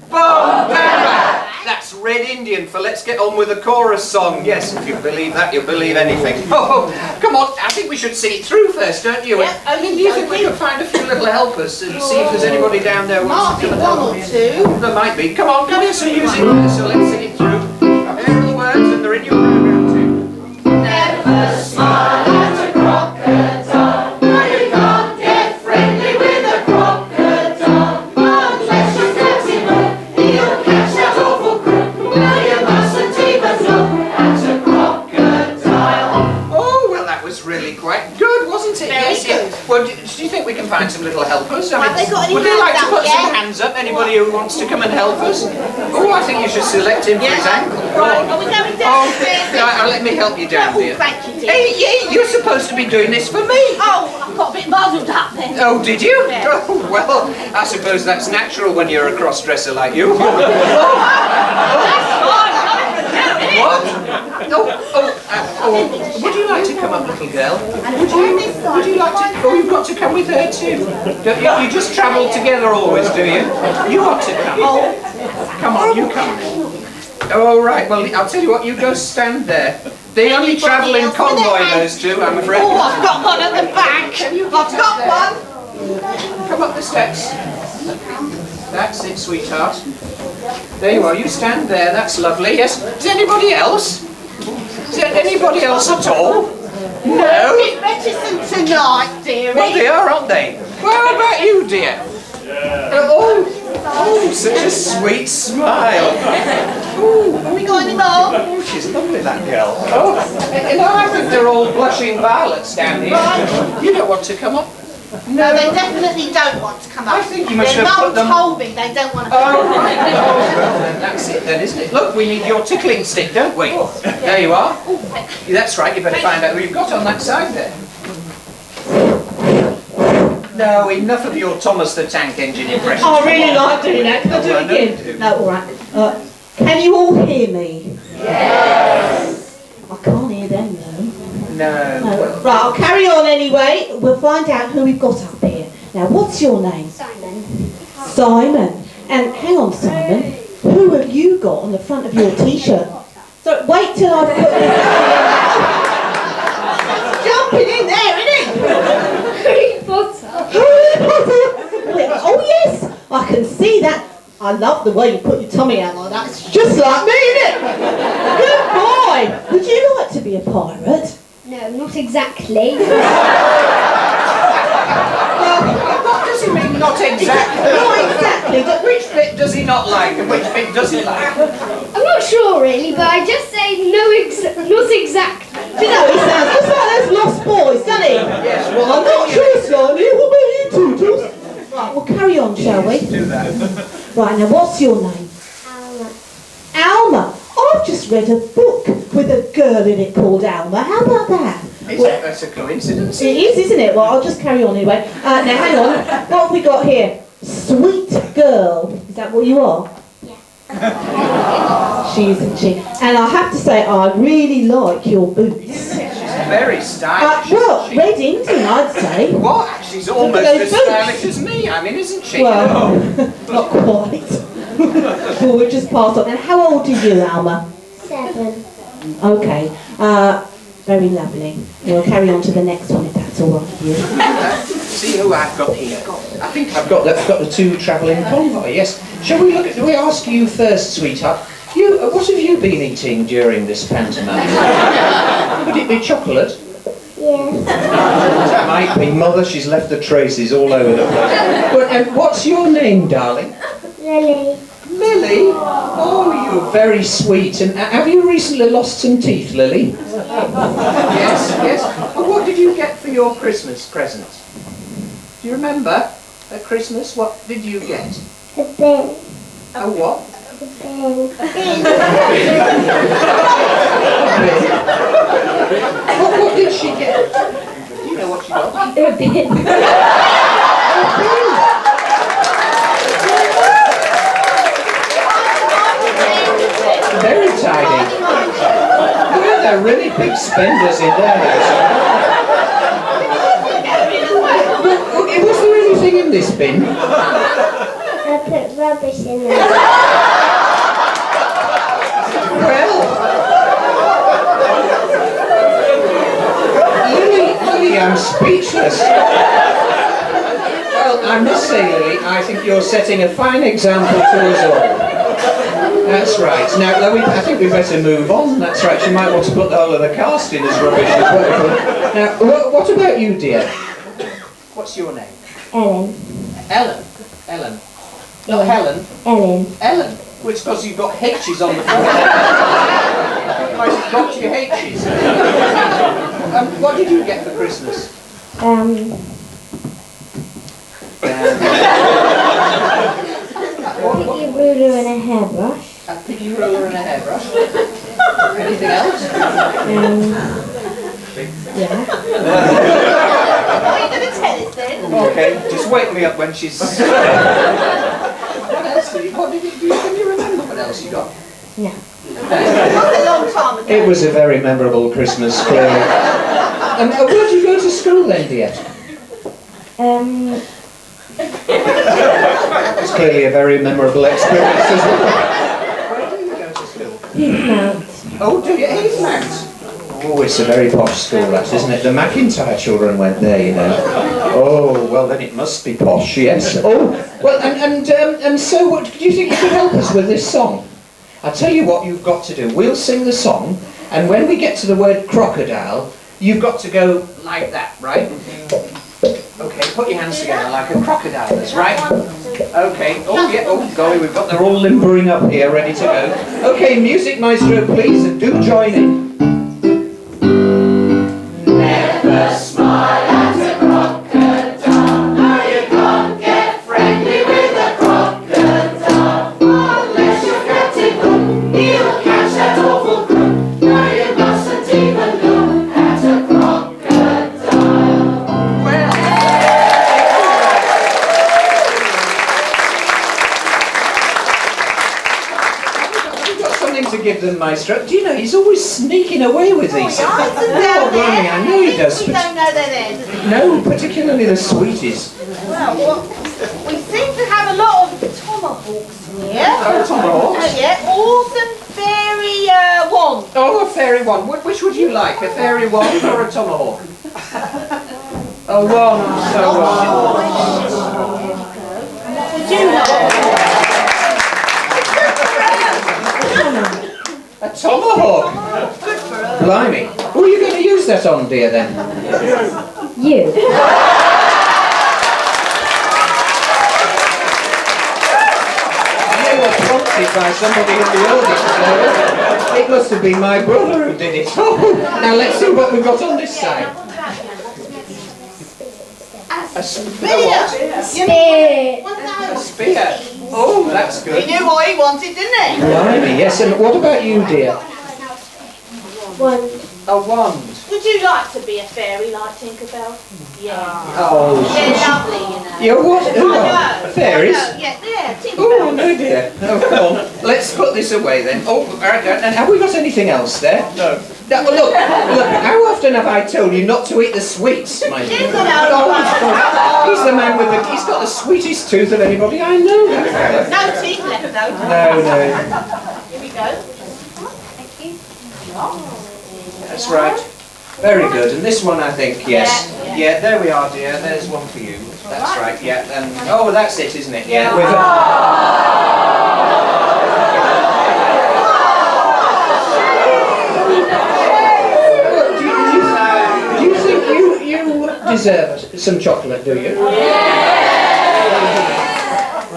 Speaker 7: Bum Dambak. That's Red Indian for Let's Get On With the Chorus song. Yes, if you believe that, you'll believe anything. Oh, come on, I think we should see it through first, don't you?
Speaker 4: Yeah,
Speaker 7: I mean, do you think we could find a few little helpers and see if there's anybody down there who wants to come and
Speaker 4: Might
Speaker 7: help?
Speaker 4: be 1 or 2.
Speaker 7: There might be. Come on, give me some music there, so let's sing it through. There are the words, and they're in your program too.
Speaker 8: Never smile at a crocodile. No, you can't get friendly with a crocodile. Unless you catch him up, he'll catch that awful crook. No, you mustn't even look at a crocodile.
Speaker 7: Oh, well, that was really quite good, wasn't it?
Speaker 4: Very
Speaker 7: Yes, yes. Well, do you think we can find some little helpers? I
Speaker 4: Have they got any
Speaker 7: would they like to
Speaker 4: hands
Speaker 7: put
Speaker 4: up
Speaker 7: some
Speaker 4: yet?
Speaker 7: hands up? Anybody who wants to come and help us? Oh, I think you should select him for his ankle. Go
Speaker 4: Right,
Speaker 7: on.
Speaker 4: are we going
Speaker 7: Oh,
Speaker 4: downstairs?
Speaker 7: let me help you down,
Speaker 4: Oh,
Speaker 7: dear.
Speaker 4: thank you, dear.
Speaker 7: Hey, you're supposed to be doing this for me.
Speaker 4: Oh, I got a bit muddled up then.
Speaker 7: Oh, did you?
Speaker 4: Yeah.
Speaker 7: Oh, well, I suppose that's natural when you're a cross-dresser like you.
Speaker 4: That's fine, nothing to do, innit?
Speaker 7: What? Would you like to come up, little girl? Would you like to? Oh, you've got to come with her too. Don't you just travel together always, do you? You ought to come. Come on, you come. Oh, right. Well, I'll tell you what. You go stand there. They only travel in convoy, those two, I'm afraid.
Speaker 4: Oh, I've got one at the back. I've got one.
Speaker 7: Come up the steps. That's it, sweetheart. There you are. You stand there. That's lovely. Yes. Is anybody else? Is there anybody else at all? No.
Speaker 4: Bit reticent tonight, dearie.
Speaker 7: Well, they are, aren't they? Well, how about you, dear? Oh, such a sweet smile. Oh,
Speaker 4: Have we got any more?
Speaker 7: oh, she's lovely, that girl. Oh, and I think they're all blushing violets down here. You don't want to come up?
Speaker 4: No, they definitely don't want to come up.
Speaker 7: I think you must
Speaker 4: Their
Speaker 7: have put
Speaker 4: mum
Speaker 7: them...
Speaker 4: told me they don't want to come
Speaker 7: Oh,
Speaker 4: up.
Speaker 7: right. Oh, well, then that's it then, isn't it? Look, we need your tickling stick, don't we? There you are. Yeah, that's right, you better find out who you've got on that side there. No, enough of your Thomas the Tank Engine impression.
Speaker 8: I really like doing that. Can I do it again? No, all right. Can you all hear me? Yes. I can't hear them though.
Speaker 7: No.
Speaker 8: Right, I'll carry on anyway. We'll find out who we've got up here. Now, what's your name?
Speaker 10: Simon.
Speaker 8: Simon. And hang on, Simon. Who have you got on the front of your t-shirt? So wait till I've put this.
Speaker 4: Jumping in there, isn't it?
Speaker 10: Harry Potter.
Speaker 8: Oh yes, I can see that. I love the way you put your tummy out like that. It's just like me, isn't it? Good boy. Would you like to be a pirate?
Speaker 10: No, not exactly.
Speaker 7: What does he mean, not exactly?
Speaker 8: Not exactly, but
Speaker 7: Which bit does he not like and which bit does he like?
Speaker 10: I'm not sure really, but I just say no, not exactly.
Speaker 8: do you know, he sounds just like those lost boys, doesn't he?
Speaker 7: Yes, well,
Speaker 8: I'm not sure, Slightly. What about you two, Jules? Right, we'll carry on, shall we?
Speaker 7: do that.
Speaker 8: Right, now what's your name? Alma. I've just read a book with a girl in it called Alma. How about that?
Speaker 7: That's a coincidence.
Speaker 8: It is, isn't it? Well, I'll just carry on anyway. Now, hang on. What have we got here? Sweet girl. Is that what you are? Yeah. She isn't she? And I have to say, I really like your boots.
Speaker 7: She's very stylish.
Speaker 8: Well, Red Indian, I'd say.
Speaker 7: What? She's almost
Speaker 8: those
Speaker 7: as
Speaker 8: boots.
Speaker 7: stylish as me. I mean, isn't she?
Speaker 8: Well, not quite. Well, we'll just pass on. And how old are you, Alma?
Speaker 10: 7.
Speaker 8: Okay.
Speaker 11: Very lovely. We'll carry on to the next one if that's all right with you.
Speaker 7: See who I've got here. I think I've got the two travelling convoy, yes. Shall we look at, we ask you first, sweetheart. What have you been eating during this pantomime? Would it be chocolate?
Speaker 12: Yes.
Speaker 7: That might be. Mother, she's left the traces all over the place. And what's your name, darling?
Speaker 12: Lily.
Speaker 7: Lily? Oh, you're very sweet. And have you recently lost some teeth, Lily? Yes, yes. And what did you get for your Christmas present? Do you remember at Christmas? What did you get?
Speaker 12: A bin.
Speaker 7: A what?
Speaker 12: A bin.
Speaker 7: What did she get? Do you know what she got?
Speaker 11: A bin.
Speaker 7: Very tidy. Yeah, they're really big spenders in there now. Was there anything in this bin?
Speaker 12: I put rubbish in there.
Speaker 7: Well, Lily, I'm speechless. Well, I must say, Lily, I think you're setting a fine example to us all. That's right. Now, I think we better move on. That's right. She might want to put the whole of the cast in as rubbish as well. Now, what about you, dear? What's your name?
Speaker 11: Ellen.
Speaker 7: Ellen. Ellen. Not Helen.
Speaker 11: Ellen.
Speaker 7: Ellen. Well, it's because you've got H's on the front. Otherwise, you've got your H's. What did you get for Christmas?
Speaker 11: A piggy ruler and a hairbrush.
Speaker 7: A piggy ruler and a hairbrush. Anything else?
Speaker 11: Yeah.
Speaker 8: Are you going to tell us then?
Speaker 7: Okay, just wake me up when she's... What else did you... Can you remember what else you got?
Speaker 11: No.
Speaker 8: It was a long time ago.
Speaker 7: It was a very memorable Christmas, clearly. Where did you go to school then, dear? It's clearly a very memorable experience as well. Where do you go to school?
Speaker 11: Heathmount.
Speaker 7: Oh, do you? Heathmount? Oh, it's a very posh school, that, isn't it? The McIntyre children went there, you know. Oh, well, then it must be posh, yes. Oh, well, and so what, do you think you could help us with this song? I'll tell you what you've got to do. We'll sing the song, and when we get to the word crocodile, you've got to go like that, right? Okay, put your hands together like a crocodile is, right? Okay, oh yeah, oh golly, they're all limbering up here, ready to go. Okay, music maestro, please, and do join in. Never smile at a crocodile, no you can't get friendly with a crocodile. Unless you're Captain Hook, he'll catch that awful crook. No you mustn't even look at a crocodile. To give them, Maestro. Do you know, he's always sneaking away with these.
Speaker 8: Oh,
Speaker 7: blimey, I know he does.
Speaker 8: You don't know their names.
Speaker 7: No, particularly the sweeties.
Speaker 8: Well, we seem to have a lot of tomahawks here.
Speaker 7: Oh, tomahawks?
Speaker 8: Oh, yeah. Or some fairy wands.
Speaker 7: Oh, a fairy wand. Which would you like, a fairy wand or a tomahawk? A wand, so
Speaker 8: What would you like?
Speaker 7: a tomahawk?
Speaker 8: Good for her.
Speaker 7: Blimey. Who are you going to use that on, dear, then?
Speaker 11: You.
Speaker 7: They were prompted by somebody in the audience. It must have been my brother who did it. Oh, now let's see what we've got on this side. A spear. A spear. Oh, that's
Speaker 8: He
Speaker 7: good.
Speaker 8: knew what he wanted, didn't he?
Speaker 7: Blimey, yes. And what about you, dear?
Speaker 11: Wand.
Speaker 7: A wand.
Speaker 8: Would you like to be a fairy like Tinkerbell? Yeah.
Speaker 7: Oh,
Speaker 8: They're lovely, you know.
Speaker 7: you're what? Who
Speaker 8: I
Speaker 7: are?
Speaker 8: know.
Speaker 7: Fairies?
Speaker 8: I know, yeah,
Speaker 7: Oh,
Speaker 8: Tinkerbell.
Speaker 7: no, dear. Oh, come on. Let's put this away then. Oh, and have we got anything else there? No. Look, how often have I told you not to eat the sweets, my dear?
Speaker 8: He's got
Speaker 7: He's the man with the... He's got the sweetest tooth of anybody I know, that fella.
Speaker 8: no teeth left though.
Speaker 7: No.
Speaker 8: Here we go.
Speaker 10: Thank you.
Speaker 7: That's right. Very good. And this one, I think, yes. Yeah, there we are, dear. There's one for you. That's right, yeah. And oh, that's it, isn't it? Yeah. Do you think you deserve some chocolate, do you?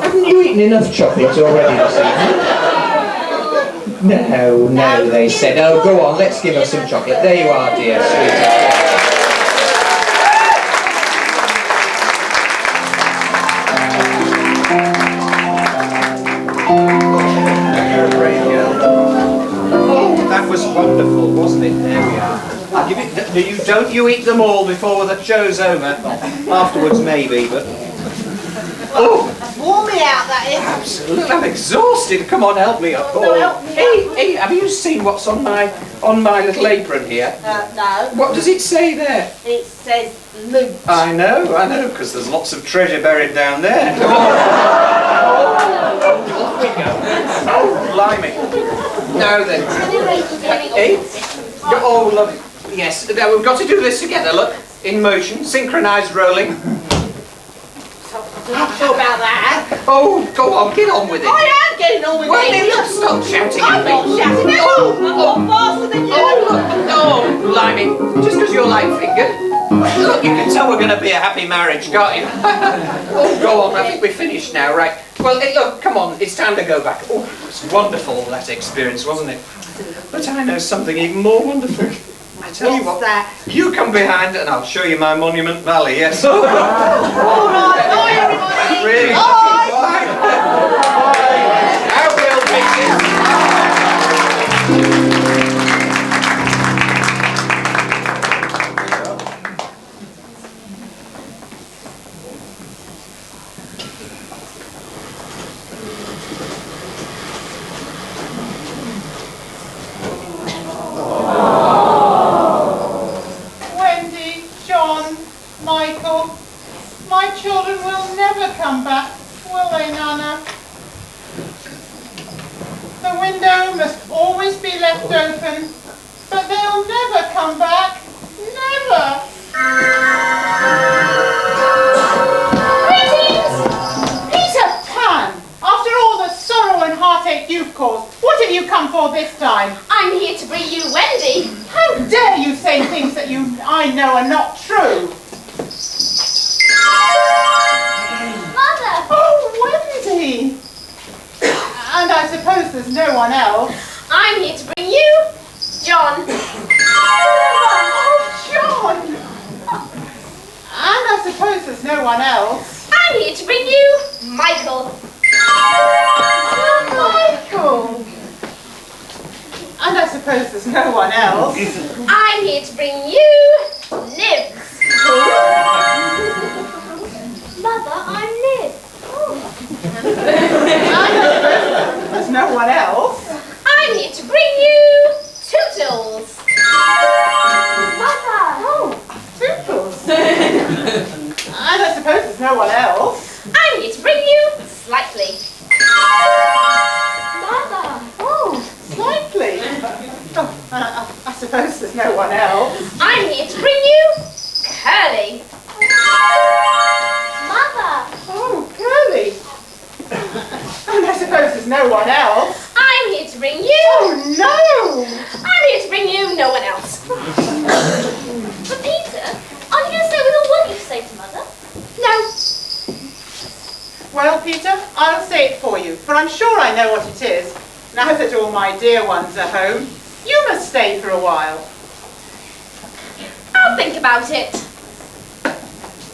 Speaker 7: Haven't you eaten enough chocolate already this evening? No, they said. Oh, go on, let's give her some chocolate. There you are, dear, sweetheart. Oh, that was wonderful, wasn't it? There we are. I'll give it. Don't you eat them all before the show's over. Afterwards, maybe, but. Oh!
Speaker 8: Warm me out, that is.
Speaker 7: Absolutely, I'm exhausted. Come on, help me up.
Speaker 8: No, help me
Speaker 7: Hey, have you seen what's on my little apron here?
Speaker 8: No.
Speaker 7: What does it say there?
Speaker 8: It says loot.
Speaker 7: I know, because there's lots of treasure buried down there. Off we go. Oh, blimey. Now then. Hey? Oh, look. Yes, now we've got to do this together, look. In motion, synchronised rolling.
Speaker 8: Not sure about that.
Speaker 7: Oh, go on, get on with it.
Speaker 8: I am getting on with
Speaker 7: Well,
Speaker 8: it.
Speaker 7: then, look, stop shouting at
Speaker 8: I'm
Speaker 7: me.
Speaker 8: not shouting at all. I'm not faster than you.
Speaker 7: Oh, blimey. Just because you're light-fingered. Look, you can tell we're going to be a happy marriage, can't you? Oh, go on, I think we're finished now, right? Well, look, come on, it's time to go back. Oh, it was wonderful, that experience, wasn't it? But I know something even more wonderful. I tell you what, you come behind and I'll show you my Monument Valley, yes?
Speaker 8: All right, bye everybody.
Speaker 7: Really?
Speaker 8: Bye.
Speaker 7: Bye. How will
Speaker 4: Wendy, John, Michael, my children will never come back, will they, Nana? The window must always be left open, but they'll never come back. Never! Greetings! Peter Pan! After all the sorrow and heartache you've caused, what have you come for this time?
Speaker 6: I'm here to bring you Wendy.
Speaker 4: How dare you say things that I know are not true?
Speaker 10: Mother!
Speaker 4: Oh, Wendy! And I suppose there's no one else.
Speaker 6: I'm here to bring you John.
Speaker 4: Oh, John! And I suppose there's no one else.
Speaker 6: I'm here to bring you Michael.
Speaker 4: Michael! And I suppose there's no one else.
Speaker 6: I'm here to bring you Liv.
Speaker 10: Mother, I'm Liv.
Speaker 4: There's no one else.
Speaker 6: I'm here to bring you Tootles.
Speaker 10: Mother!
Speaker 4: Oh, Tootles. And I suppose there's no one else.
Speaker 6: I'm here to bring you Slightly.
Speaker 10: Mother!
Speaker 4: Oh, Slightly. Oh, I suppose there's no one else.
Speaker 6: I'm here to bring you Curly.
Speaker 10: Mother!
Speaker 4: Oh, Curly. And I suppose there's no one else.
Speaker 6: I'm here to bring you...
Speaker 4: Oh, no!
Speaker 6: I'm here to bring you no one else.
Speaker 10: But Peter, are you going to stay with all what you say to Mother?
Speaker 6: No.
Speaker 4: Well, Peter, I'll say it for you, for I'm sure I know what it is. Now that all my dear ones are home, you must stay for a while.
Speaker 6: I'll think about it.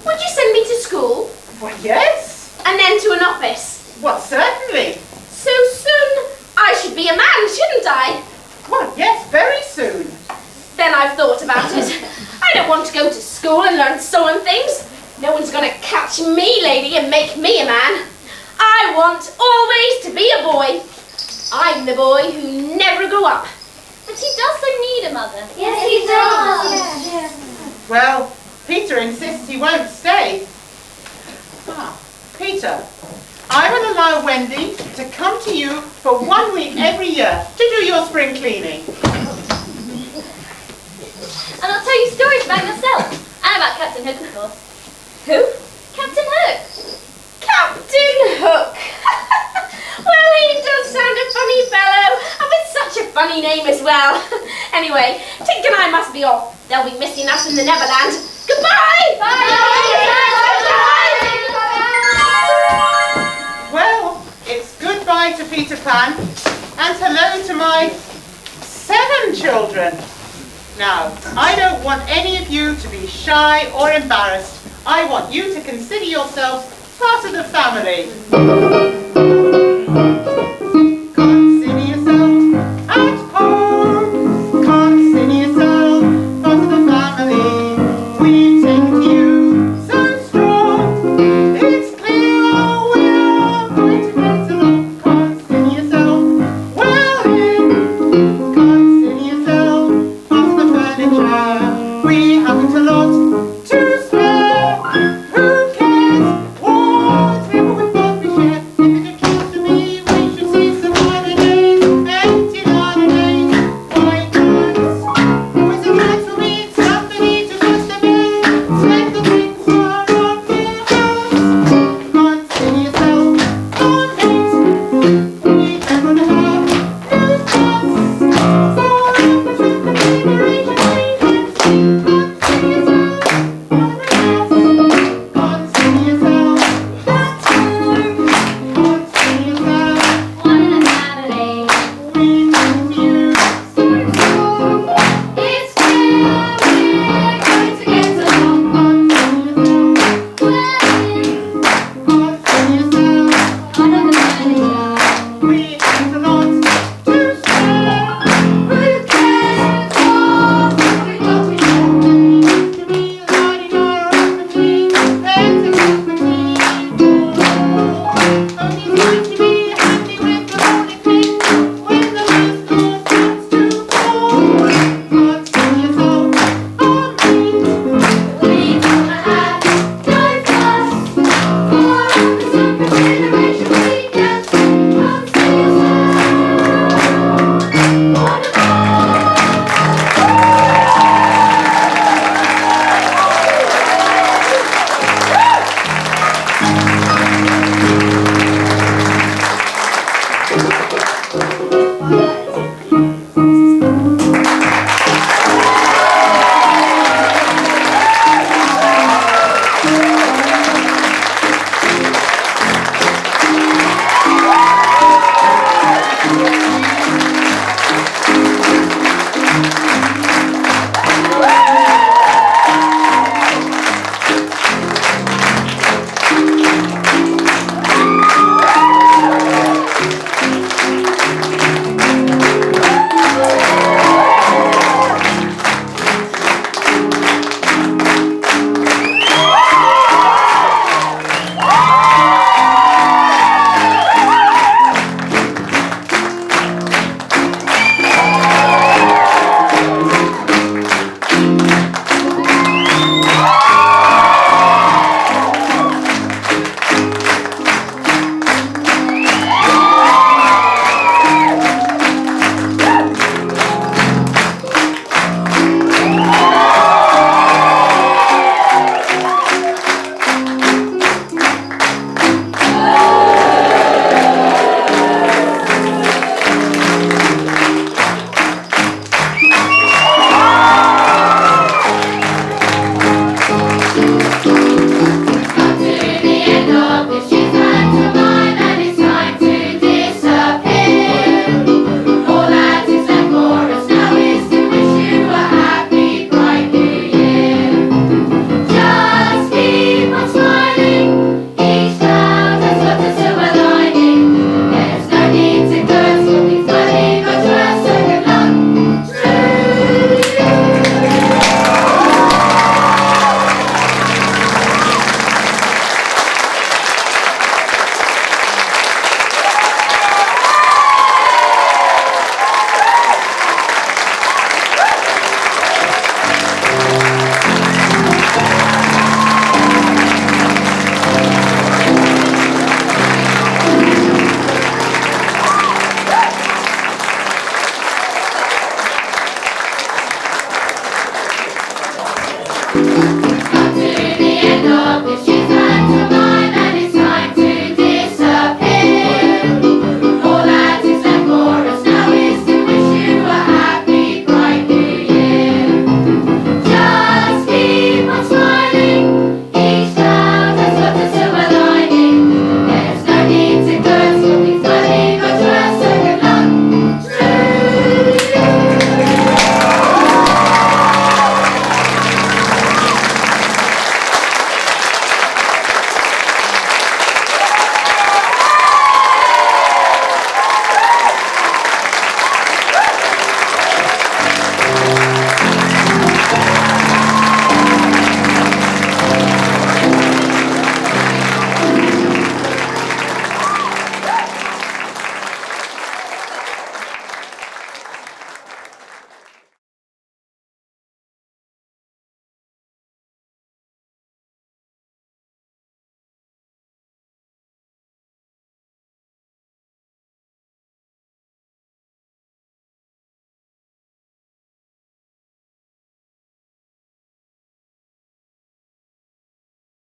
Speaker 6: Would you send me to school?
Speaker 4: Well, yes.
Speaker 6: And then to an office?
Speaker 4: Well, certainly.
Speaker 6: So soon I should be a man, shouldn't I?
Speaker 4: Well, yes, very soon.
Speaker 6: Then I've thought about it. I don't want to go to school and learn sewing things. No one's going to catch me, lady, and make me a man. I want always to be a boy. I'm the boy who never grew up.
Speaker 10: But he does so need a mother.
Speaker 5: Yes, he does.
Speaker 10: Yes.
Speaker 4: Well, Peter insists he won't stay. Peter, I will allow Wendy to come to you for 1 week every year to do your spring cleaning.
Speaker 10: And I'll tell you stories about yourself. And about Captain Hook, of course. Who? Captain Hook.
Speaker 6: Captain Hook. Well, he does sound a funny fellow, and with such a funny name as well. Anyway, Tink and I must be off. They'll be missing us in the Neverland. Goodbye!
Speaker 4: Well, it's goodbye to Peter Pan and hello to my 7 children. Now, I don't want any of you to be shy or embarrassed. I want you to consider yourselves part of the family.